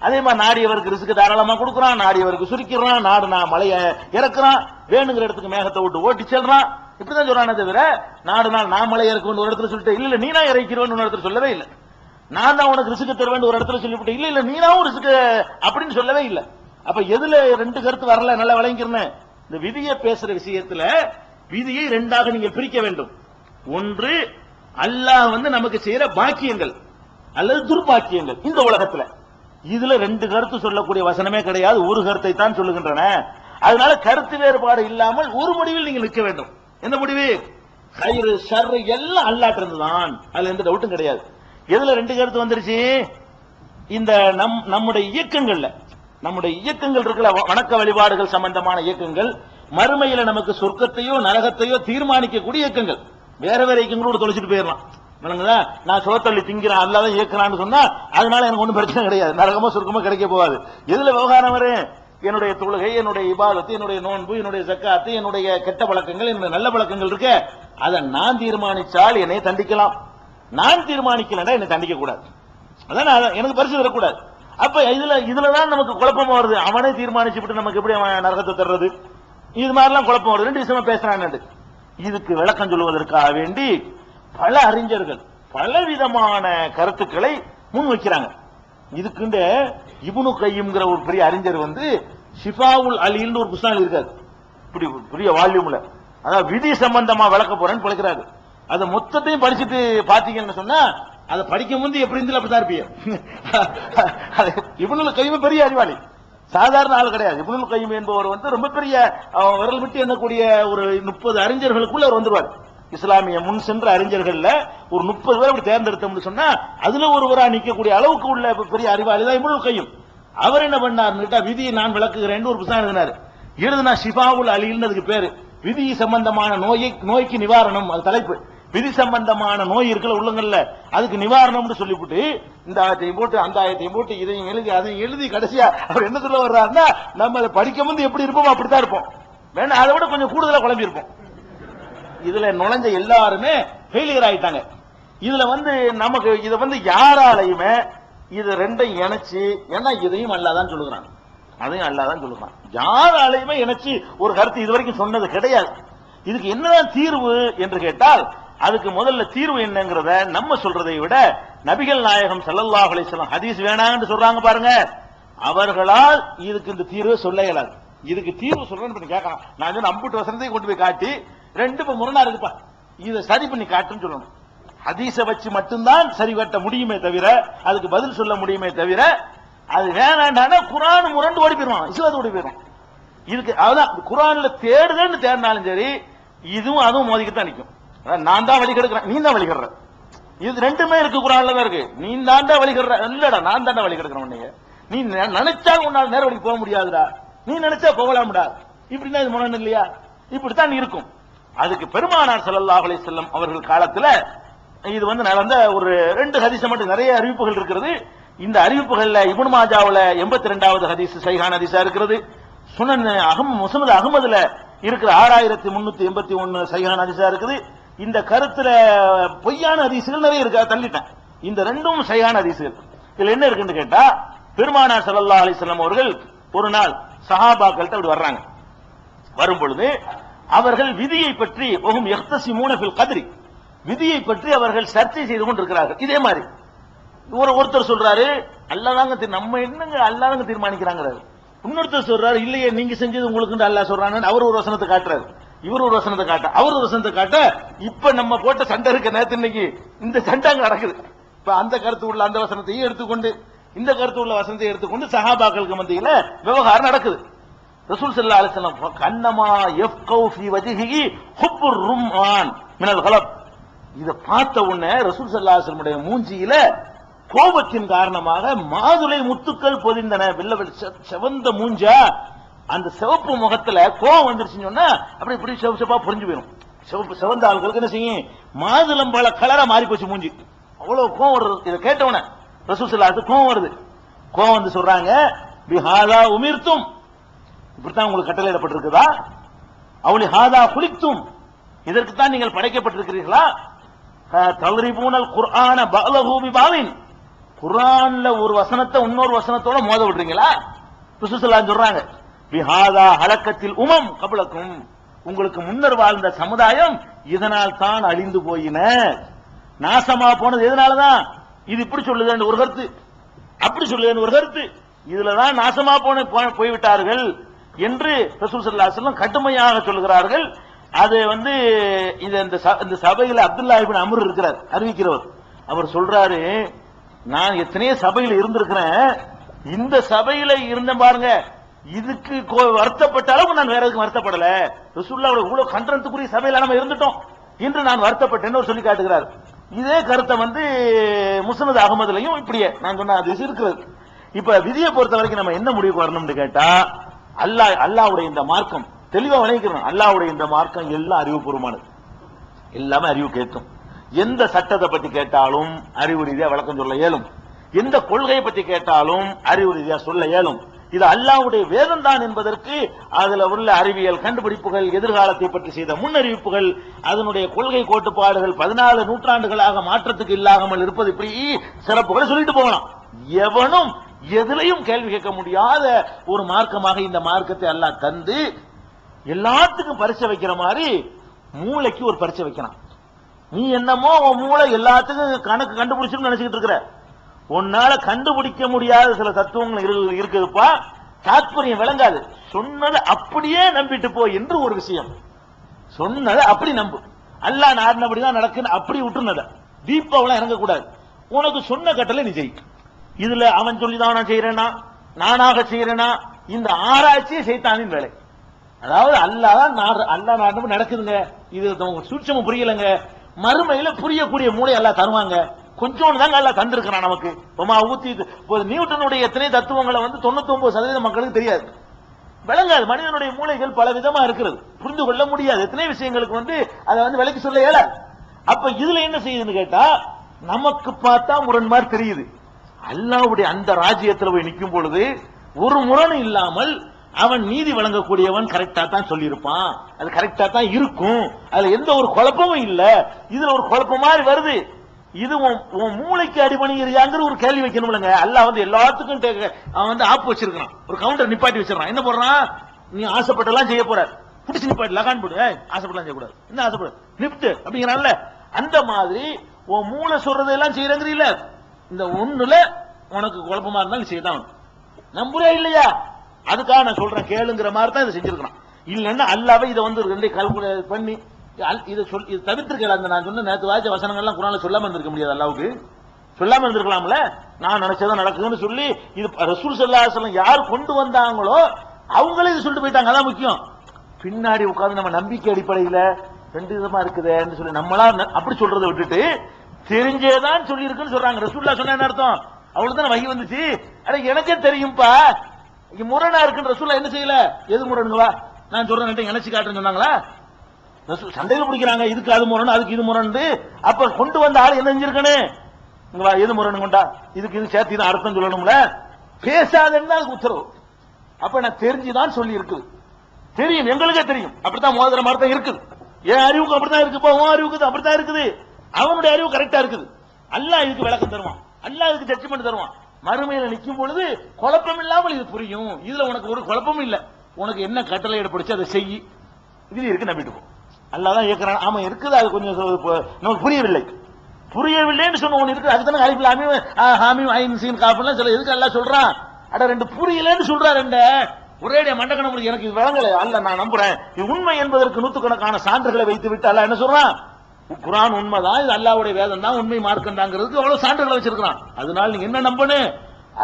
அதே மாதிரி நாடியவருக்கு ரிஸ்க் தாராளமா கொடுக்கறான், நாடியவருக்கு சுருக்கிறான், நாடு மலையை இறக்குறான், வேணுங்கிற இடத்துக்கு மேகத்தை விட்டு ஓட்டி செல்றான், இப்படிதான் சொல்றானே தவிர நாடு நான் மலை இறக்குவேன் ஒரு இடத்துல சொல்லிட்டு இல்ல நீனா இறக்கிறவன் ஒரு இடத்துல சொல்லவே இல்லை. நான் தான் உனக்கு ரிஸ்க் தருவேன் ஒரு இடத்துல சொல்லிவிட்டு இல்ல நீனாவும் ரிஸ்க் அப்படின்னு சொல்லவே இல்லை. அப்ப எதுல 2 கருத்து வரல, நல்லா விளங்கிக்கிறேன். இந்த விதியை பேசுற விஷயத்துல விதியை 2ஆக நீங்கள் பிரிக்க வேண்டும். ஒன்று அல்லாஹ் வந்து நமக்கு செய்யற பாக்கியங்கள் அல்லது துர்பாக்கியங்கள் இந்த உலகத்துல. இதுல 2 கருத்து சொல்லக்கூடிய வசனமே கிடையாது, ஒரு கருத்தை தான் சொல்லுகின்றன. அதனால கருத்து வேறுபாடு இல்லாமல் ஒரு முடிவில் நீங்கள் நிற்க வேண்டும். எந்த முடிவு? கயிறு ஷர்ரு எல்லாம் அல்லாஹ்ட்ட இருந்துதான், அதுல எந்த டவுட்டும் கிடையாது. எதுல 2 கருத்து வந்துருச்சு? இந்த நம்முடைய இயக்கங்கள் இருக்கல, வணக்க வழிபாடுகள் சம்பந்தமான இயக்கங்கள், மறுமையில நமக்கு சொர்க்கத்தையோ நரகத்தையோ தீர்மானிக்கக்கூடிய இயக்கங்கள். வேற இயக்கங்களோட தொலைச்சிட்டு போயிடலாம். நான் சோத்தள்ளி திங்கிறேன் அல்லாதான் இயக்கிறான்னு சொன்னா அதனால எனக்கு ஒன்றும் பிரச்சனை கிடையாது, நரகமோ சொர்க்கமோ கிடைக்க போகாது. எதுல விவகாரம் வரும்? என்னுடைய தொழுகை, என்னுடைய இபாதத்து, என்னுடைய நோன்பு, என்னுடைய ஜக்காத்து, என்னுடைய கெட்ட பழக்கங்கள், என்னுடைய நல்ல பழக்கங்கள் இருக்க, அதை நான் தீர்மானிச்சால் என்னை தண்டிக்கலாம். நான் தீர்மானிக்கலன்னா என்னை தண்டிக்க கூடாது. அதான் எனக்கு பரிசு தரக்கூடாது. அப்ப இதுலதான் நமக்கு குழப்பமா வருது. அவனே தீர்மானிச்சுட்டு நமக்கு எப்படி அவன் நரகத்தை தர்றது? இது மாதிரிலாம் குழப்பம் வருது. ரெண்டு விஷயமா பேசுறான். இதுக்கு விளக்கம் சொல்லுவதற்காக வேண்டி பல அறிஞர்கள் பலவிதமான கருத்துக்களை முன் வைக்கிறாங்க. இதுக்குண்டு இப்னு கையிம்ங்கிற ஒரு பெரிய அறிஞர் ஷிஃபாவுல் அலின்னு ஒரு புத்தகம் இருக்காது, இப்படி பெரிய வால்யூம்ல, அதாவது விதி சம்பந்தமா விளக்க போறேன்னு படிக்கிறாரு. அதை மொத்தத்தையும் படிச்சுட்டு பாத்தீங்கன்னு சொன்னா அதை படிக்கும் போது எப்படி இருந்தாலும் அப்படிதான் இருப்பீங்க. இப்னுல் கையிம் பெரிய அறிவாளி, சாதாரண ஆள் கிடையாது. இப்னுல் கையிம் என்பவர் ரொம்ப பெரிய விரல் விட்டு எண்ணக்கூடிய ஒரு 30 அறிஞர்களுக்குள்ள அவர் வந்துருவார். இஸ்லாமிய முன் சென்ற அறிஞர்கள்ல ஒரு 30 பேர் அப்படி தேர்ந்தெடுத்தோம்னு சொன்னா அதுல ஒருவரா நிக்கக்கூடிய அளவுக்கு உள்ள பெரிய அறிவாளி தான் இப்னுல் கையிம். அவர் என்ன பண்ணார், விதியை நான் விளக்குகிறேன் ஒரு புத்தகம் எழுதினார். எழுதுனா ஷிஃபாவுல் அலின்னு அதுக்கு பேரு. விதி சம்பந்தமான நோய்க்கு நிவாரணம், அது தலைப்பு. விதி சம்பந்தமான நோய் இருக்கிற உள்ளங்கள்ல அதுக்கு நிவாரணம்னு சொல்லிவிட்டு இந்த ஆயத்தையும் போட்டு அந்த ஆயத்தையும் போட்டு இதையும் எழுதி அதையும் எழுதி கடைசியா அவர் என்ன சொல்ல வர்றாருன்னா, நம்ம அதை படிக்கும் போது எப்படி இருப்போம் அப்படித்தான் இருப்போம், வேணா அதை விட கொஞ்சம் கூடுதலா குழம்பி இருப்போம். இதுல நுழைஞ்ச எல்லாருமே ஃபெயிலியர் ஆயிட்டாங்க. இதுல நமக்கு இதை யாராலையுமே இது ரெண்டையும் இணைச்சு, ஏன்னா இதையும் அல்லாதான் சொல்லுகிறான் அதையும் அல்லாதான் சொல்லுகிறான், யாராலையுமே இணைச்சு ஒரு கருத்து இதுவரைக்கும் சொன்னது கிடையாது. இதுக்கு என்னதான் தீர்வு என்று கேட்டால், அதுக்கு முதல்ல தீர்வு என்னங்கிறத நம்ம சொல்றதை விட நபிகள் நாயகம் ஸல்லல்லாஹு அலைஹி வஸல்லம் ஹதீஸ் வேணாம்னு சொல்றாங்க பாருங்க, அவர்களால் இதுக்கு இந்த தீர்வு சொல்ல இயலாது. இதுக்கு தீர்வு சொல்றேன்னு கேட்கலாம். நான் சொன்ன அம்புட்டு வசனத்தை கொண்டு போய் காட்டி ரெண்டு முரணா இருக்குப்பா, இதை சரி பண்ணி காட்டுன்னு சொல்லணும். ஹதீஸை வச்சு மட்டும்தான் சரி கட்ட முடியுமே தவிர, அதுக்கு பதில் சொல்ல முடியுமே தவிர, அது வேணாண்டானா குர்ஆன் முரண்டு ஓடி போயிடுவான், இஸ்லாத்து ஓடி போயிடும். இதுக்கு அதான் குர்ஆன்ல தேடுதல்னு தேடினாலும் சரி, இதுவும் அதுவும் மோதிக்கிட்டு நிற்கும். நான் தான் வழிகெடுக்கிறேன், நீ தான் வழிகெடுற, இது ரெண்டுமே இருக்கு குர்ஆன்ல தான் இருக்கு. நீ தாண்டா வழிகெடுற, இல்லடா நான் தாண்டா வழிகெடுக்கிறேன். உன்னைய நீ நினைச்சா உன்னால் நேர வழிக்கு போக முடியாதுடா, நீ நினைச்சா போகலாம்டா, இப்படின்னா இது முரண் இல்லையா? இப்படித்தான் இருக்கும். அதுக்கு பெருமானார் ஸல்லல்லாஹு அலைஹி வஸல்லம் அவர்கள் காலத்துல இது நடந்த ஒரு 2 ஹதீஸ் மட்டும், நிறைய அறிவிப்புகள் இருக்கிறது. இந்த அறிவிப்புகள்ல இப்னு மாஜாவுல 82வது ஹதீஸ் சஹீஹான ஹதீஸா இருக்கிறது. சுனன் முஸ்னத் அஹ்மதுல இருக்கிற 6381 சஹீஹான ஹதீஸா இருக்குது. இந்த கருத்துல பொய்யான ஹதீஸ்கள் நிறைய இருக்கு, தள்ளிட்டேன். இந்த ரெண்டும் சஹீஹான ஹதீஸ்கள். இதுல என்ன இருக்குன்னு கேட்டா, பெருமானார் ஸல்லல்லாஹு அலைஹி வஸல்லம் அவர்கள் ஒரு நாள் சஹாபாக்கள்ட்ட அப்படி வர்றாங்க. வரும் பொழுது அவர்கள் விதியை பற்றி வஹும் யக்தஸிமூன ஃபில் கத்ரி, விதியை பற்றி அவர்கள் சர்ச்சை செய்து கொண்டிருக்கிறார்கள். இதே மாதிரி ஒருத்தர் சொல்றாரு, அல்லாஹ் தாங்க, நம்ம என்னங்க அல்லாஹ் தாங்க தீர்மானிக்கிறாங்கிறாரு. இன்னொருத்தர் சொல்றாரு, இல்லையே நீங்க செஞ்சது உங்களுக்கு அல்லாஹ் சொல்றான்னு அவர் ஒரு வசனத்தை காட்டுறாரு, இவர் ஒரு வசனத்தை காட்ட, அவர் ஒரு வசனத்தை காட்ட, இப்ப நம்ம போட்ட சண்டை இருக்க நேரத்து இன்னைக்கு இந்த சண்டை அங்க நடக்குது. இப்ப அந்த கருத்து உள்ள அந்த வசனத்தையும் எடுத்துக்கொண்டு இந்த கருத்து உள்ள வசனத்தை எடுத்துக்கொண்டு சஹாபாக்களுக்கு மத்தியில விவகாரம் நடக்குது. ரசூல் ஸல்லல்லாஹு அலைஹி வஸல்லம் கன்னமா யஃகவு ஃபீ வஜ்ஹிஹி ஹுப்புர் ரும்ஆன் மினல் கலப், இத பார்த்த உடனே ரசூல் ஸல்லல்லாஹு அலைஹி வஸல்லம் மூஞ்சியில கோபத்தின் காரணமாக மாதுளை முத்துக்கள் பொதிந்தன. செவந்த மூஞ்சா, அந்த சிவப்பு முகத்துல கோபம் வந்துருச்சுன்னு சொன்னா அப்படி இப்படி சிவப்பா புரிஞ்சு போயிடும். சிவந்த ஆளுகளுக்கு என்ன செய்யும், மாதுளம்பழ கலரா மாறி போச்சு மூஞ்சி, அவ்வளவு கோபம் வருது. இதை கேட்டவன ரசூல் ஸல்லல்லாஹு அலைஹி வஸல்லம் கோபம் வருது. கோபம் சொல்றாங்க, பிஹாதா உமிர்தும், இப்படித்தான் உங்களுக்கு கட்டளையிடப்பட்டிருக்குதா, அவுலி ஹாதா குலிக்தும், இதற்குத்தான் நீங்கள் படைக்கப்பட்டிருக்கிறீர்களா, தல்ரிபூனல் குர்ஆன பஅலஹு பிபாலின், குர்ஆன்ல ஒரு வசனத்தை இன்னொரு வசனத்தோட மோத விடுறீங்களா? ரசூல் ஸல்லல்லாஹு அலைஹி வஸல்லம் சொல்றாங்க, பிஹாதா ஹலக்கத்தில் உமம் கப்லக்கும், உங்களுக்கு முன்னர் வாழ்ந்த சமுதாயம் இதனால் தான் அழிந்து போயின, நாசமா போனது எதனாலதான், இது இப்படி சொல்லுது ஒரு கருத்து, அப்படி சொல்லுது ஒரு கருத்து, இதுலதான் நாசமா போய்விட்டார்கள் என்று ரசூல் ஸல்லல்லாஹு அலைஹி வஸல்லம் கடுமையாக சொல்லுகிறார்கள். அது இந்த சபையில அப்துல்லா இப்னு அம்ர் இருக்கிறார், அறிவிக்கிறவர். அவர் சொல்றாரு, நான் எத்தனையோ சபையில இருந்திருக்கிறேன், இந்த சபையில இருந்த பாருங்க, இதுக்கு வருத்தப்பட்ட அளவுக்கு நான் வேற எதுக்கும் வருத்தப்படல, ரசூலுல்லாஹ் இவ்வளவு கண்டனத்துக்குரிய சபையில நம்ம இருந்துட்டோம் என்று நான் வருத்தப்பட்டேன்னு சொல்லி காட்டுகிறார். இதே கருத்தை முஸ்னத் அஹ்மதுலயும் இப்படியே நான் சொன்ன அது இருக்கிறது. இப்ப விதியை பொறுத்த வரைக்கும் நம்ம என்ன முடிவுக்கு வரணும்னு கேட்டா, அல்லாஹ்வுடைய இந்த மார்க்கம் தெளிவா விளைவிக்கிறோம். அல்லாஹ்வுடைய இந்த மார்க்கம் எல்லாம் அறிவுபூர்வமானது, எல்லாமே அறிவு கேட்கும். எந்த சட்டத்தை பத்தி கேட்டாலும் அறிவு ரீதியா விளக்கம் சொல்ல இயலும், எந்த கொள்கையை பத்தி கேட்டாலும் அறிவு ரீதியா சொல்ல இயலும். இது அல்லாஹ்வுடைய வேதம் தான் என்பதற்கு அதுல உள்ள அறிவியல் கண்டுபிடிப்புகள், எதிர்காலத்தை பற்றி செய்த முன்னறிவிப்புகள், அதனுடைய கொள்கை கோட்பாடுகள் 14 நூற்றாண்டுகளாக மாற்றத்துக்கு இல்லாமல் இருப்பது, இப்படி சிறப்புகளை சொல்லிட்டு போகலாம். எவனும் எதிலையும் கேள்வி கேட்க முடியாத ஒரு மார்க்கமாக இந்த மார்க்கத்தை அல்லாஹ் தந்து எல்லாத்துக்கும் பரிசை வைக்கிற மாதிரி மூளைக்கு ஒரு பரிசை வைக்கிறான். நீ என்னமோ உன் மூளை எல்லாத்துக்கும் கணக்கு கண்டுபிடிச்சுன்னு நினைச்சுக்கிட்டு இருக்கிற. உன்னால கண்டுபிடிக்க முடியாத சில தத்துவங்கள் இருக்குதுப்பா, தாத்பரியம் விளங்காது. சொன்னதை அப்படியே நம்பிட்டு போ என்று ஒரு விஷயம். சொன்னதை அப்படி நம்பு, அல்லாஹ் நாடினபடிதான் நடக்குன்னு அப்படி விட்டுனத தீபாவளி இறங்கக்கூடாது. உனக்கு சொன்ன கட்டளை நீ செய். இதுல அவன் சொல்லிதான் நான் செய்யறேனா, நானாக செய்யறேனா, இந்த ஆராய்ச்சியே சைத்தானின் வேலை. அதாவது அல்லாஹ் நாடு நடக்குதுங்க, இது சூட்சமும் புரியலங்க, மறுமையில புரியக்கூடிய மூளை அல்லாஹ் தருவாங்க. கொஞ்சோண்டு தாங்க அல்லாஹ் தந்திருக்கிறான் நமக்கு. நியூட்டனுடைய எத்தனை தத்துவங்களை 99% மக்களுக்கு தெரியாது, விளங்காது. மனிதனுடைய மூளைகள் பல விதமா இருக்கிறது, புரிந்து கொள்ள முடியாது. எத்தனை விஷயங்களுக்கு அதை விலைக்கு சொல்ல இயலாது. அப்ப இதுல என்ன செய்யுதுன்னு கேட்டா, நமக்கு பார்த்தா முரண் மாதிரி தெரியுது. அல்லாஹ்வுடைய அந்த ராஜ்யத்தில் போய் நிற்கும் பொழுது ஒரு முரண் இல்லாமல் அவன் நீதி வழங்கக்கூடியவன் கரெக்டா தான் சொல்லியிருப்பான், அது கரெக்டா தான் இருக்கும், அதுல எந்த ஒரு குழப்பமும் இல்ல. இதுல ஒரு குழப்பம் மாதிரி வருது, இது உன் மூளைக்கு அடிபணிங்கிற ஒரு கேள்வி வைக்கணும்லங்க. அல்லாஹ் எல்லாத்துக்கும் அவன் ஆப்பு வச்சிருக்கான், ஒரு கவுண்டர் நிப்பாட்டி வச்சிருக்கான். என்ன போடுறான், நீ ஆசைப்பட்டெல்லாம் செய்ய போற, புடிச்சு நிப்பாட்டி லகான் போடு, ஆசைப்படலாம் செய்யக்கூடாது, என்ன ஆசைப்பட நிப்டு அப்படிங்கிறான்ல. அந்த மாதிரி உன் மூளை சொல்றதெல்லாம் செய்யறங்கிறீல்ல, இந்த ஒண்ணுல உனக்கு குழப்பமா இருந்தாலும் செய்தான். நம்புறே இல்லையா? அதுக்காக நான் சொல்றேன், கேளுங்கிற மாதிரி தான் இதை செஞ்சிருக்கான். இல்லன்னா அல்லாவே இதை ரெண்டே கால்குலேட் பண்ணி இதை தவிர்த்திருக்கல. நான் சொன்ன நேற்று வாய்ச்ச வசனங்கள்லாம் குரான்ல சொல்லாம இருந்திருக்க முடியாது, அல்லாவுக்கு சொல்லாம இருந்திருக்கலாம்ல. நான் நினைச்சதான் நடக்குதுன்னு சொல்லி இது ரசூல் ஸல்லல்லாஹு அலைஹி வஸல்லம் யார் கொண்டு வந்தாங்களோ அவங்களே இது சொல்லிட்டு போயிட்டாங்க. அதான் முக்கியம். பின்னாடி உட்கார்ந்து நம்ம நம்பிக்கை அடிப்படையில ரெண்டு விதமா இருக்குதுன்னு சொல்லி நம்மளா அப்படி சொல்றதை விட்டுட்டு தெரிஞ்சேதான் சொல்லி இருக்குன்னு சொல்றாங்க. ரசூலுல்லாஹ் சொன்ன என்ன அர்த்தம்? அவ்வளவுதான் வகி வந்துச்சு. அட எனக்கே தெரியும்பா, முரணா இருக்குன்னு ரசூலுல்லாஹ் என்ன செய்யல. எது முரணுங்களா நான் சொல்றேன் நினைச்சு காட்டுன்னு சொன்னாங்களா? சண்டையில பிடிக்கிறாங்க, இதுக்கு அது முரண் அதுக்கு இது முரண். அப்ப கொண்டு வந்த ஆள் என்ன செஞ்சிருக்கணும், எது முரண் கொண்டா இதுக்கு இது சேர்த்து தான் அர்த்தம் சொல்லணும்ல. பேசாதன்னு அதுக்கு உத்தரவு. அப்ப நான் தெரிஞ்சுதான் சொல்லி இருக்குது, தெரியும், எங்களுக்கே தெரியும். அப்படித்தான் மோதிர மாதிரி தான் இருக்குது. என் அறிவுக்கு அப்படித்தான் இருக்குப்பா, உன் அறிவுக்கு அப்படித்தான் இருக்குது. அவனுடைய அறிவு கரெக்டா இருக்குது. அல்லாஹ் இதுக்கு விளக்கம் தருவான், அல்லாஹ் இதுக்கு ஜட்ஜ்மெண்ட் தருவான். மறுமையில நிற்கும் பொழுது குழப்பம் இல்லாமல் இது புரியும். இதுல உனக்கு ஒரு குழப்பமும் இல்ல, உனக்கு என்ன கட்டளை எடுப்பிடிச்சு அதை செய், இது இருக்கு நம்பிட்டு போ. அல்லாஹ் தான் ஏற்கிறான். ஆமா இருக்குது, அது கொஞ்சம் நமக்கு புரியவில்லைன்னு சொன்ன ஒண்ணு இருக்கு. அதுதானே அலிஃப் லாம் மீம் ஹாமீம் ஐன் சீன் காஃப்லாம் சில எதுக்கு அல்லாஹ் சொல்றான். அட ரெண்டு புரியலன்னு சொல்றா, ரெண்டு ஒரேடியா மண்டக்கணம் முடிஞ்சு எனக்கு இது விளங்கல. அல்ல நான் நம்புறேன் இது உண்மை என்பதற்கு நூற்றுக்கணக்கான சான்றுகளை வைத்து விட்டு அல்லாஹ் என்ன சொல்றான், குர்ஆன் உண்மைதான், இது அல்லாஹ்வுடைய வேதம் தான், உண்மை மார்க்கம்தாங்கிறதுக்கு அவ்வளவு சான்றுகளை வச்சிருக்கான். அதனால நீங்க என்ன நம்பணும்,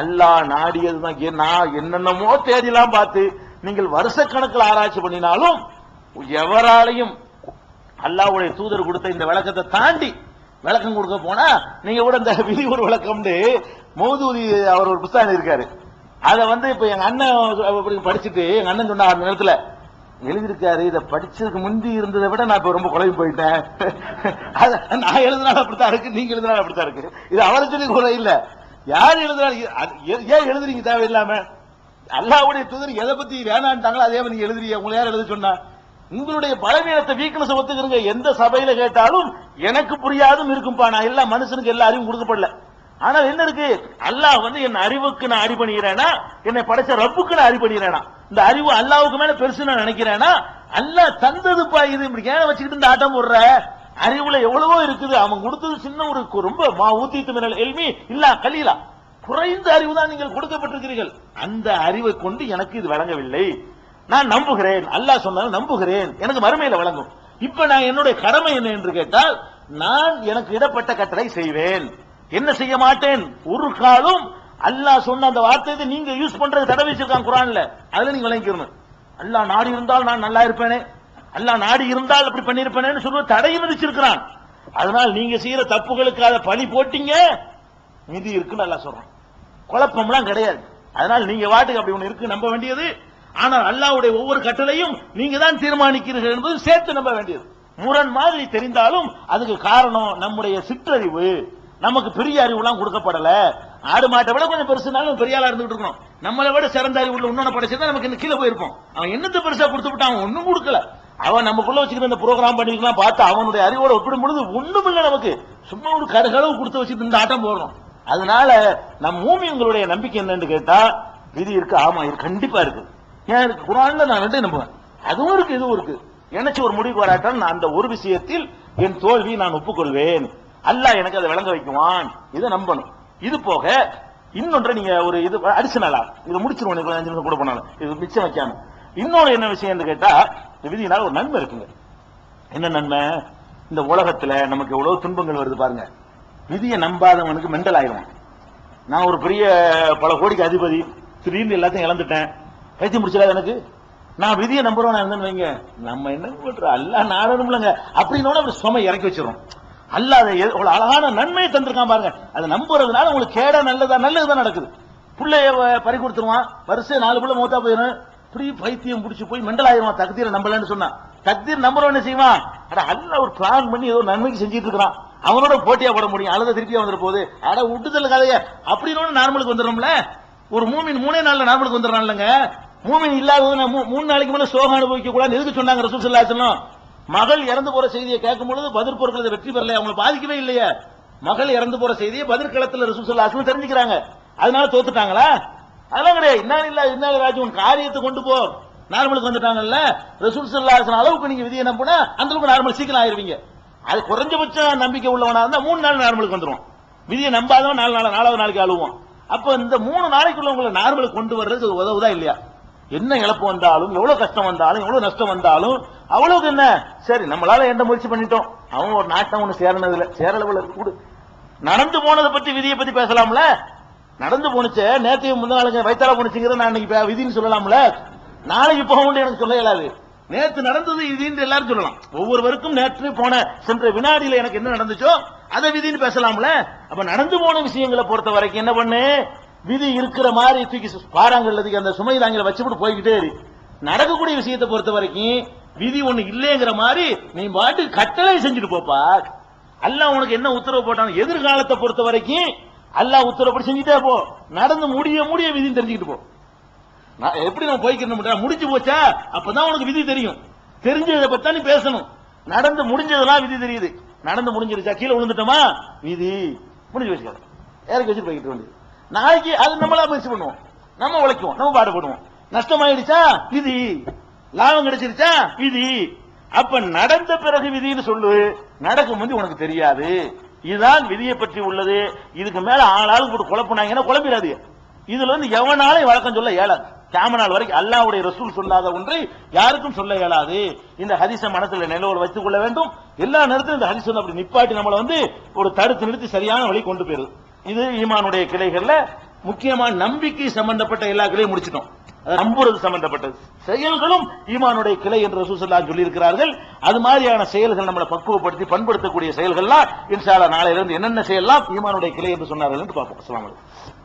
அல்லாஹ் நாடியதுதான். நான் என்னென்னமோ தேதியெல்லாம் பார்த்து நீங்கள் வருஷக்கணக்கில் ஆராய்ச்சி பண்ணினாலும் எவராலையும் அல்லாஹ்வுடைய தூதர் கொடுத்த இந்த விளக்கத்தை தாண்டி விளக்கம் கொடுக்க போனா நீங்க கூட இந்த விதிமுறை விளக்கம் மௌதூதி அவர் ஒரு புத்தகம் இருக்காரு. அதை இப்ப எங்க அண்ணன் படிச்சுட்டு எங்க அண்ணன் சொன்ன அந்த நேரத்தில் எழுதியிருக்காரு, இதை படிச்சதுக்கு முந்தி இருந்ததை விட நான் இப்ப ரொம்ப குழம்பி போயிட்டேன். நான் எழுதினாலும் அப்படித்தான் இருக்கு, நீங்க எழுதினாலும் அப்படித்தான் இருக்கு. இது அவரை சொல்லி குறை இல்ல, யார் எழுதுறாங்க ஏன் எழுதுறீங்க தேவையில்லாம. அல்லாஹ்வுடைய தூதர் எதை பத்தி வேணான்ட்டாங்களோ அதே மாதிரி நீங்க எழுதுறீங்க. உங்களை யார் எழுத சொன்னா? உங்களுடைய பலவீனத்தை வீக்னஸ் ஒத்துக்கிறீங்க. எந்த சபையில கேட்டாலும் எனக்கு புரியாதும் இருக்கும்பா. நான் எல்லா மனுஷனுக்கு எல்லா அறிவும் கொடுக்கப்படல. ஆனா என்ன இருக்கு, அல்லாஹ் என் அறிவுக்கு நான் அடிபணிகிறேனா, என்னை படைச்ச ரப்புக்கு நான் அடிபணிகிறேனா, இந்த அறிவு அல்லாஹ்வுக்கு மேல பெருசு நான் நினைக்கிறேனா, அல்லாஹ் தந்ததுப்பா. இது இப்படி ஏன் வச்சுக்கிட்டு இந்த ஆட்டம் போடுற, அறிவுல எவ்வளவோ இருக்குது. அவன் கொடுத்தது சின்ன ஒரு ரொம்ப ஊத்தித்து மினல் இல்மி இல்ல கலீலா, குறைந்த அறிவு தான் நீங்கள் கொடுக்கப்பட்டிருக்கிறீர்கள். அந்த அறிவை கொண்டு எனக்கு இது வழங்கவில்லை, நான் நம்புகிறேன், அல்லாஹ் சொன்னாலும் நம்புகிறேன், எனக்கு மறுமையில வழங்கும். இப்ப நான் என்னுடைய கடமை என்ன என்று கேட்டால், நான் எனக்கு இடப்பட்ட கட்டளை செய்வேன், என்ன செய்ய மாட்டேன். ஒரு காலம் அல்லாஹ் சொன்ன அந்த வார்த்தையை நீங்க யூஸ் பண்றது தடை வச்சிருக்கான் குர்ஆன்ல, அதுல நீங்க விளங்கிக்கணும். அல்லாஹ் நாடி இருந்தால் நான் நல்லா இருப்பேனே, அல்லாஹ் நாடி இருந்தால் அப்படி பண்ணிருப்பேனேன்னு சொல்ல தடையும் விதிச்சிருக்கிறான். அதனால நீங்க செய்யற தப்புகளுக்காக பழி போட்டீங்க, நிதி இருக்குன்னு அல்லாஹ் சொல்றான். குழப்பம்லாம் கிடையாது. அதனால நீங்க வாட்டுக்கு அப்படி ஒண்ணு இருக்கு நம்ப வேண்டியது. ஆனால் அல்லாஹ்வுடைய ஒவ்வொரு கட்டளையும் நீங்க தான் தீர்மானிக்கிறீர்கள் என்பது சேர்த்து நம்ப வேண்டியது. முரண் மாதிரி தெரிந்தாலும் அதுக்கு காரணம் நம்முடைய சிற்றறிவு, நமக்கு பெரிய அறிவுலாம் கொடுக்கப்படல. ஆடு மாட்டை விட கொஞ்சம் பெருசுனாலும் பெரிய ஆளா இருந்துட்டு இருக்கணும். நம்மளை விட சிறந்தாரி உள்ள இன்னொன்னு படைச்சா நமக்கு இன்னும் கீழே போயிருப்போம். அவன் என்னத்தை பெருசா கொடுத்து விட்டான், அவன் ஒண்ணும் கொடுக்கல. அவன் நமக்குள்ள வச்சுக்கிற இந்த ப்ரோக்ராம் பண்ணிக்கலாம் பார்த்து அவனுடைய அறிவோட ஒப்பிடும் பொழுது ஒண்ணும் இல்லை நமக்கு. சும்மா ஒரு கடுகளவு கொடுத்து வச்சுட்டு இந்த ஆட்டம் போடுறோம். அதனால நம் மூமின்களுடைய நம்பிக்கை என்னன்னு கேட்டா, விதி இருக்கு. ஆமா, இது கண்டிப்பா இருக்கு. ஏன் இருக்கு? குர்ஆன்ல நான் ரெண்டு நம்புவேன். அதுவும் இருக்கு, இதுவும் இருக்கு. எனக்கு ஒரு முடிவுக்கு வராட்டால் நான் அந்த ஒரு விஷயத்தில் என் தோல்வி நான் ஒப்புக்கொள்வேன். அல்லாஹ் எனக்கு அதை விளங்க வைக்குவான். இதை நம்பணும். இது போக இன்னொன்று நீங்க ஒரு இது அடிஷனலா இதை முடிச்சிருவோம். 5 நிமிஷம் கூட போனாலும் இது மிச்சம் வைக்காம இன்னொரு என்ன விஷயம் கேட்டா, விதியினால ஒரு நன்மை இருக்குங்க. என்ன நன்மை? இந்த உலகத்துல நமக்கு எவ்வளவு துன்பங்கள் வருது பாருங்க. விதியை நம்பாதவனுக்கு மெண்டல் ஆயிடுவான். நான் ஒரு பெரிய பல கோடிக்கு அதிபதி, திடீர்னு எல்லாத்தையும் இழந்துட்டேன், பைத்தியம் முடிச்சல எனக்கு. நான் விதியை நம்புறோம் இருந்தேன்னு வைங்க, நம்ம என்ன பண்ற அல்லாஹ் நாடணும்லங்க அப்படின்னோட அப்படி சுமை இறக்கி வச்சிடும். அல்லாஹ் அவ்வளவு அழகான நன்மையை தந்திருக்கான் பாருங்க. அதை நம்புறதுனால உங்களுக்கு கேட நல்லதுதான் நடக்குது. புள்ளைய பறி கொடுத்துருவான், வருஷம் 4 புள்ள மூத்தா போயிடும், இப்படி பைத்தியம் பிடிச்சி போய் மெண்டல் ஆயிடுவான். தக்தீரை நம்பலன்னு சொன்னா, தக்தீர் நம்புறோம் என்ன செய்வான்? அல்லாஹ் ஒரு பிளான் பண்ணி ஏதோ நன்மைக்கு செஞ்சிட்டு இருக்கிறான், அவனோட போட்டியா போட முடியும், அழுத திருப்பியா வந்துட போகுது. அட விட்டுதல் கதைய அப்படின்னு நார்மலுக்கு வந்துடும்ல. ஒரு மூமின் 3 நாள்ல நார்மலுக்கு வந்துடுறான்லங்க. மூமின் இல்லாதது 3 நாளைக்கு மேல சோகம் அனுபவிக்க கூடாது. எதுக்கு சொன்னாங்க ரசூல் ஸல்லல்லாஹு அலைஹி வஸல்லம்? மகள் இறந்து போற செய்தியை கேட்கும் பொழுது பதிர் போர்க்களத்தில் வெற்றி பெறல, அவங்களை பாதிக்கவே இல்லையே. மகள் இறந்து போற செய்தியை பதிர் களத்தில் ரசூல் ஸல்லல்லாஹு அலைஹி வஸல்லம் தெரிஞ்சுக்கிறாங்க, அதனால தோத்துட்டாங்களா? அதெல்லாம் கிடையாது. இன்னா ராஜுவன் காரியத்தை கொண்டு போ, நார்மலுக்கு வந்துட்டாங்கல்ல. ரசூல் ஸல்லல்லாஹு அலைஹி வஸல்லம் அளவுக்கு நீங்க விதியை நம்பினா அந்த அளவுக்கு நார்மல் சீக்கிரம் ஆயிருவீங்க. அது குறைஞ்சபட்ச நம்பிக்கை உள்ளவனா இருந்தா 3 நாள் நார்மலுக்கு வந்துடும். விதியை நம்பாதவன் 4 நாளைக்கு அழுவோம். அப்ப இந்த 3 நாளைக்குள்ள உங்களை நார்மலுக்கு கொண்டு வர்றது உதவுதா இல்லையா? என்ன இழப்பு வந்தாலும், எவ்வளவு கஷ்டம் வந்தாலும், எவ்வளவு நஷ்டம் வந்தாலும் அவ்வளவுக்கு என்ன சரி, நம்மளால என்ன முயற்சி பண்ணிட்டோம். அவங்க ஒரு நாட்டம் ஒண்ணு சேரளவுல கூடு. நடந்து போனதை பத்தி விதியை பத்தி பேசலாம்ல. நடந்து போனுச்சு நேற்றைய முந்த நாளுங்க வைத்தாலா போனுச்சுங்கிறத நான் இன்னைக்கு விதின்னு சொல்லலாம்ல. நாளைக்கு போக வேண்டிய எனக்கு சொல்ல இயலாது. நேற்று நடந்தது விதின்னு எல்லாரும் சொல்லலாம். ஒவ்வொருவருக்கும் நேற்று சென்ற வினாடியில எனக்கு என்ன நடந்துச்சோ அதை விதின்னு பேசலாம்ல. அப்ப நடந்து போன விஷயங்களை பொறுத்த வரைக்கும் என்ன பண்ணு, விதி இருக்கிற மாதிரி தூக்கி பாறாங்கல்லதுக்கு அந்த சுமை தாங்கில வச்சுட்டு போய்கிட்டே இரு. நடக்கக்கூடிய விஷயத்தை பொறுத்த வரைக்கும் விதி ஒண்ணு இல்லைங்கிற மாதிரி நீ பாட்டு கட்டளை செஞ்சுட்டு போப்பா. அல்லாஹ் உனக்கு என்ன உத்தரவு போட்டான் எதிர்காலத்தை பொறுத்த வரைக்கும் அல்லாஹ் உத்தரவுப்படி செஞ்சுட்டே போ. நடந்து முடிய விதின்னு தெரிஞ்சுக்கிட்டு போ. எப்படி நம்ம போய்க்கணும், முடிஞ்சு போச்சா அப்பதான் உனக்கு விதி தெரியும். தெரிஞ்சதை பத்தி நீ பேசணும். நடந்து முடிஞ்சதெல்லாம் விதி தெரியுது. நடந்து முடிஞ்சிருச்சா, கீழே விழுந்துட்டோமா, விதி முடிஞ்சு வச்சுக்க, இறக்கி வச்சு போய்கிட்டு வேண்டியது. நாளைக்கு அது நம்மளா முயற்சி பண்ணுவோம், நம்ம உழைக்குவோம், நம்ம பாடுபடுவோம். நஷ்டமாயிடுச்சா விதி, லாபம் கிடைச்சிருச்சா விதி. அப்ப நடந்த பிறகு விதின்னு சொல்லு, நடக்கும் முந்தி உனக்கு தெரியாது. இதுதான் விதியை பற்றி உள்ளது. இதுக்கு மேல ஆளாளுக்கு போட்டு குழப்பினாங்கன்னா குழம்பிடாது. இதுல எவனாலும் வழக்கம் சொல்ல இயலாது. கியாமத் நாள் வரைக்கும் அல்லாஹ்வுடைய ரசூல் சொல்லாத ஒன்றை யாருக்கும் சொல்ல இயலாது. இந்த ஹதீஸை மனசுல நினைவில் வைத்துக் கொள்ள வேண்டும். எல்லா நேரத்திலும் இந்த ஹதீஸ் அப்படி நிப்பாட்டி நம்மளை ஒரு தடுத்து நிறுத்தி சரியான வழி கொண்டு போயிருது. இது ஈமானுடைய கிளைகள்ல முக்கியமான நம்பிக்கை சம்பந்தப்பட்ட எல்லா கிளையும் முடிச்சிட்டோம். நம்புறது சம்பந்தப்பட்டது செயல்களும் ஈமானுடைய கிளை என்று ரசூல் ஸல்லல்லாஹு அலைஹி வஸல்லம் சொல்லி இருக்கிறார்கள். அது மாதிரியான செயல்கள் நம்மளை பக்குவப்படுத்தி பண்படுத்தக்கூடிய செயல்கள்லாம் இன்ஷா அல்லாஹ் நாளையிலிருந்து என்னென்ன செய்யலாம் ஈமானுடைய கிளை என்று சொன்னார்கள் என்று பார்ப்போம். அஸ்ஸலாமு அலைக்கும்.